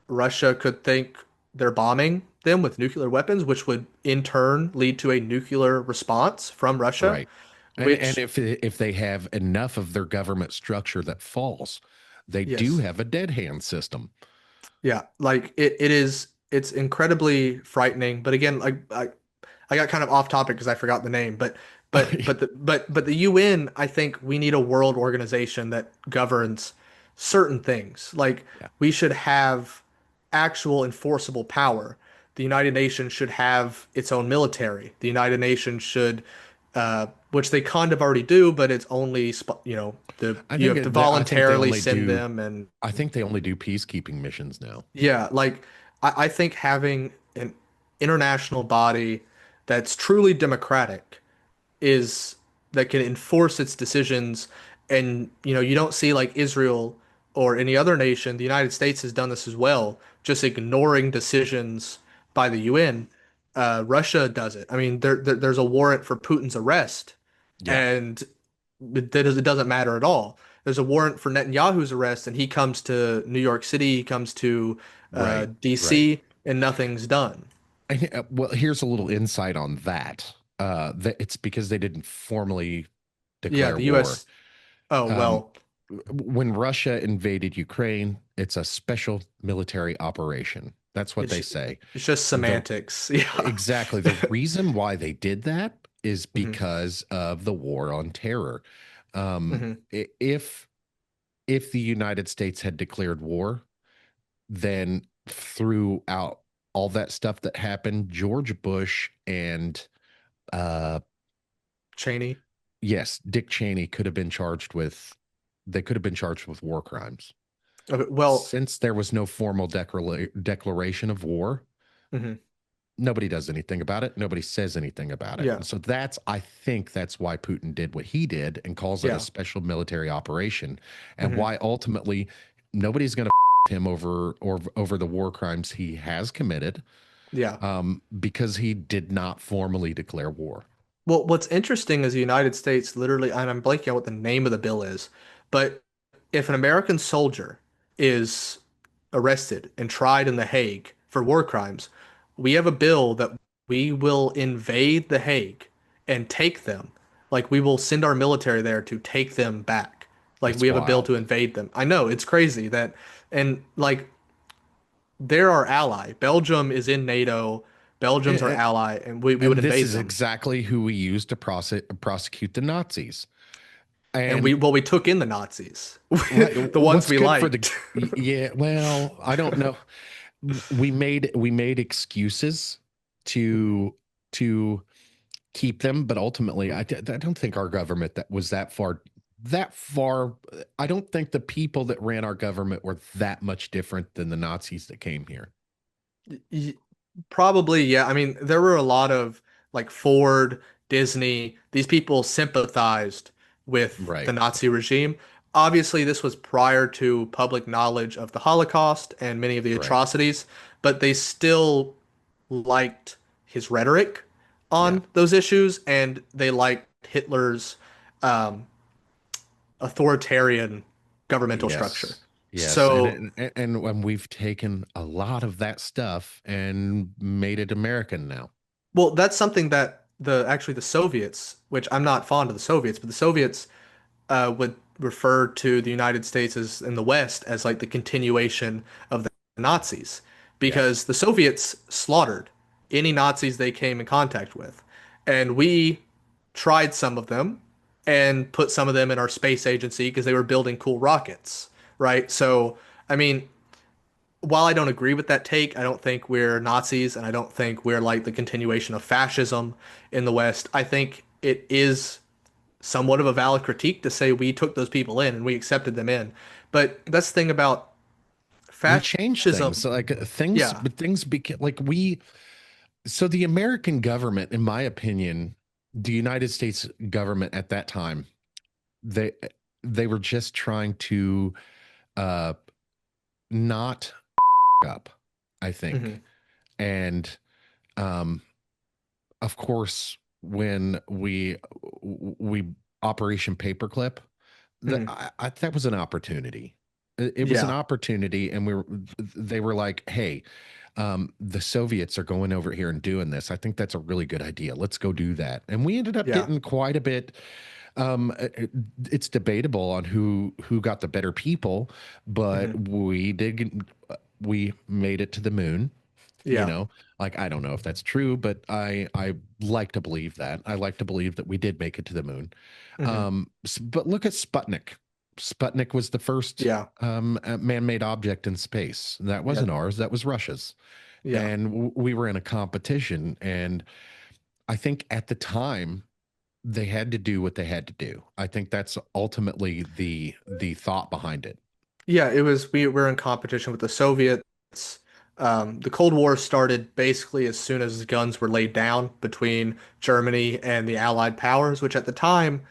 Russia could think they're bombing them with nuclear weapons, which would in turn lead to a nuclear response from Russia,
right. And
which,
if they have enough of their government structure that falls, they do
yes,
have a dead hand system.
yeah, like it's incredibly frightening. But again, I got kind of off topic because I forgot the name, but the UN, I think we need a world organization that governs certain things. Like
Yeah,
we should have actual enforceable power. The United Nations should have its own military. The United Nations should, which they kind of already do, but it's only you have to
I think they
voluntarily
only
send
do.
them and
I think they only do peacekeeping missions now.
yeah, like I think having an international body that's truly democratic is that can enforce its decisions and you don't see like Israel or any other nation, the United States has done this as well, just ignoring decisions by the UN. Russia does it. I mean, there's a warrant for Putin's arrest,
Yeah,
and it doesn't matter at all. There's a warrant for Netanyahu's arrest, and he comes to New York City, he comes to
right, right.
DC, and nothing's done.
Well, here's a little insight on that. That it's because they didn't formally
Yeah,
declare
the
war.
US. Oh,
Um,
well,
when Russia invaded Ukraine, it's a special military operation. That's what
it's
they say.
it's just
The
semantics. Yeah.
exactly the reason why they did that is
Hmm.
because of the war on terror.
Hmm.
If the United States had declared war, then throughout all that stuff that happened, George Bush and uh,
Cheney.
yes, Dick Cheney could have been charged with. They could have been charged with war crimes.
Okay, well,
Since there was no formal declaration of war,
mhm,
nobody does anything about it. Nobody says anything about it.
yeah,
And so I think that's why Putin did what he did and calls it a
yeah,
special military operation, and
mhm,
why ultimately nobody's going to him over the war crimes he has committed,
yeah.
because he did not formally declare war.
Well, what's interesting is the United States literally, and I'm blanking on what the name of the bill is, but if an American soldier is arrested and tried in The Hague for war crimes, we have a bill that we will invade The Hague and take them. Like, we will send our military there to take them back. Like, we
It's
have a bill to
wild.
invade them. I know, it's crazy that, and like, they're our ally. Belgium is in NATO. Belgium's our
And,
ally, and we would
and this
invade
is
them.
exactly who we used to prosecute the Nazis.
And
And
we took in the Nazis,
right,
the ones
what's
we
good for the
liked.
yeah, well, I don't know. We made excuses to to keep them, but ultimately I don't think our government that was that far. I don't think the people that ran our government were that much different than the Nazis that came here.
Y- Probably, yeah. I mean, there were a lot of like Ford, Disney, these people sympathized with the
Right,
Nazi regime. Obviously, this was prior to public knowledge of the Holocaust and many of the
right.
atrocities, but they still liked his rhetoric
Yeah.
on those issues, and they liked Hitler's um, authoritarian governmental structure.
Yes. Yes. And,
So,
and we've taken a lot of that stuff and made it American now.
well, that's something that the Soviets, which I'm not fond of the Soviets, but the Soviets would refer to the United States as in the West as like the continuation of the Nazis,
Yes.
because the Soviets slaughtered any Nazis they came in contact with, and we tried some of them and put some of them in our space agency because they were building cool rockets, right? So, I mean, while I don't agree with that take, I don't think we're Nazis and I don't think we're like the continuation of fascism in the West. I think it is somewhat of a valid critique to say we took those people in and we accepted them in. But that's the thing about
We changed things.
fascism.
So, like, things,
Yeah.
but things became like so the American government, in my opinion, the United States government at that time, they they were just trying to uh not up, I think.
Hmm.
And um of course, when we Operation Paperclip,
Hmm.
that was an opportunity. It was an
Yeah.
opportunity, and they were like, "Hey, the Soviets are going over here and doing this. I think that's a really good idea. Let's go do that." And we ended up
Yeah.
getting quite a bit. It's debatable on who got the better people, but
Hmm.
we made it to the moon. you
Yeah.
know like, I don't know if that's true, but I like to believe that. I like to believe that we did make it to the moon.
Hmm.
But look at Sputnik was the first
Yeah.
man-made object in space. That
Yeah.
wasn't ours, that was Russia's.
Yeah.
And we were in a competition, and I think at the time they had to do what they had to do. I think that's ultimately the thought behind it.
Yeah. It was, we were in competition with the Soviets. The Cold War started basically as soon as guns were laid down between Germany and the Allied powers, which at the time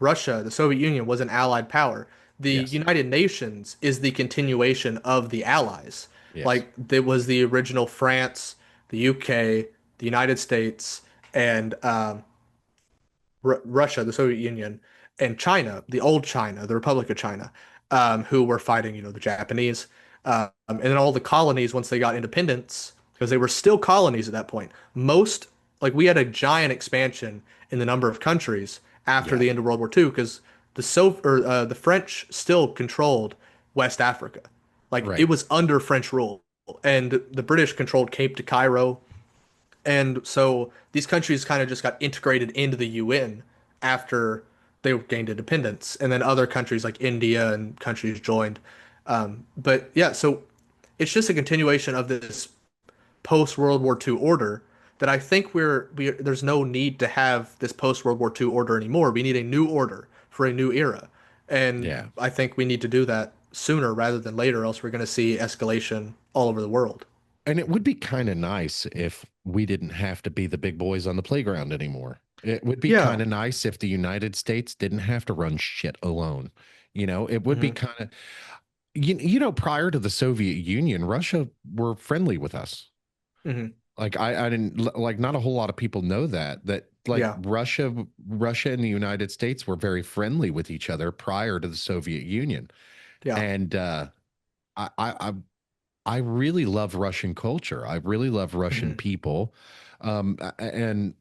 Russia, the Soviet Union, was an allied power. The
Yes.
United Nations is the continuation of the Allies.
Yes.
Like, there was the original France, the UK, the United States, and Russia, the Soviet Union, and China, the old China, the Republic of China, who were fighting, the Japanese. And then all the colonies, once they got independence, because they were still colonies at that point, like we had a giant expansion in the number of countries after
Yeah.
the end of World War II, because the French still controlled West Africa. Like, it
Right.
was under French rule. And the British controlled Cape to Cairo, and so these countries kind of just got integrated into the UN after they gained independence. And then other countries like India and countries joined. But yeah, so it's just a continuation of this post World War II order that I think there's no need to have this post World War II order anymore. We need a new order for a new era. And
Yeah.
I think we need to do that. sooner rather than later, else we're going to see escalation all over the world.
And it would be kind of nice if we didn't have to be the big boys on the playground anymore. It would be
Yeah.
kind of nice if the United States didn't have to run shit alone. It would be
Hmm.
kind of, prior to the Soviet Union, Russia were friendly with us.
Hmm.
Like I didn't like not a whole lot of people know that like
Yeah.
Russia and the United States were very friendly with each other prior to the Soviet Union.
Yeah.
And I, I I I really love Russian culture. I really love Russian
Hmm.
people. And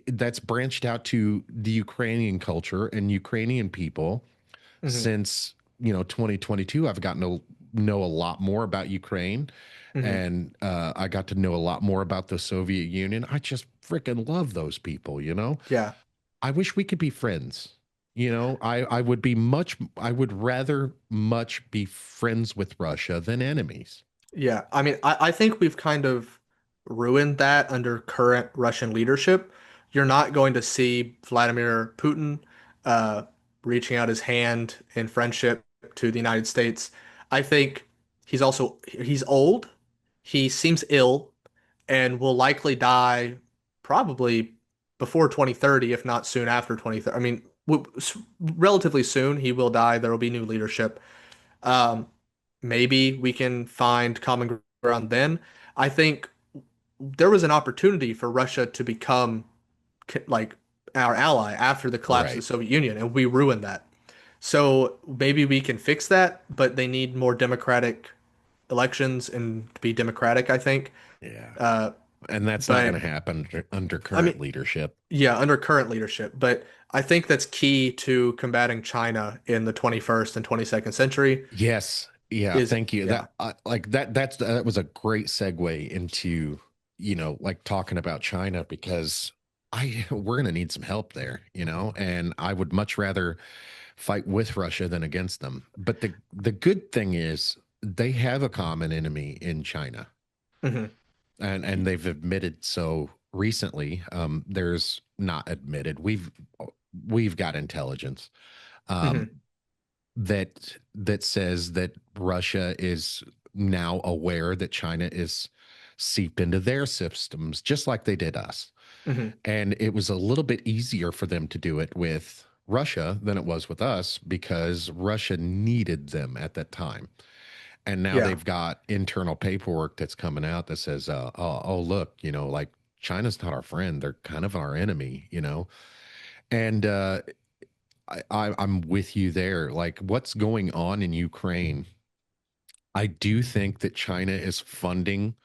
that's branched out to the Ukrainian culture and Ukrainian people
Hmm.
since, 2022. I've gotten to know a lot more about Ukraine,
Hmm.
and I got to know a lot more about the Soviet Union. I just freaking love those people.
Yeah.
I wish we could be friends. I would rather much be friends with Russia than enemies.
Yeah, I mean, I think we've kind of ruined that under current Russian leadership. You're not going to see Vladimir Putin uh, reaching out his hand in friendship to the United States. I think he's old. He seems ill and will likely die probably before 2030, if not soon after 2030. I mean, relatively soon he will die. There will be new leadership. Um, maybe we can find common ground then. I think there was an opportunity for Russia to become like our ally after the collapse of the
Right.
Soviet Union, and we ruined that. So maybe we can fix that, but they need more democratic elections and to be democratic, I think.
Yeah.
Uh,
And that's not going
but
to happen under
I mean,
current leadership.
yeah, under current leadership. But I think that's key to combating China in the 21st and 22nd century
Yes. Yeah.
is,
Thank you.
yeah.
That was a great segue into, like talking about China because we're going to need some help there, and I would much rather fight with Russia than against them. But the good thing is they have a common enemy in China,
Hmm.
and they've admitted so recently. There's not admitted. We've got intelligence. Um,
Hmm.
that says that Russia is now aware that China is seeped into their systems, just like they did us.
Hmm.
And it was a little bit easier for them to do it with Russia than it was with us because Russia needed them at that time. And now
Yeah.
they've got internal paperwork that's coming out that says, oh, look, like China's not our friend. They're kind of our enemy. And I'm with you there. Like what's going on in Ukraine, I do think that China is funding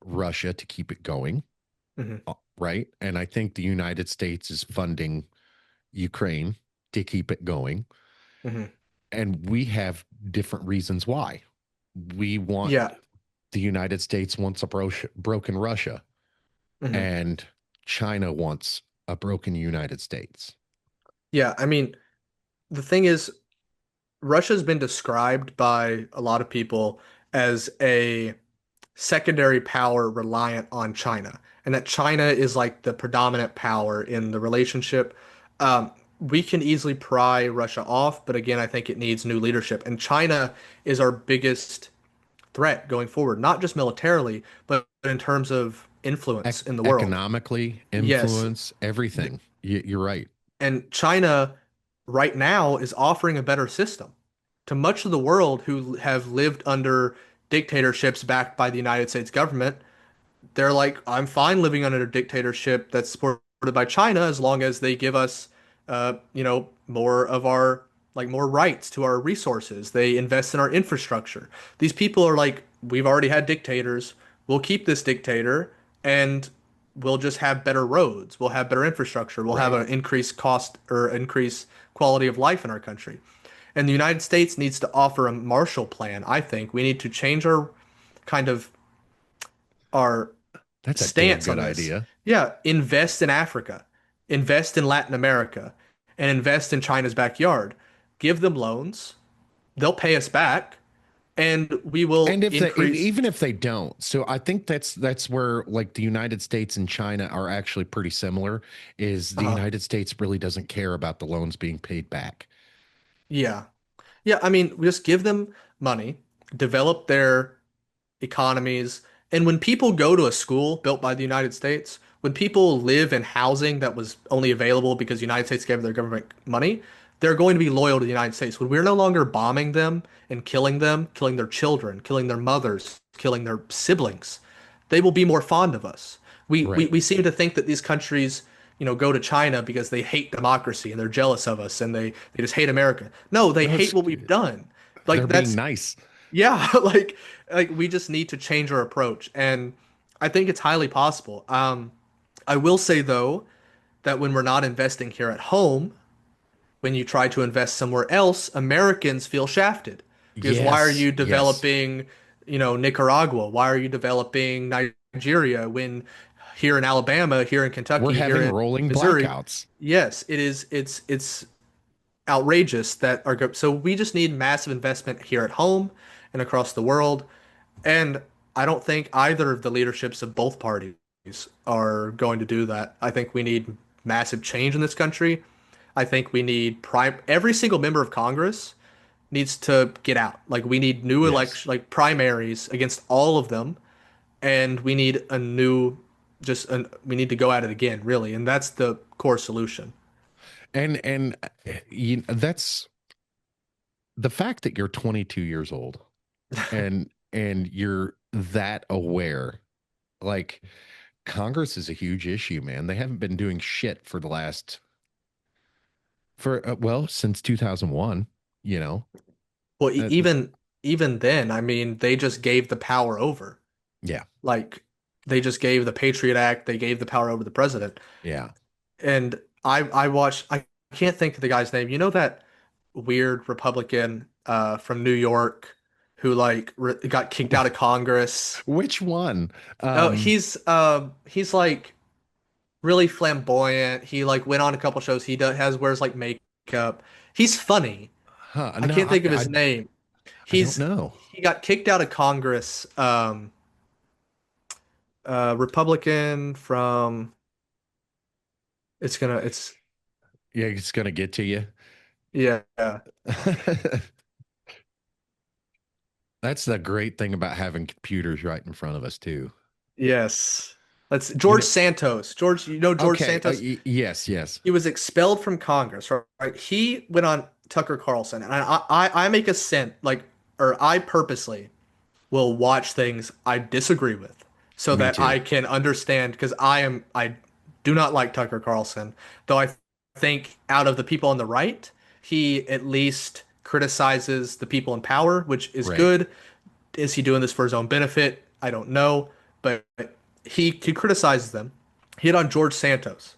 Russia to keep it going,
Hmm.
right? And I think the United States is funding Ukraine to keep it going.
Hmm.
And we have different reasons why. We want
Yeah.
the United States wants a broken Russia,
Hmm.
and China wants a broken United States.
Yeah. I mean, the thing is, Russia's been described by a lot of people as a secondary power reliant on China, and that China is like the predominant power in the relationship. We can easily pry Russia off, but again, I think it needs new leadership. And China is our biggest threat going forward, not just militarily, but in terms of influence in the world.
Economically,
Yes,
influence, everything. You're right.
and China right now is offering a better system to much of the world who have lived under dictatorships backed by the United States government. They're like, I'm fine living under a dictatorship that's supported by China as long as they give us, more of our, like more rights to our resources. They invest in our infrastructure. These people are like, we've already had dictators. We'll keep this dictator and we'll just have better roads. We'll have better infrastructure. We'll have
Right.
an increased cost or increased quality of life in our country. And the United States needs to offer a Marshall Plan, I think. We need to change our kind of our
That's a damn
stance on
good
this.
idea.
Yeah, invest in Africa, invest in Latin America, and invest in China's backyard. Give them loans, they'll pay us back, and we will
And
increase.
even if they don't, so I think that's where like the United States and China are actually pretty similar. Is the
Uh,
United States really doesn't care about the loans being paid back?
yeah, Yeah, I mean, we just give them money, develop their economies. And when people go to a school built by the United States, when people live in housing that was only available because the United States gave their government money, they're going to be loyal to the United States. When we're no longer bombing them, killing their children, killing their mothers, killing their siblings, they will be more fond of us. We,
Right.
we seem to think that these countries, go to China because they hate democracy and they're jealous of us and they just hate America. No, they
No,
hate what we've done.
they're
Like
being
that's
nice.
yeah, like we just need to change our approach, and I think it's highly possible. I will say though that when we're not investing here at home, when you try to invest somewhere else, Americans feel shafted because why are
Yes,
you
yes.
developing, Nicaragua? Why are you developing Nigeria when here in Alabama, here in
We're
Kentucky, here
having
in
rolling
Missouri?
blackouts.
Yes, it is. It's outrageous that so we just need massive investment here at home and across the world. And I don't think either of the leaderships of both parties are going to do that. I think we need massive change in this country. I think we need every single member of Congress needs to get out. Like we need new
Yes.
election like primaries against all of them, and we need a new we need to go at it again, really. And that's the core solution.
That's the fact that you're 22 years old and you're that aware. Like Congress is a huge issue, man. They haven't been doing shit for the last for well, since 2001, you know.
Well,
Uh,
even then, I mean, they just gave the power over.
yeah.
Like they just gave the Patriot Act, they gave the power over the president.
Yeah.
And I watched I can't think of the guy's name. You know that weird Republican from New York who like got kicked out of Congress.
Which one?
Oh,
Um
he's like really flamboyant. He like went on a couple shows. He does has wears like makeup. He's funny. I
no,
can't think of his name.
I don't
He's
know.
he got kicked out of Congress. Republican from it's
Yeah, it's gonna get to you.
yeah.
That's the great thing about having computers right in front of us too.
Yes. That's
You
George
know,
Santos. George, you know George
okay,
Santos?
yes, yes.
He was expelled from Congress, right? He went on Tucker Carlson, and I make a scent like, or I purposely will watch things I disagree with so
Me
that
too.
I can understand because I do not like Tucker Carlson, though I think out of the people on the right, he at least criticizes the people in power, which is
Right.
good. Is he doing this for his own benefit? I don't know, but he criticizes them. He hit on George Santos,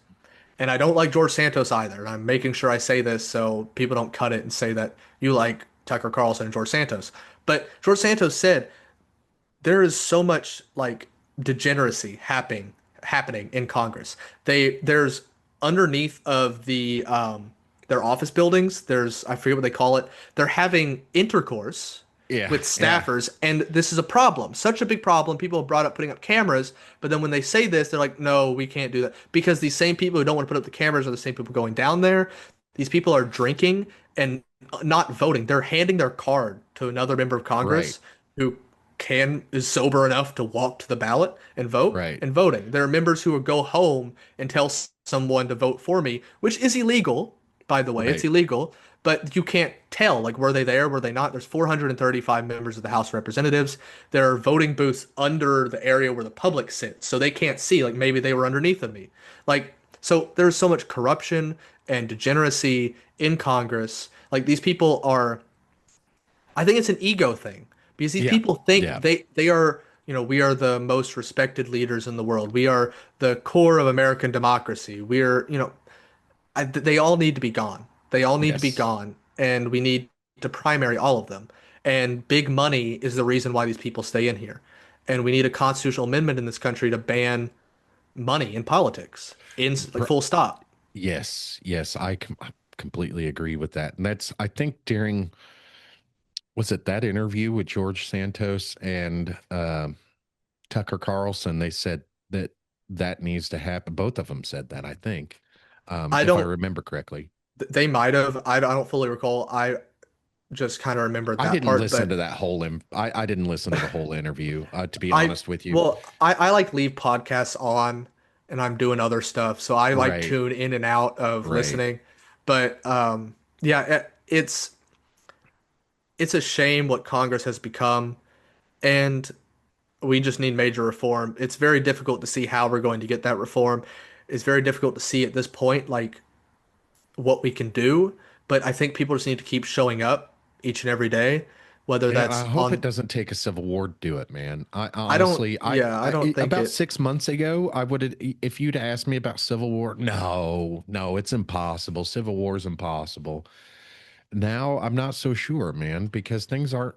and I don't like George Santos either. And I'm making sure I say this so people don't cut it and say that you like Tucker Carlson and George Santos. But George Santos said there is so much like degeneracy happening in Congress. There's underneath of their office buildings, there's I forget what they call it. They're having intercourse
Yeah,
with
yeah.
staffers, and this is a problem, such a big problem. People have brought up putting up cameras, but then when they say this, they're like, no, we can't do that because these same people who don't want to put up the cameras are the same people going down there. These people are drinking and not voting. They're handing their card to another member of
Right,
Congress who is sober enough to walk to the ballot
right,
and voting. There are members who will go home and tell someone to vote for me, which is illegal, by the way. It's
right,
illegal, but you can't tell like were they there, were they not? There's 435 members of the House of Representatives. There are voting booths under the area where the public sits, so they can't see like maybe they were underneath of me. Like so there's so much corruption and degeneracy in Congress. Like these people are I think it's an ego thing because these
yeah,
people think
yeah,
they are, we are the most respected leaders in the world. We are the core of American democracy. We're, they all need to be gone. They all need to be
yes.
gone, and we need to primary all of them. And big money is the reason why these people stay in here. And we need a constitutional amendment in this country to ban money in politics. In like
Pr-
full stop.
yes, yes. I completely agree with that. And that's I think during was it that interview with George Santos and Tucker Carlson, they said that that needs to happen. Both of them said that, I think,
I
if I
don't.
remember correctly.
They might have. I don't fully recall. just kind of remembered
I
that
didn't
part.
listen to
But
that I didn't listen to the whole interview, to be
I,
honest with you.
I like leave podcasts on and I'm doing other stuff. So I like
Right,
tune in and out of
right.
listening. But yeah, it's a shame what Congress has become. And we just need major reform. It's very difficult to see how we're going to get that reform. It's very difficult to see at this point, like what we can do. But I think people just need to keep showing up each and every day, whether
And I
that's
hope it
on,
doesn't take a civil war to do it, man. I
I don't,
honestly,
yeah, I don't think
about
it,
6 months ago, I would have, if you'd asked me about civil war, no, no, it's impossible. Civil war is impossible. Now I'm not so sure, man, because things aren't.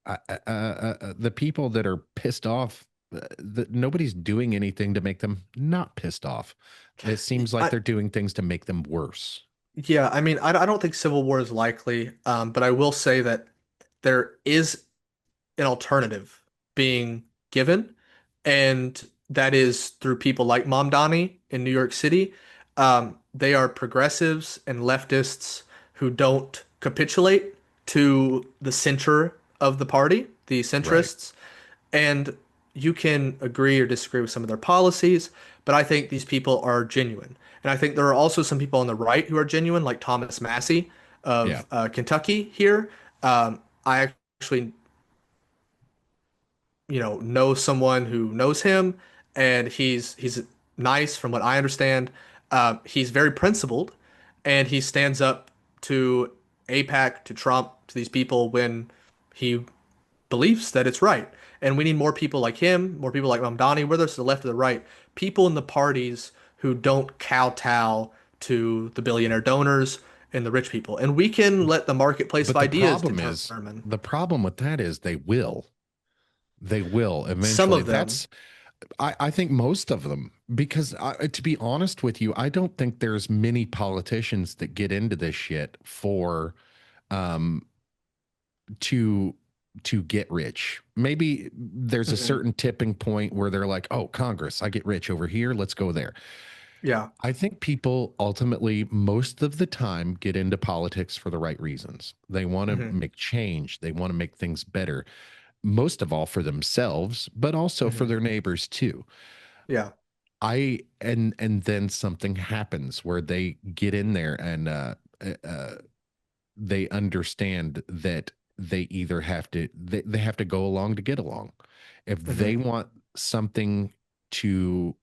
The people that are pissed off, nobody's doing anything to make them not pissed off. It seems like
I,
they're doing things to make them worse.
yeah, I mean, I don't think civil war is likely, but I will say that there is an alternative being given, and that is through people like Mamdani in New York City. They are progressives and leftists who don't capitulate to the center of the party, the
Right.
centrists, and you can agree or disagree with some of their policies, but I think these people are genuine. And I think there are also some people on the right who are genuine, like Thomas Massey
Yeah.
of Kentucky here. I actually know someone who knows him, and he's nice from what I understand. He's very principled, and he stands up to APAC, to Trump, to these people when he believes that it's right. And we need more people like him, more people like Mamdani, whether it's the left or the right, people in the parties who don't kowtow to the billionaire donors and the rich people. And we can let the marketplace of
But
ideas determine
the problem with that is they will
some
eventually.
of them.
That's, I think most of them, because to be honest with you, I don't think there's many politicians that get into this shit for, um, to get rich. Maybe there's a
Mhm.
certain tipping point where they're like, "Oh, Congress, I get rich over here. Let's go there."
Yeah.
I think people ultimately, most of the time, get into politics for the right reasons. They want to
Hmm.
make change. They want to make things better, most of all for themselves, but also for
Hmm.
their neighbors too.
Yeah.
And then something happens where they get in there and they understand that they either they have to go along to get along. If they
Hmm.
want something to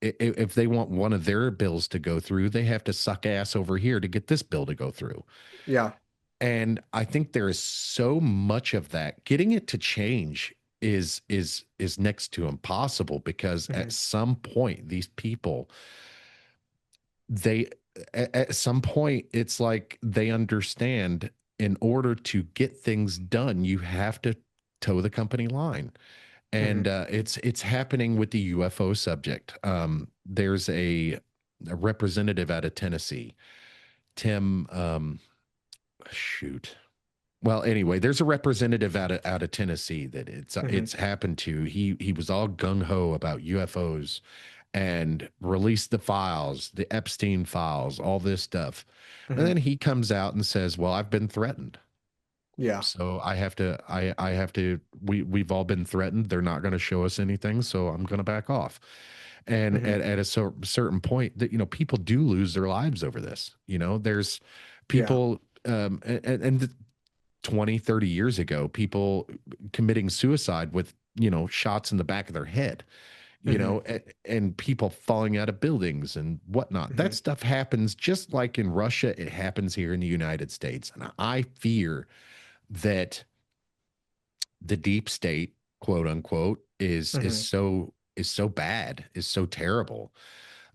if they want one of their bills to go through, they have to suck ass over here to get this bill to go through.
Yeah.
And I think there is so much of that. Getting it to change is next to impossible because at
Hmm.
some point these people they at some point it's like they understand in order to get things done you have to toe the company line. And
Hmm.
it's happening with the UFO subject. There's a representative out of Tennessee, Tim. Shoot. Well, anyway, there's a representative out of Tennessee that
Hmm.
it's happened to. He was all gung ho about UFOs and released the files, the Epstein files, all this stuff. And
Hmm.
then he comes out and says, "Well, I've been threatened.
Yeah.
So I have to we've all been threatened. They're not going to show us anything, so I'm going to back off." And
Hmm.
at a certain point that people do lose their lives over this. There's
Yeah.
people and 20, 30 years ago, people committing suicide with, shots in the back of their head,
Hmm.
and people falling out of buildings and whatnot. That
Hmm.
stuff happens just like in Russia, it happens here in the United States. And I fear that the deep state, quote unquote,
Hmm.
is so bad, is so terrible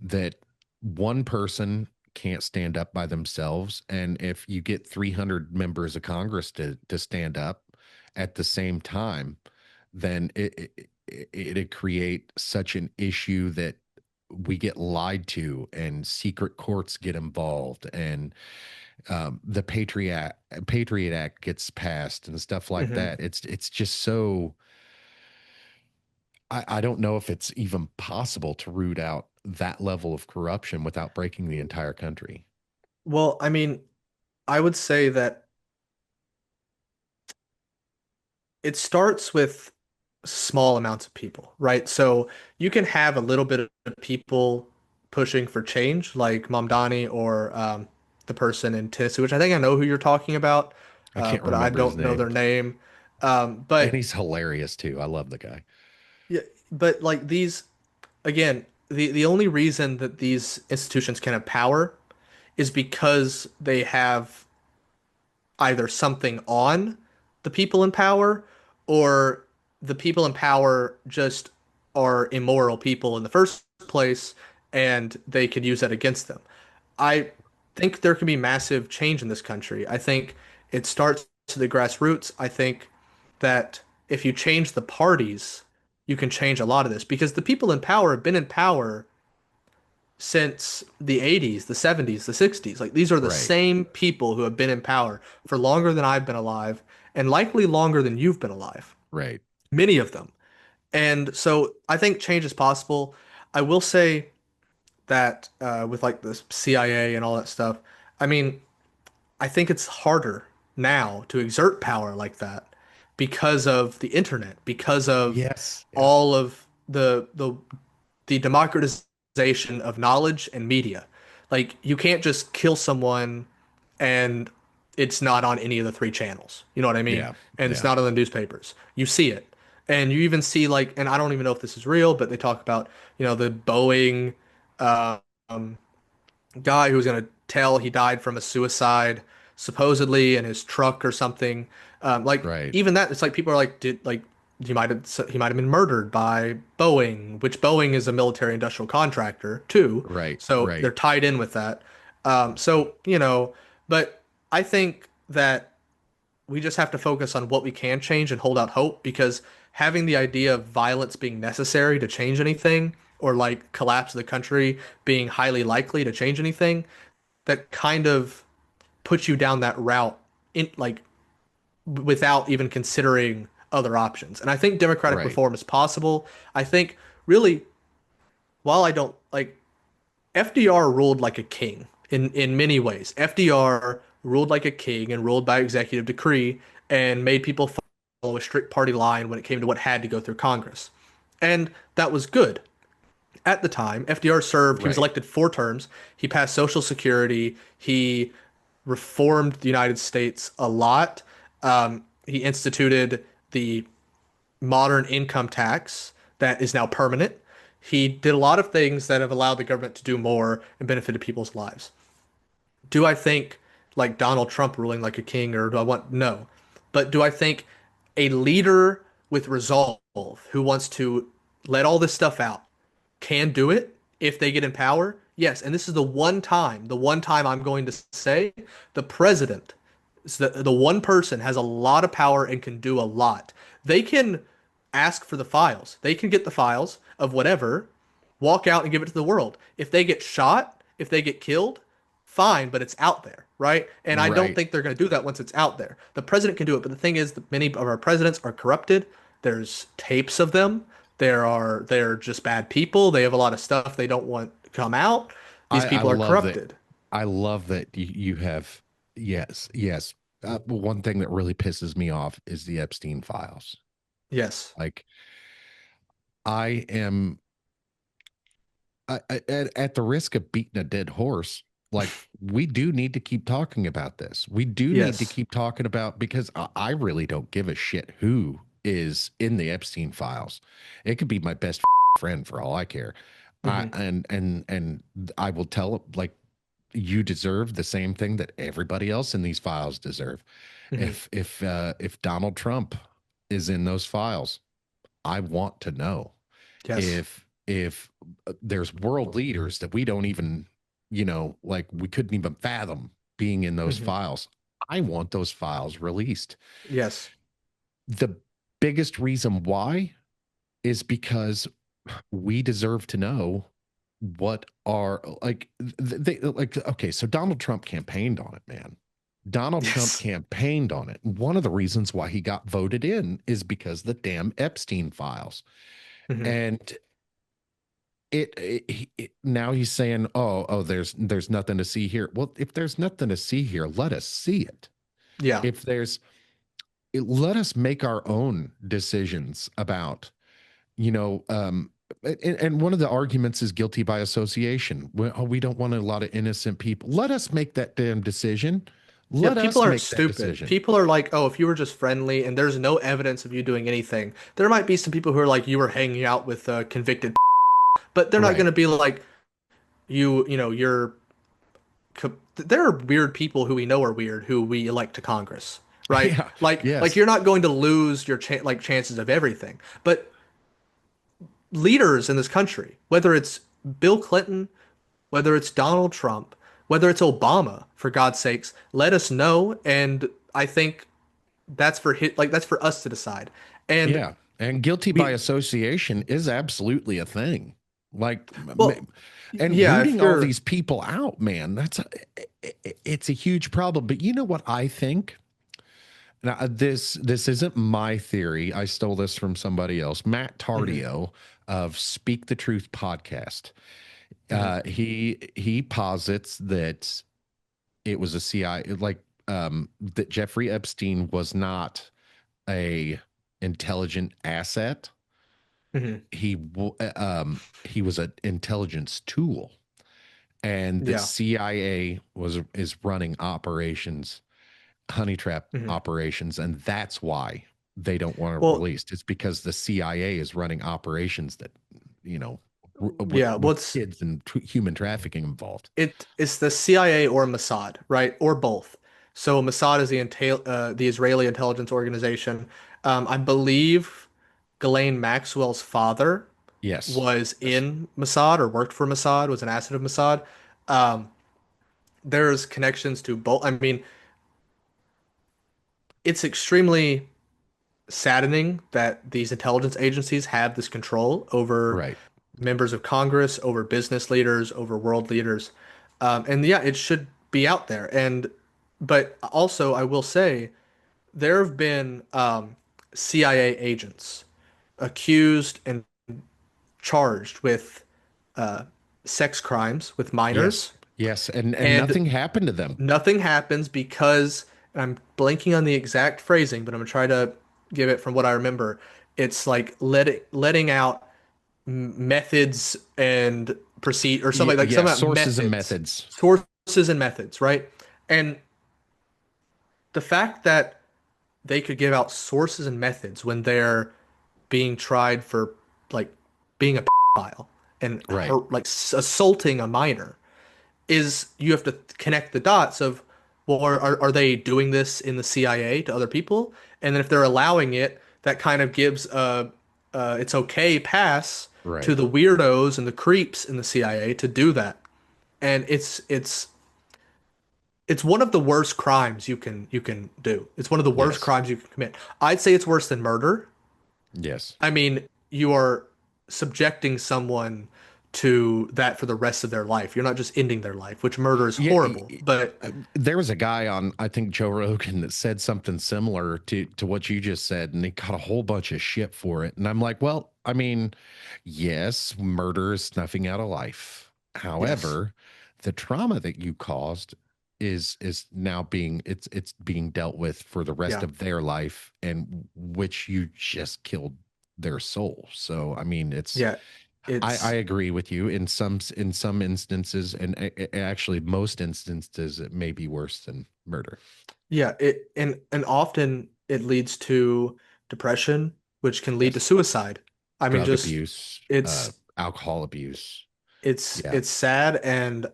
that one person can't stand up by themselves. And if you get 300 members of Congress to stand up at the same time, then it'd create such an issue that we get lied to and secret courts get involved and the Patriot Act gets passed and stuff like
Hmm.
that. It's just so I don't know if it's even possible to root out that level of corruption without breaking the entire country.
Well, I mean, I would say that it starts with small amounts of people, right? So you can have a little bit of people pushing for change, like Mamdani or the person in Tennessee, which I think I know who you're talking about,
I can't
but I
remember his
don't know
name.
their name.
And
But
he's hilarious too. I love the guy.
yeah, but like these, again, the only reason that these institutions can have power is because they have either something on the people in power, or the people in power just are immoral people in the first place and they could use that against them. I think there can be massive change in this country. I think it starts to the grassroots. I think that if you change the parties, you can change a lot of this because the people in power have been in power since the 80s, the 70s, the 60s. Like these are the
Right.
same people who have been in power for longer than I've been alive and likely longer than you've been alive.
Right.
Many of them. And so I think change is possible. I will say that with like the CIA and all that stuff, I mean, I think it's harder now to exert power like that because of the internet, because of
Yes. Yeah.
all of the democratization of knowledge and media. Like you can't just kill someone and it's not on any of the three channels. You know what I mean?
Yeah.
And it's
Yeah.
not on the newspapers. You see it. And you even see like, and I don't even know if this is real, but they talk about, the Boeing um, guy who was going to tell he died from a suicide, supposedly in his truck or something. Like
Right.
even that, it's like people are like, did like he might have been murdered by Boeing, which Boeing is a military industrial contractor too,
Right.
so
Right.
they're tied in with that. But I think that we just have to focus on what we can change and hold out hope because having the idea of violence being necessary to change anything or like collapse of the country being highly likely to change anything, that kind of puts you down that route in like without even considering other options. And I think democratic
Right.
reform is possible. I think really, while I don't like FDR ruled like a king in many ways. FDR ruled like a king and ruled by executive decree and made people follow a strict party line when it came to what had to go through Congress. And that was good. At the time, FDR served, he was
Right.
elected 4 terms. He passed Social Security. He reformed the United States a lot. He instituted the modern income tax that is now permanent. He did a lot of things that have allowed the government to do more and benefited people's lives. Do I think like Donald Trump ruling like a king, or do I want no? But do I think a leader with resolve who wants to let all this stuff out can do it if they get in power? Yes, and this is the one time I'm going to say the president is the one person has a lot of power and can do a lot. They can ask for the files. They can get the files of whatever, walk out and give it to the world. If they get shot, if they get killed, fine, but it's out there, right? And I don't
Right.
think they're going to do that once it's out there. The president can do it, but the thing is that many of our presidents are corrupted. There's tapes of them. They're just bad people. They have a lot of stuff they don't want to come out. These
I
people are
love that.
corrupted.
I love that you have, yes, yes. One thing that really pisses me off is the Epstein files.
Yes.
Like, I am at the risk of beating a dead horse. Like, we do need to keep talking about this. We do need to
Yes.
keep talking about because I really don't give a shit who is in the Epstein files. It could be my best friend for all I care. I
Hmm.
and I will tell like you deserve the same thing that everybody else in these files deserve.
Hmm.
If Donald Trump is in those files, I want to know
Yes.
if there's world leaders that we don't even, like we couldn't even fathom being in those
Hmm.
files. I want those files released.
Yes.
The biggest reason why is because we deserve to know what are like they like okay, so Donald Trump campaigned on it, man. Donald Trump
Yes.
campaigned on it. One of the reasons why he got voted in is because the damn Epstein files.
Hmm.
And now he's saying, oh, there's nothing to see here. Well, if there's nothing to see here, let us see it.
Yeah.
If there's let us make our own decisions about, you know, and one of the arguments is guilty by association. Well, oh, we don't want a lot of innocent people. Let us make that damn decision.
Yeah,
Let
people
us
aren't
make that
stupid.
decision.
People are like, oh, if you were just friendly and there's no evidence of you doing anything, there might be some people who are like, you were hanging out with a convicted, but they're not going
Right.
to be like, you know, there are weird people who we know are weird who we elect to Congress, right?
Yeah.
Like
Yes.
you're not going to lose your chances of everything. But leaders in this country, whether it's Bill Clinton, whether it's Donald Trump, whether it's Obama, for God's sakes, let us know. And I think that's for us to decide. And
Yeah. And guilty by
we,
association is absolutely a thing. Like,
well,
and
yeah, if
rooting all
you're,
these people out, man, it's a huge problem. But you know what I think? Now, this isn't my theory. I stole this from somebody else. Matt
mhm,
Tardio of Speak the Truth podcast.
mhm,
He posits that it was a CI, like that Jeffrey Epstein was not a intelligent asset.
mhm,
He was an intelligence tool, and that
yeah,
CIA was is running operations, honey trap
mhm.
operations, and that's why they don't want it
Well,
released. It's because the CIA is running operations that, you know,
yeah,
with kids and human trafficking involved.
it's the CIA or Mossad, right? Or both. So Mossad is the Israeli intelligence organization. I believe Ghislaine Maxwell's father
Yes.
was
Yes.
in Mossad or worked for Mossad, was an asset of Mossad. Um, there's connections to both. I mean, it's extremely saddening that these intelligence agencies have this control over
Right.
members of Congress, over business leaders, over world leaders. And yeah, it should be out there. But also, I will say there have been CIA agents accused and charged with uh, sex crimes with
Yes.
minors,
Yes. And
and
nothing happened to them.
nothing happens because, and I'm blanking on the exact phrasing, but I'm gonna try to give it from what I remember. It's like letting out methods and proceed or something like
Yeah.
something about
Sources and
methods,
methods.
sources and methods, right? And the fact that they could give out sources and methods when they're being tried for like being a pedophile and
Right.
assaulting a minor is you have to connect the dots of, well, are they doing this in the CIA to other people? And then if they're allowing it, that kind of gives it's okay pass to
Right.
the weirdos and the creeps in the CIA to do that. And it's one of the worst crimes you can do. It's one of the worst
Yes.
crimes you can commit. I'd say it's worse than murder.
Yes.
I mean, you are subjecting someone to that for the rest of their life. You're not just ending their life, which murder is
Yeah.
horrible. But
There was a guy on, I think, Joe Rogan that said something similar to what you just said, and he got a whole bunch of shit for it. And I'm like, well, I mean, yes, murder is snuffing out a life.
yes,
However, the trauma that you caused is now being being dealt with for the rest
yeah,
of their life, and which you just killed their soul. So I mean,
yeah,
I
it's
agree with you in some instances, and actually most instances, it may be worse than murder.
yeah, and often it leads to depression, which can lead to
Yes,
suicide. I mean,
drug
just
abuse,
it's
alcohol abuse.
it's
Yeah,
it's sad and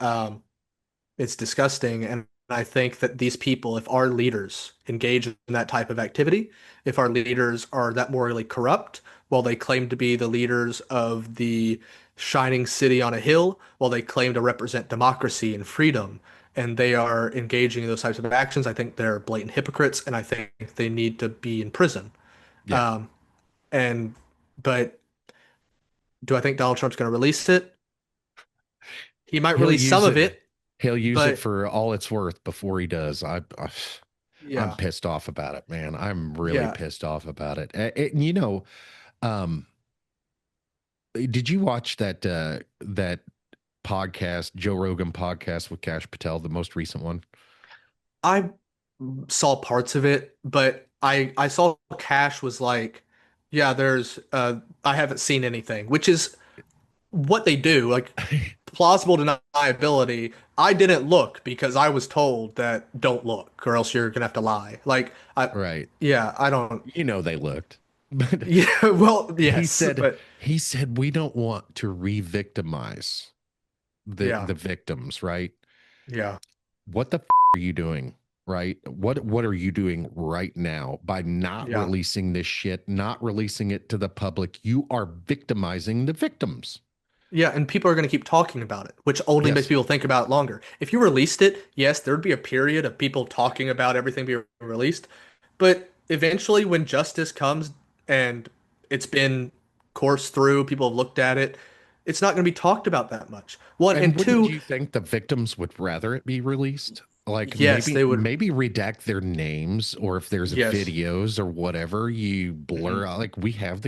it's disgusting. And I think that these people, if our leaders engage in that type of activity, if our leaders are that morally corrupt, while they claim to be the leaders of the shining city on a hill, while they claim to represent democracy and freedom, and they are engaging in those types of actions, I think they're blatant hypocrites, and I think they need to be in prison.
yeah.
Um, and but do I think Donald Trump's going to release it? He might
He'll
release some
use
of
it.
it,
He'll use it
but
for all it's worth before he does. I'm
yeah,
pissed off about it, man. I'm really
yeah.
pissed off about it. You know, um, did you watch that podcast, Joe Rogan podcast with Cash Patel, the most recent one?
I saw parts of it, but I saw Cash was like, yeah, there's I haven't seen anything, which is what they do, like plausible deniability. I didn't look because I was told that don't look or else you're gonna have to lie. Like I
Right.
yeah, I don't
You know they looked. But
yeah, well,
he
yes,
said
but
he said we don't want to re-victimize
yeah,
the victims, right?
yeah,
What the are you doing? Right? What are you doing right now by not
yeah.
releasing this shit, not releasing it to the public? You are victimizing the victims.
Yeah, and people are going to keep talking about it, which only makes
Yes.
people think about it longer. If you released it, yes, there would be a period of people talking about everything being released, but eventually when justice comes and it's been coursed through, people have looked at it, it's not going to be talked about that much. One
And
and
wouldn't
two,
you think the victims would rather it be released? Like
yes,
maybe
they would.
maybe redact their names, or if there's
Yes.
videos or whatever, you
Hmm.
blur out. Like we have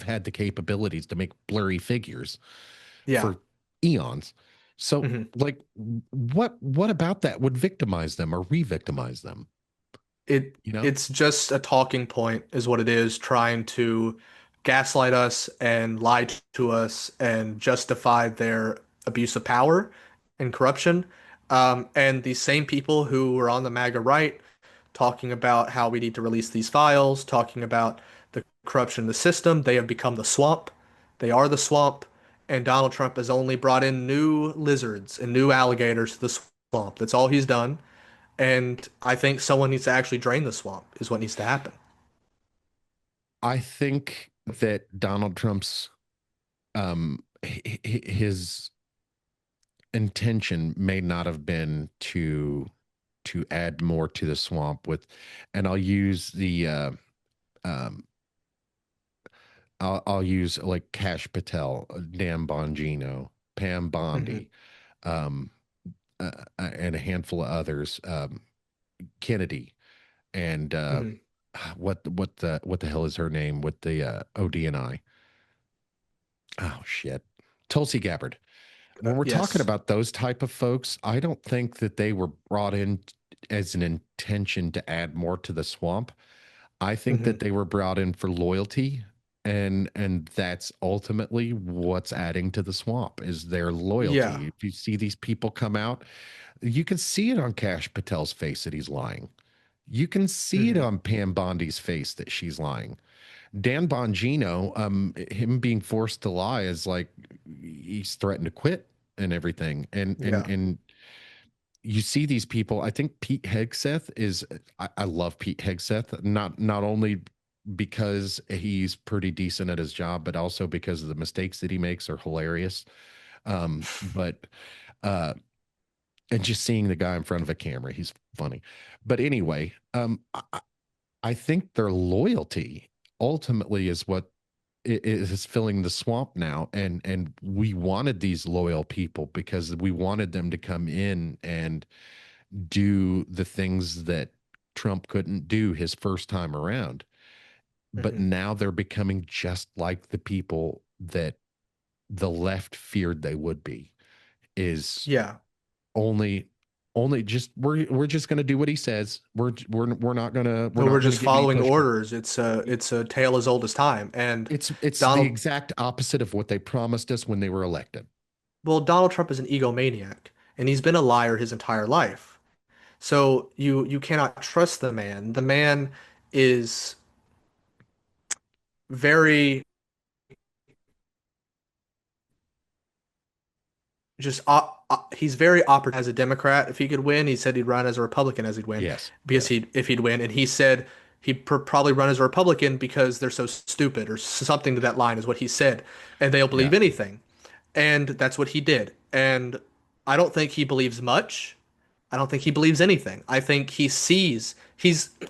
had the capabilities to make blurry figures
Yeah.
for eons. So
Hmm.
like what about that would victimize them or re-victimize them? You know?
It's just a talking point is what it is, trying to gaslight us and lie to us and justify their abuse of power and corruption. And these same people who were on the MAGA right talking about how we need to release these files, talking about the corruption in the system, they have become the swamp. They are the swamp, and Donald Trump has only brought in new lizards and new alligators to the swamp. That's all he's done. And I think someone needs to actually drain the swamp is what needs to happen.
I think that Donald Trump's his intention may not have been to add more to the swamp with, and um I'll use like Cash Patel, Dan Bongino, Pam
Hmm.
Bondi, um and a handful of others, Kennedy, and
Hmm.
what the hell is her name with the ODNI? Oh shit, Tulsi Gabbard. When we're talking
Yes.
about those type of folks, I don't think that they were brought in as an intention to add more to the swamp. I think
Hmm.
that they were brought in for loyalty, and that's ultimately what's adding to the swamp is their
Yeah.
loyalty. If you see these people come out, you can see it on Cash Patel's face that he's lying. You can see it
Hmm.
on Pam Bondi's face that she's lying. Dan Bongino, him being forced to lie is like he's threatened to quit and everything.
Yeah.
And you see these people. I think Pete Hegseth is. I love Pete Hegseth. Not only because he's pretty decent at his job, but also because of the mistakes that he makes are hilarious. But uh, and just seeing the guy in front of a camera, he's funny. But anyway, I think their loyalty ultimately is what is filling the swamp now, and we wanted these loyal people because we wanted them to come in and do the things that Trump couldn't do his first time around. But
Hmm.
now they're becoming just like the people that the left feared they would be. Is
Yeah.
only just we're just going to do what he says. We're
But we're
not going to
just
give any
following
pushback.
orders. It's a tale as old as time. And
It's the
Donald,
exact opposite of what they promised us when they were elected.
well, Donald Trump is an egomaniac, and he's been a liar his entire life. So you cannot trust the man. The man is very just he's very opportune as a Democrat. If he could win, he said he'd run as a Republican as he'd win
Yes,
because
yes,
he if he'd win, and he said he'd probably run as a Republican because they're so stupid or something to that line is what he said, and they'll believe
yeah,
anything, and that's what he did. And I don't think he believes much. I don't think he believes anything. I think he sees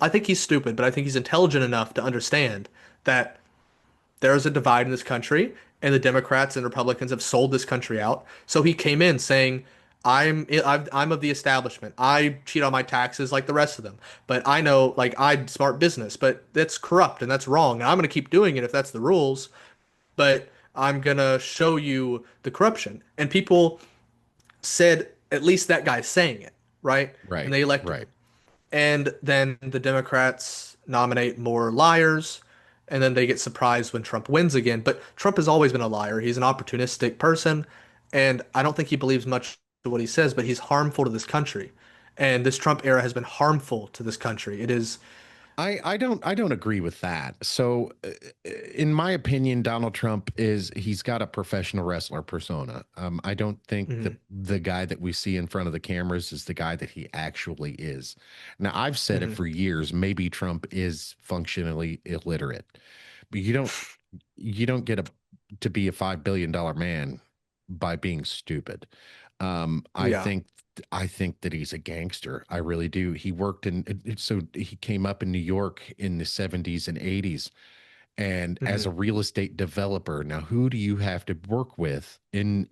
I think he's stupid, but I think he's intelligent enough to understand that there is a divide in this country, and the Democrats and Republicans have sold this country out. So he came in saying, I'm of the establishment. I cheat on my taxes like the rest of them, but I know like I smart business, but that's corrupt and that's wrong, and I'm going to keep doing it if that's the rules. But I'm gonna show you the corruption. And people said, at least that guy's saying it, right? And
right,
they elected
right.
him. And then the Democrats nominate more liars, and then they get surprised when Trump wins again. But Trump has always been a liar. He's an opportunistic person, and I don't think he believes much of what he says, but he's harmful to this country. And this Trump era has been harmful to this country. It is,
I don't agree with that. So, in my opinion, Donald Trump he's got a professional wrestler persona. I don't think
mhm,
the guy that we see in front of the cameras is the guy that he actually is. Now, I've said it
mhm,
for years. Maybe Trump is functionally illiterate, but you don't get to be a $5 billion man by being stupid. Um, I
yeah,
think I think that he's a gangster. I really do. He worked so he came up in New York in the 70s and 80s and as
mhm,
a real estate developer. Now, who do you have to work with in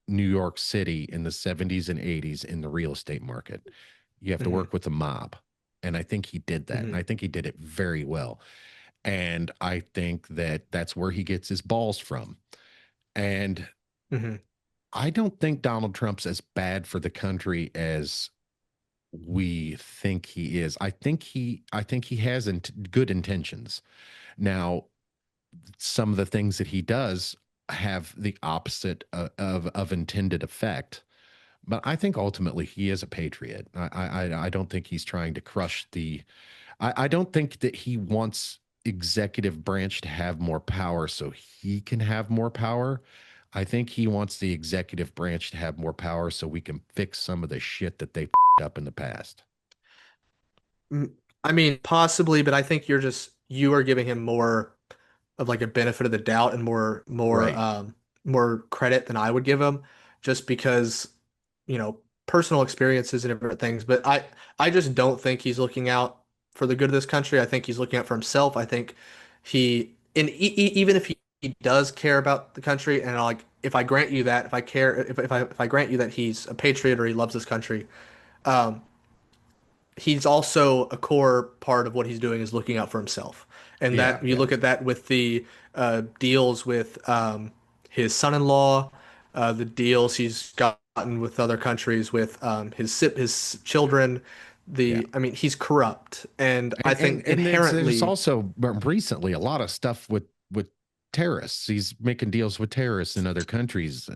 New York City in the 70s and 80s in the real estate market? You have to
mhm,
work with the mob. And I think he did that. And
mhm,
I think he did it very well. And I think that that's where he gets his balls from. And
mhm,
I don't think Donald Trump's as bad for the country as we think he is. I think he has good intentions. Now, some of the things that he does have the opposite of intended effect. But I think ultimately he is a patriot. I don't think he's trying to crush the I don't think that he wants executive branch to have more power so he can have more power. I think he wants the executive branch to have more power so we can fix some of the shit that they up in the past.
mm, I mean, possibly, but I think you are giving him more of like a benefit of the doubt and
Right.
more credit than I would give him, just because, personal experiences and different things. But I just don't think he's looking out for the good of this country. I think he's looking out for himself. I think even if he does care about the country, and like if I grant you that, if I grant you that he's a patriot or he loves this country, um, he's also a core part of what he's doing is looking out for himself. And
Yeah,
that you
yeah.
look at that with the deals with his son-in-law, the deals he's gotten with other countries with his children.
Yeah.
I mean, he's corrupt, and I
And
think
there's
inherently,
also recently a lot of stuff with terrorists. He's making deals with terrorists in other countries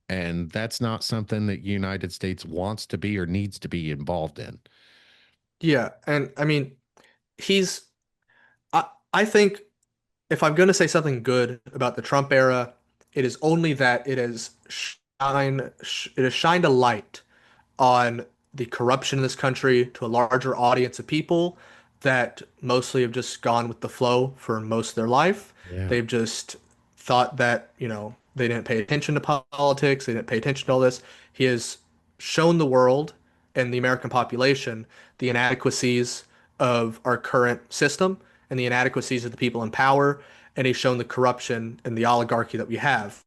and that's not something that United States wants to be or needs to be involved in.
yeah, and I mean, he's I think if I'm going to say something good about the Trump era, it is only that it has shined a light on the corruption in this country to a larger audience of people that mostly have just gone with the flow for most of their life.
Yeah.
They've just thought that, they didn't pay attention to politics, they didn't pay attention to all this. He has shown the world and the American population the inadequacies of our current system and the inadequacies of the people in power, and he's shown the corruption and the oligarchy that we have.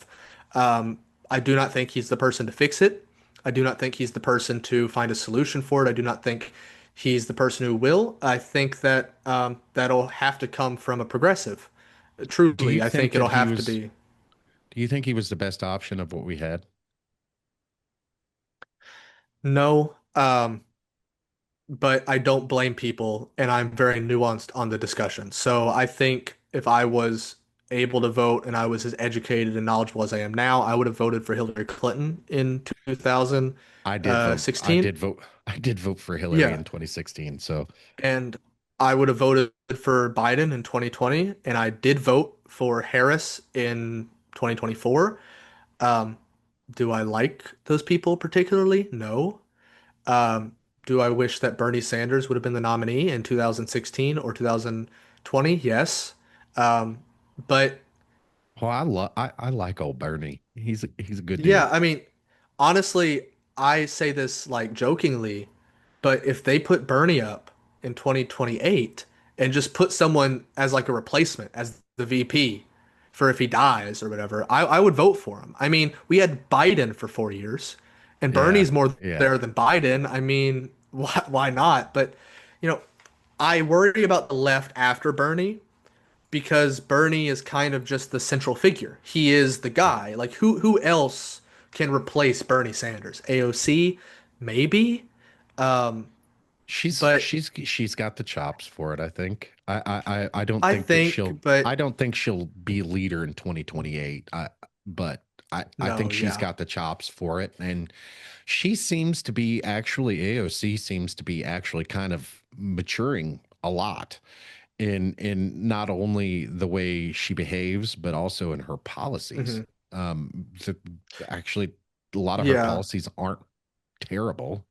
I do not think he's the person to fix it. I do not think he's the person to find a solution for it. I do not think he's the person who will. I think that that'll have to come from a progressive.
Do you
Truly, I
think
think
that
it'll
he
have to
was
be.
do you think he was the best option of what we had?
No, but I don't blame people, and I'm very nuanced on the discussion. So I think if I was able to vote and I was as educated and knowledgeable as I am now, I would have voted for Hillary Clinton in
I did vote. I
2016.
did vote. I did vote for Hillary
Yeah,
in 2016. So
and I would have voted for Biden in 2020, and I did vote for Harris in 2024. Um, do I like those people particularly? No. Um, do I wish that Bernie Sanders would have been the nominee in 2016 or 2020? Yes. Um, but
well, I like old Bernie. He's a good
yeah,
dude.
I mean, honestly, I say this like jokingly, but if they put Bernie up in 2028 and just put someone as like a replacement as the VP for if he dies or whatever, I would vote for him. I mean, we had Biden for 4 years, and
Yeah.
Bernie's more
Yeah.
there than Biden. I mean, why not? But, you know, I worry about the left after Bernie because Bernie is kind of just the central figure. He is the
Yeah.
guy. Like who else can replace Bernie Sanders? AOC, maybe. But
She's got the chops for it, I think. I don't
I
think that
think, but
she'll be leader in 2028. But I think
no,
she's
yeah.
got the chops for it. And she seems to be actually AOC seems to be actually kind of maturing a lot in not only the way she behaves, but also in her policies.
Hmm.
So actually, a lot of her
Yeah.
policies aren't terrible,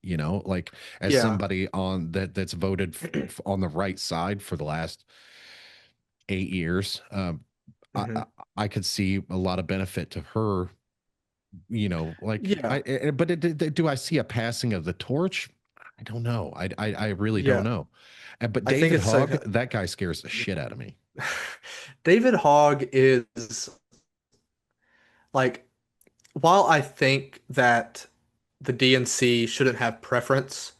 like as
Yeah.
somebody on that's voted on the right side for the last 8 years. I,
Hmm.
I I could see a lot of benefit to her, like
Yeah.
but do I see a passing of the torch? I don't know. I really don't
Yeah.
know. But
I think
David
it's
Hogg,
like
that guy scares the shit out of me.
David Hogg is like, while I think that the DNC shouldn't have preference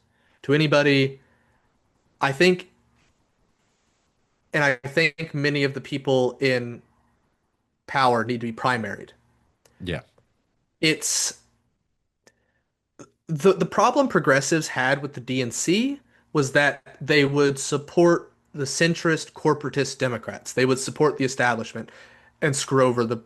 to anybody, I think, and I think many of the people in power need to be primaried.
Yeah,
It's the problem progressives had with the DNC was that they would support the centrist corporatist Democrats. They would support the establishment and screw over the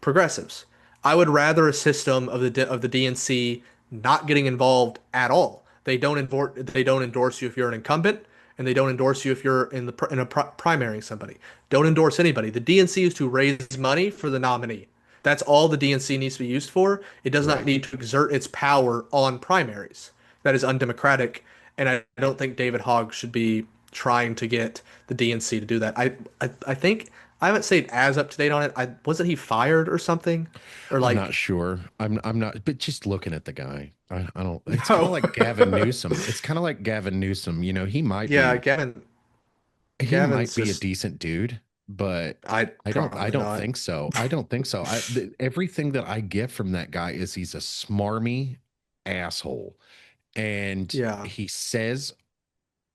progressives. I would rather a system of the DNC not getting involved at all. They don't endorse you if you're an incumbent, and they don't endorse you if you're in a primarying somebody. Don't endorse anybody. The DNC is to raise money for the nominee. That's all the DNC needs to be used for. It does not
right.
need to exert its power on primaries. That is undemocratic, and I don't think David Hogg should be trying to get the DNC to do that. I think I haven't stayed as up to date on it. I wasn't he fired or something, or
I'm not
like
sure. I'm not, but just looking at the guy, I don't, it's kind of
no.
like Gavin Newsom. It's kind of like Gavin Newsom,
Yeah,
he
Gavin's
might be a
just
decent dude, but
I
I
probably
don't
not.
think so. I don't think so. Everything that I get from that guy is he's a smarmy asshole. And
Yeah.
he says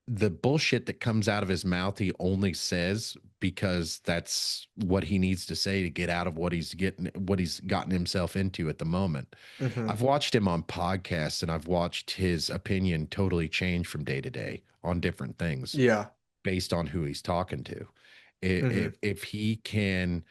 the bullshit that comes out of his mouth, he only says because that's what he needs to say to get out of what he's gotten himself into at the moment.
Hmm.
I've watched him on podcasts and I've watched his opinion totally change from day to day on different things
Yeah.
based on who he's talking to.
Hmm.
If he can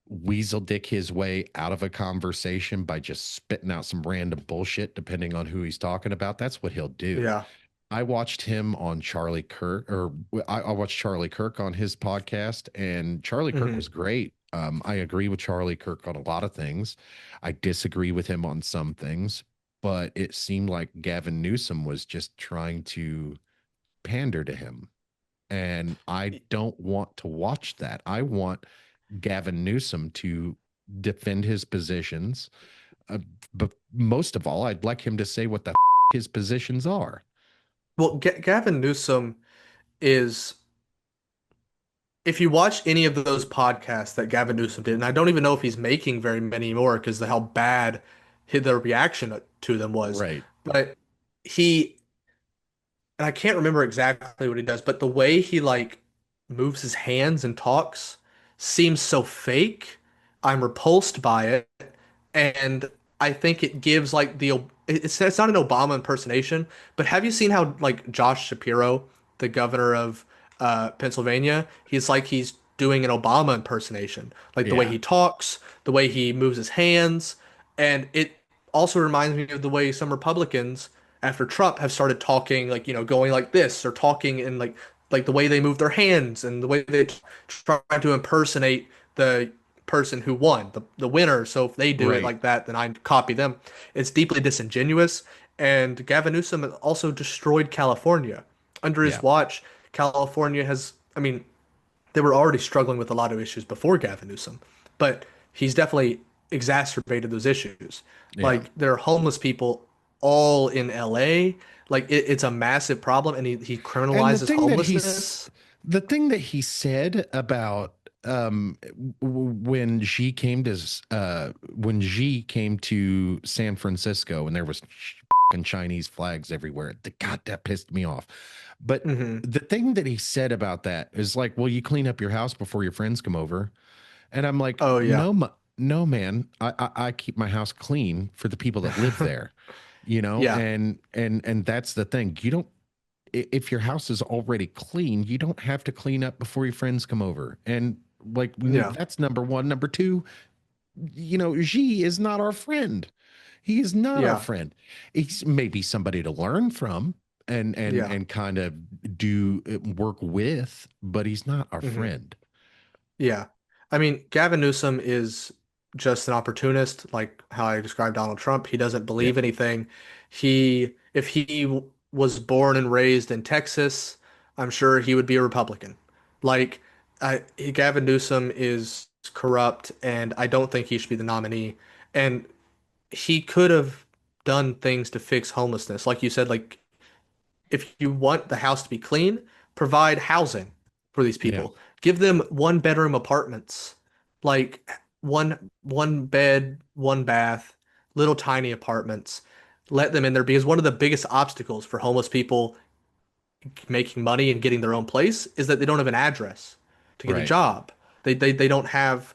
weasel dick his way out of a conversation by just spitting out some random bullshit, depending on who he's talking about, that's what he'll do.
Yeah.
I watched him on Charlie Kirk, or I watched Charlie Kirk on his podcast, and Charlie Kirk
Hmm.
was great. I agree with Charlie Kirk on a lot of things. I disagree with him on some things, but it seemed like Gavin Newsom was just trying to pander to him. And I don't want to watch that. I want Gavin Newsom to defend his positions. Uh, but most of all, I'd like him to say what the his positions are.
Well, Gavin Newsom is, if you watch any of those podcasts that Gavin Newsom did, and I don't even know if he's making very many more because of how bad the reaction to them was,
Right.
but he, and I can't remember exactly what he does, but the way he like moves his hands and talks seems so fake. I'm repulsed by it, and I think it gives like it's not an Obama impersonation, but have you seen how like Josh Shapiro, the governor of Pennsylvania, he's doing an Obama impersonation, like the way
Yeah.
he talks, the way he moves his hands, and it also reminds me of the way some Republicans after Trump have started talking like, going like this or talking in like the way they move their hands and the way they try to impersonate the person who won, the winner. So if they do it
Right.
like that, then I copy them. It's deeply disingenuous. And Gavin Newsom also destroyed California. Under his
Yeah.
watch, California has, I mean, they were already struggling with a lot of issues before Gavin Newsom, but he's definitely exacerbated those issues.
Yeah.
Like there are homeless people all in LA. Like it's a massive problem, and he
And
criminalizes homelessness.
the thing that he said about when when Xi came to San Francisco and there was fucking Chinese flags everywhere. God, that pissed me off. But
Hmm.
the thing that he said about that is like, well, you clean up your house before your friends come over. And I'm like,
Oh yeah.
no, no, man. I keep my house clean for the people that live there,
Yeah.
and that's the thing. You don't. if your house is already clean, you don't have to clean up before your friends come over. And like
Yeah.
that's number one. Number two, Xi is not our friend. He is not our
Yeah.
friend. He's maybe somebody to learn from
Yeah.
and kind of do work with, but he's not our
hmm
friend.
Yeah. I mean, Gavin Newsom is just an opportunist, like how I described Donald Trump. He doesn't
Yeah,
believe anything. If he was born and raised in Texas, I'm sure he would be a Republican. Like, Gavin Newsom is corrupt, and I don't think he should be the nominee. And he could have done things to fix homelessness. Like you said, like if you want the house to be clean, provide housing for these
yeah,
people. Give them one bedroom apartments, like one bed, one bath, little tiny apartments. Let them in there because one of the biggest obstacles for homeless people making money and getting their own place is that they don't have an address to get a
right.
job. They don't have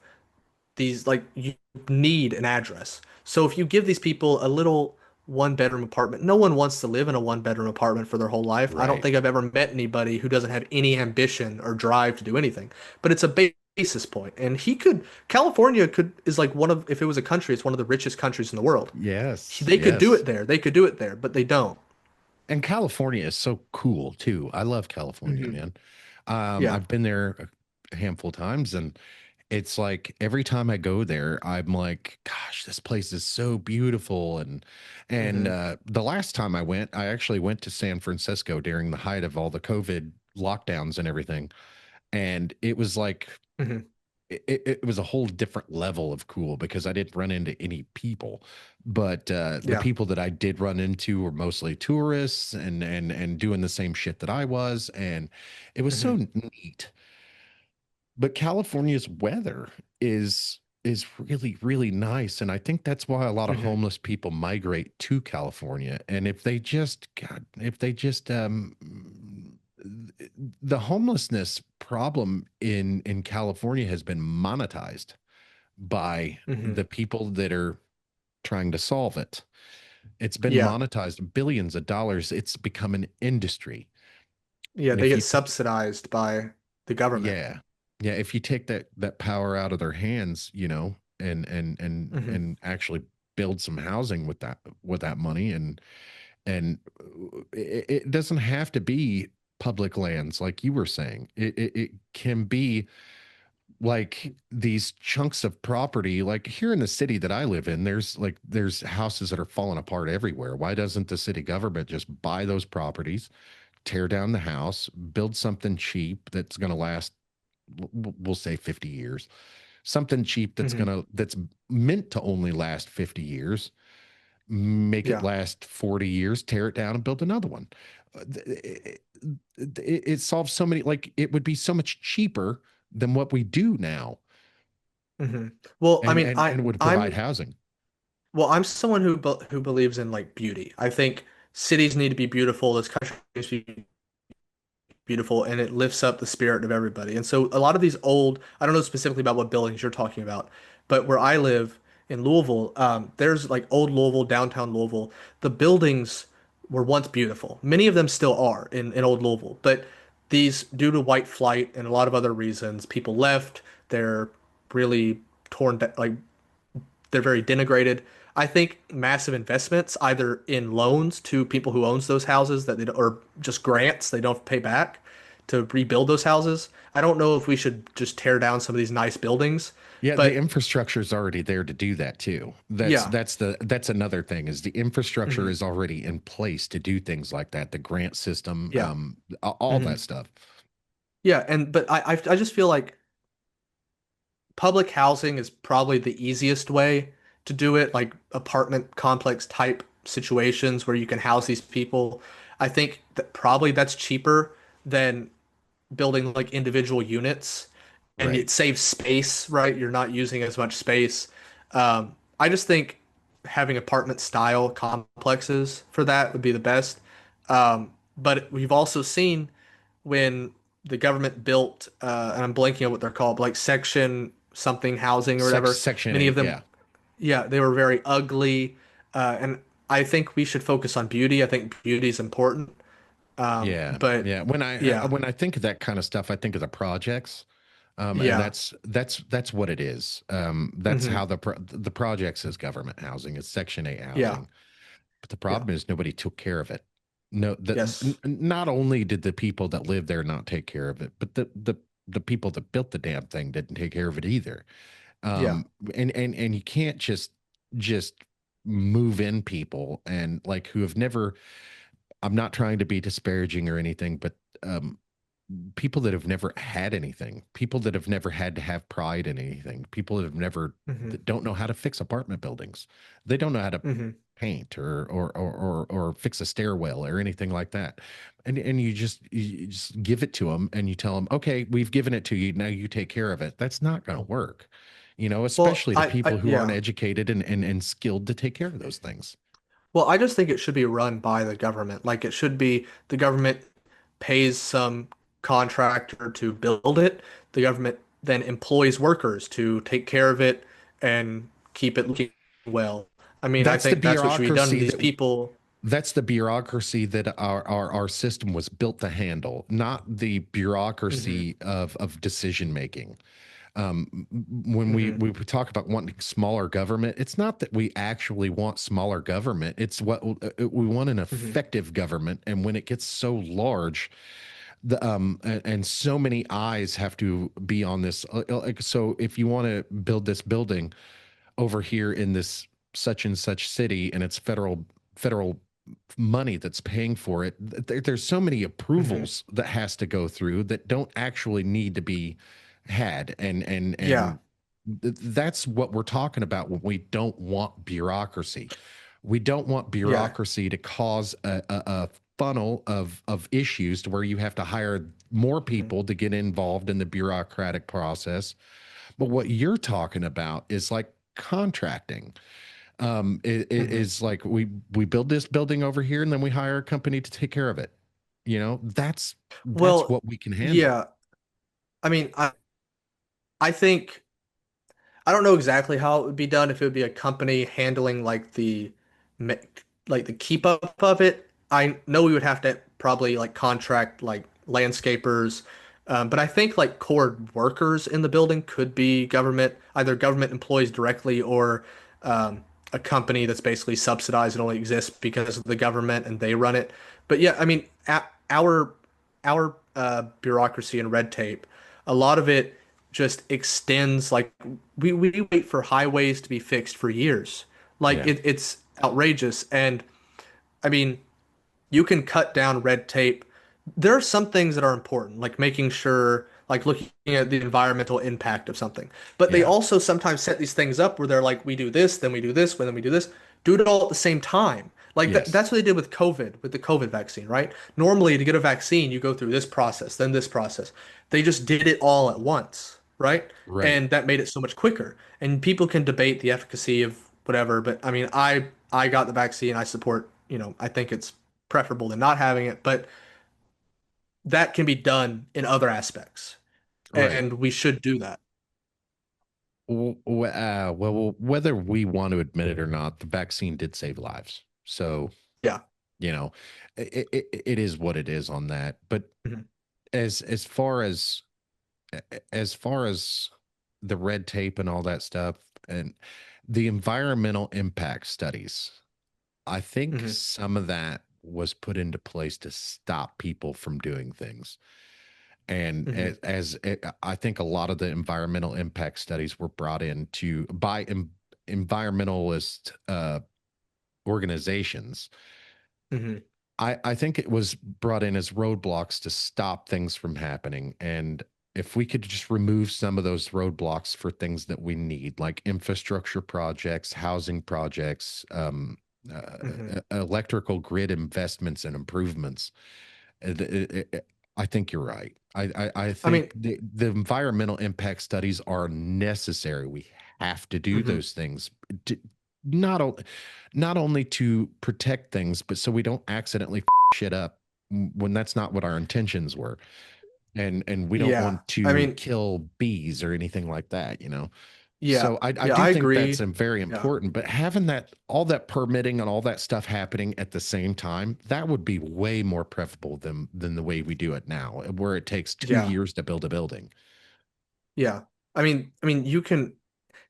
these like you need an address. So if you give these people a little one bedroom apartment, no one wants to live in a one bedroom apartment for their whole life. I don't
Right.
think I've ever met anybody who doesn't have any ambition or drive to do anything. But it's a basis point. And California could is like one of if it was a country, it's one of the richest countries in the world.
Yes,
They could do
yes.
it there. They could do it there, but they don't.
And California is so cool too. I love California,
hmm
man.
Yeah.
I've been there a handful of times, and it's like every time I go there, I'm like, gosh, this place is so beautiful. And
hmm
the last time I went, I actually went to San Francisco during the height of all the COVID lockdowns and everything. And it was like
hmm
it was a whole different level of cool because I didn't run into any people, but the
Yeah.
people that I did run into were mostly tourists and doing the same shit that I was, and it was so
hmm
neat. But California's weather is really really nice, and I think that's why a lot of
hmm
homeless people migrate to California. And if they just God, if they just the homelessness problem in California has been monetized by the
hmm
people that are trying to solve it. It's been
Yeah.
monetized billions of dollars. It's become an industry.
Yeah.
And
They
if you
get
t-
subsidized by the government.
yeah. Yeah, if you take that power out of their hands,
hmm
and actually build some housing with that money, and it doesn't have to be public lands like you were saying. It can be like these chunks of property. Like here in the city that I live in, there's houses that are falling apart everywhere. Why doesn't the city government just buy those properties, tear down the house, build something cheap that's going to last, we'll say 50 years, something cheap
hmm
that's meant to only last 50 years, make it
Yeah.
last 40 years, tear it down and build another one. It solves so many, like it would be so much cheaper than what we do now,
hmm Well, I mean,
and would provide housing.
I'm someone who believes in like beauty. I think cities need to be beautiful. This country needs to be beautiful, and it lifts up the spirit of everybody. And so, a lot of these old, I don't know specifically about what buildings you're talking about, but where I live in Louisville, there's like old Louisville, downtown Louisville. The buildings were once beautiful. Many of them still are in old Louisville, but these, due to white flight and a lot of other reasons, people left. They're really like they're very denigrated. I think massive investments, either in loans to people who owns those houses that or just grants they don't pay back to rebuild those houses. I don't know if we should just tear down some of these nice buildings,
Yeah, the
but
infrastructure is already there to do that too.
yeah.
That's another thing, is the infrastructure
hmm
is already in place to do things like that. The grant system,
Yeah.
all that
hmm
stuff.
Yeah, and but I just feel like public housing is probably the easiest way to do it, like apartment complex type situations where you can house these people. I think that probably that's cheaper than building like individual units, and
Right.
it saves space, right? You're not using as much space. I just think having apartment style complexes for that would be the best. But we've also seen when the government built, and I'm blanking on what they're called, but like section something housing or whatever.
Section
Many of
8,
them,
yeah.
yeah, they were very ugly. And I think we should focus on beauty. I think beauty is important.
Yeah,
But
yeah.
yeah,
When I think of that kind of stuff, I think of the projects, and
yeah,
that's what it is. That's
hmm
how the projects is government housing. It's Section 8
yeah,
housing. But the
yeah,
problem is nobody took care of it. No,
yes,
not only did the people that live there not take care of it, but the people that built the damn thing didn't take care of it either.
yeah,
Um, and you can't just move in people and like who have never. I'm not trying to be disparaging or anything, but um, people that have never had anything, people that have never had to have pride in anything, people that have never
hmm
that don't know how to fix apartment buildings. They don't know how to
hmm
paint or fix a stairwell or anything like that. And you just give it to them and you tell them, okay, we've given it to you. Now you take care of it. That's not going to work. You know,
Well,
especially the people who aren't
yeah.
educated and skilled to take care of those things.
Well, I just think it should be run by the government. Like it should be the government pays some contractor to build it. The government then employs workers to take care of it and keep it looking well. I mean, I
That's the
think that's what should be done.
bureaucracy
These
that
people,
that's the bureaucracy that our system was built to handle, not the
hmm
bureaucracy of decision making. When
hmm
we talk about wanting smaller government, it's not that we actually want smaller government. It's what we want an
hmm
effective government, and when it gets so large, and so many eyes have to be on this. Like, so if you want to build this building over here in this such and such city, and it's federal money that's paying for it, there's so many
hmm
approvals that has to go through that don't actually need to be had,
yeah,
and that's what we're talking about when we don't want bureaucracy. We don't want
yeah,
bureaucracy to cause a funnel of issues to where you have to hire more
hmm
people to get involved in the bureaucratic process. But what you're talking about is like contracting. It
hmm
is like we build this building over here and then we hire a company to take care of it. You know, that's
Well,
what we can handle.
yeah. I mean, I think I don't know exactly how it would be done if it would be a company handling like ma- like the keep up of it. I know we would have to probably like contract like landscapers, but I think like core workers in the building could be government, either government employees directly or a company that's basically subsidized and only exists because of the government and they run it. But yeah, I mean, our bureaucracy and red tape, a lot of it just extends. Like we wait for highways to be fixed for years. Like
Yeah.
it's outrageous. And I mean, you can cut down red tape. There are some things that are important, like making sure, like looking at the environmental impact of something. But they
Yeah.
also sometimes set these things up where they're like, we do this, then we do this, then we do this. Do it all at the same time. Like
Yes.
that's what they did with COVID, with the COVID vaccine, right? Normally, to get a vaccine, you go through this process, then this process. They just did it all at once, right?
Right.
And that made it so much quicker. And people can debate the efficacy of whatever, but I mean, I got the vaccine. I support, I think it's preferable than not having it, but that can be done in other aspects,
Right.
and we should do that.
Well, whether we want to admit it or not, the vaccine did save lives. So,
Yeah.
you know, it is what it is on that. But
Mhm.
as far as far as the red tape and all that stuff and the environmental impact studies, I think
Mhm.
some of that was put into place to stop people from doing things. And
Mhm.
I think a lot of the environmental impact studies were brought in to by environmentalist organizations.
Mhm.
I think it was brought in as roadblocks to stop things from happening. And if we could just remove some of those roadblocks for things that we need, like infrastructure projects, housing projects,
Mhm.
electrical grid investments and improvements, I think you're right. I
I
think
mean,
the environmental impact studies are necessary. We have to do
mhm.
those things to, not not only to protect things, but so we don't accidentally shit up when that's not what our intentions were. And we don't
Yeah.
want
I
to
mean,
kill bees or anything like that, you know?
Yeah.
So I
Yeah,
do
I
think that's
agree.
very
Yeah.
important, but having that all that permitting and all that stuff happening at the same time, that would be way more preferable than the way we do it now, where it takes two
Yeah.
years to build a building.
Yeah. I mean, you can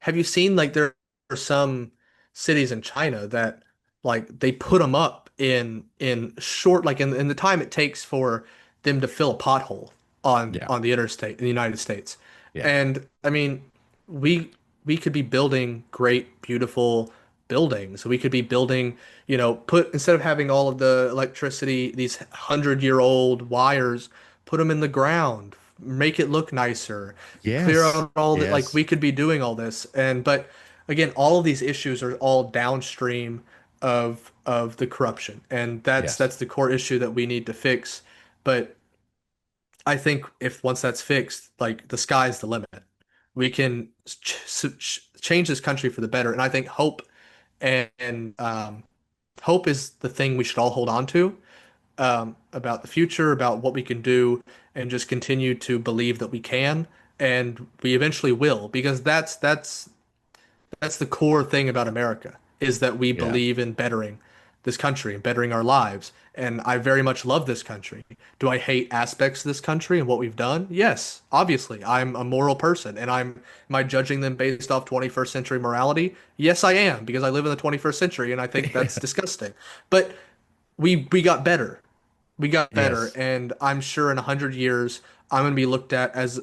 have you seen like there are some cities in China that like they put them up in short like in the time it takes for them to fill a pothole
Yeah,
on the interstate in the United States.
yeah,
And I mean, we we could be building great, beautiful buildings. We could be building, put instead of having all of the electricity, these 100-year-old wires, put them in the ground, make it look nicer, clear
yes,
out all that. Like
yes,
we could be doing all this, and but again, all of these issues are all downstream of the corruption, and
yes,
that's the core issue that we need to fix. But I think if once that's fixed, like the sky's the limit. We can change this country for the better, and I think and hope is the thing we should all hold on to, about the future, about what we can do, and just continue to believe that we can, and we eventually will, because that's the core thing about America is that we
yeah,
believe in bettering this country and bettering our lives. And I very much love this country. Do I hate aspects of this country and what we've done? Yes, obviously. I'm a moral person and am I judging them based off 21st century morality? Yes, I am, because I live in the 21st century and I think that's disgusting. But we got better. We got better,
yes,
and I'm sure in 100 years I'm going to be looked at as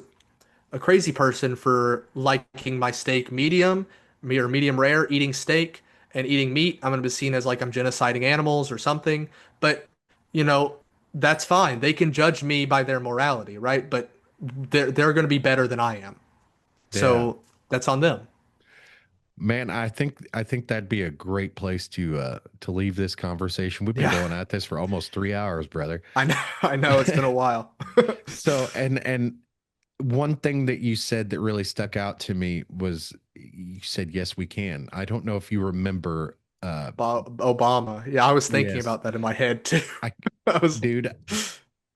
a crazy person for liking my steak medium, or medium rare, eating steak and eating meat. I'm going to be seen as like I'm genociding animals or something. But, you know, that's fine. They can judge me by their morality, right? But they're going to be better than I am.
yeah.
So that's on them.
Man, I think that'd be a great place to leave this conversation. We've been
Yeah,
going at this for almost 3 hours, brother.
I know. I know it's been a while.
So, and one thing that you said that really stuck out to me was you said, yes, we can. I don't know if you remember.
Obama. Yeah, I was thinking
Yes,
about that in my head too.
I,
I was,
dude,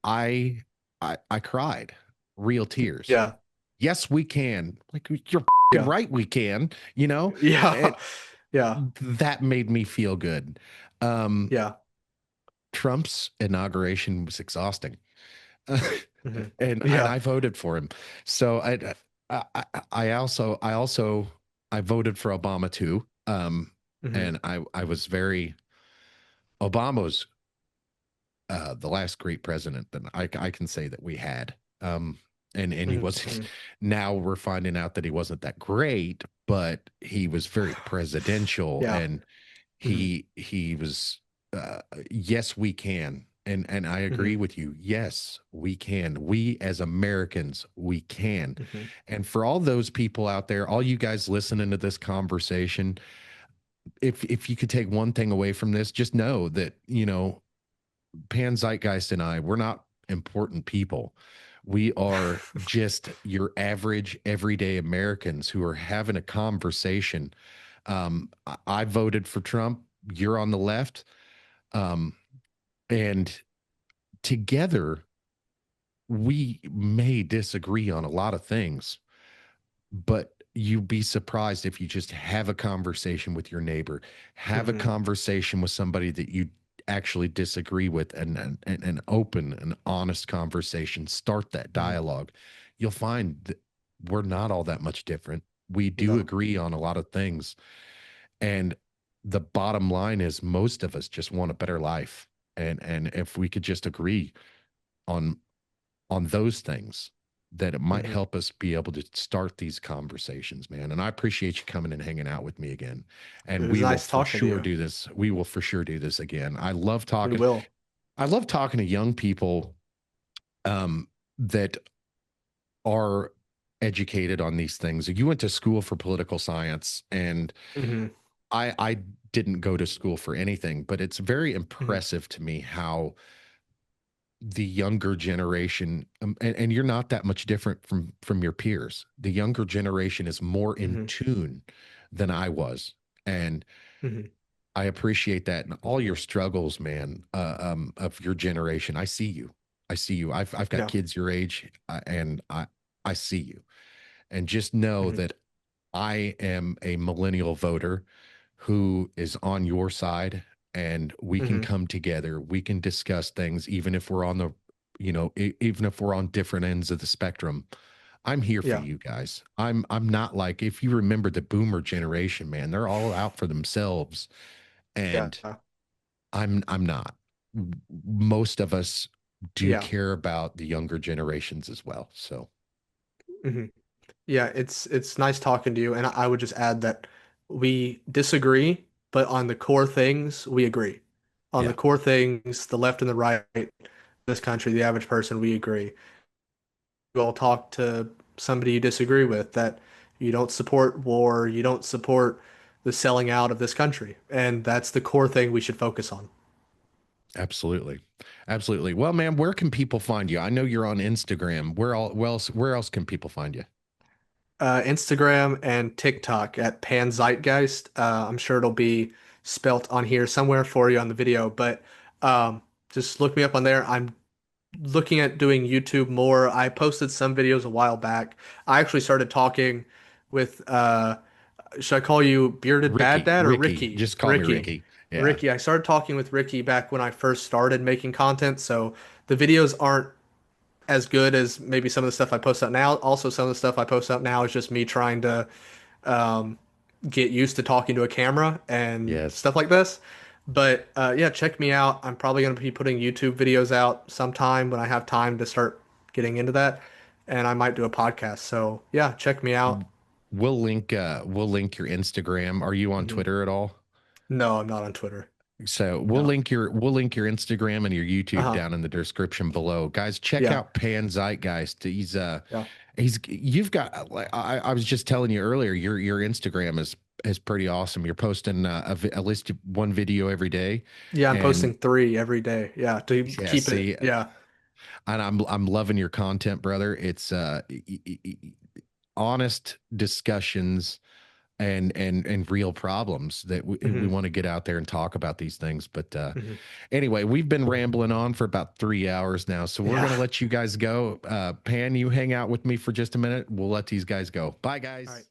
I, I cried real tears.
yeah,
Yes, we can. Like, you're
yeah,
right, we can, you know,
yeah,
it,
yeah,
that made me feel good. Um,
yeah.
Trump's inauguration was exhausting.
Hmm.
And
Yeah.
I voted for him. So I also I voted for Obama too.
Hmm.
And I was very Obama's the last great president that I can say that we had. And he
Hmm.
wasn't.
Hmm.
Now we're finding out that he wasn't that great, but he was very presidential,
Yeah.
and
Hmm.
he was yes we can, and I agree
Hmm.
with you. Yes, we can. We as Americans, we can.
Hmm.
And for all those people out there, all you guys listening to this conversation, if you could take one thing away from this, just know that, Pan Zeitgeist and I, we're not important people. We are just your average everyday Americans who are having a conversation. I voted for Trump. You're on the left. Um, and together, we may disagree on a lot of things, but you'd be surprised if you just have a conversation with your neighbor, have a
Hmm.
conversation with somebody that you actually disagree with, and an open and honest conversation, start that
Hmm.
dialogue. You'll find that we're not all that much different. We do
No.
agree on a lot of things. And the bottom line is most of us just want a better life. And if we could just agree on those things, that it might
Hmm.
help us be able to start these conversations, man. And I appreciate you coming and hanging out with me again.
It
And
was
we will
nice
for
talking to
sure
you.
do this. We will for sure do this again.
We will.
I love talking to young people that are educated on these things. You went to school for political science, and
Hmm.
I didn't go to school for anything, but it's very
Hmm.
impressive to me how the younger generation, and you're not that much different from your peers. The younger generation is more in
Hmm.
tune than I was, and
Hmm.
I appreciate that. And all your struggles, man, of your generation. I see you. I see you. I've got
Yeah.
kids your age, and I see you. And just know
Hmm.
that I am a millennial voter who is on your side, and we can
Hmm.
come together. We can discuss things, even if we're on the, even if we're on different ends of the spectrum. I'm here for
Yeah.
you guys. I'm not like, if you remember the boomer generation, man, they're all out for themselves,
Yeah.
and I'm not. Most of us do
Yeah.
care about the younger generations as well. So,
Hmm. Yeah, it's nice talking to you, and I would just add that we disagree, but on the core things, we agree. On the
yeah,
core things, the left and the right, this country, the average person, we agree. You all talk to somebody you disagree with that you don't support war, you don't support the selling out of this country, and that's the core thing we should focus on.
absolutely. Absolutely. Well, man, where can people find you? I know you're on Instagram. Where else can people find you?
Instagram and TikTok at Pan Zeitgeist. I'm sure it'll be spelt on here somewhere for you on the video, but um, just look me up on there. I'm looking at doing YouTube more. I posted some videos a while back. I actually started talking with, should I call you Bearded Bad
Ricky,
Dad or
Ricky,
Ricky?
just call me
Ricky.
Ricky. Yeah.
Ricky. I started talking with Ricky back when I first started making content, so the videos aren't as good as maybe some of the stuff I post out now. Also, some of the stuff I post out now is just me trying to um, get used to talking to a camera and
Yes.
stuff like this. But yeah, check me out. I'm probably going to be putting YouTube videos out sometime when I have time to start getting into that. And I might do a podcast. So yeah, check me out.
We'll link your Instagram. Are you on
Mhm.
Twitter at all?
No, I'm not on Twitter.
So
No.
we'll link your Instagram and your YouTube
Uh-huh.
down in the description below. Guys, check
Yeah.
out Pan Zeitgeist.
Yeah.
You've got, like, I was just telling you earlier, your Instagram is pretty awesome. You're posting at least one video every day.
Yeah, I'm
And
posting 3 every day. Yeah, to
yeah,
keep it.
see,
Yeah.
and I'm loving your content, brother. It's honest discussions and real problems that we
Hmm.
want to get out there and talk about these things. But
Hmm.
anyway, we've been rambling on for about 3 hours now, so we're
Yeah.
gonna let you guys go. Pan, you hang out with me for just a minute. We'll let these guys go. Bye,
All right.
guys.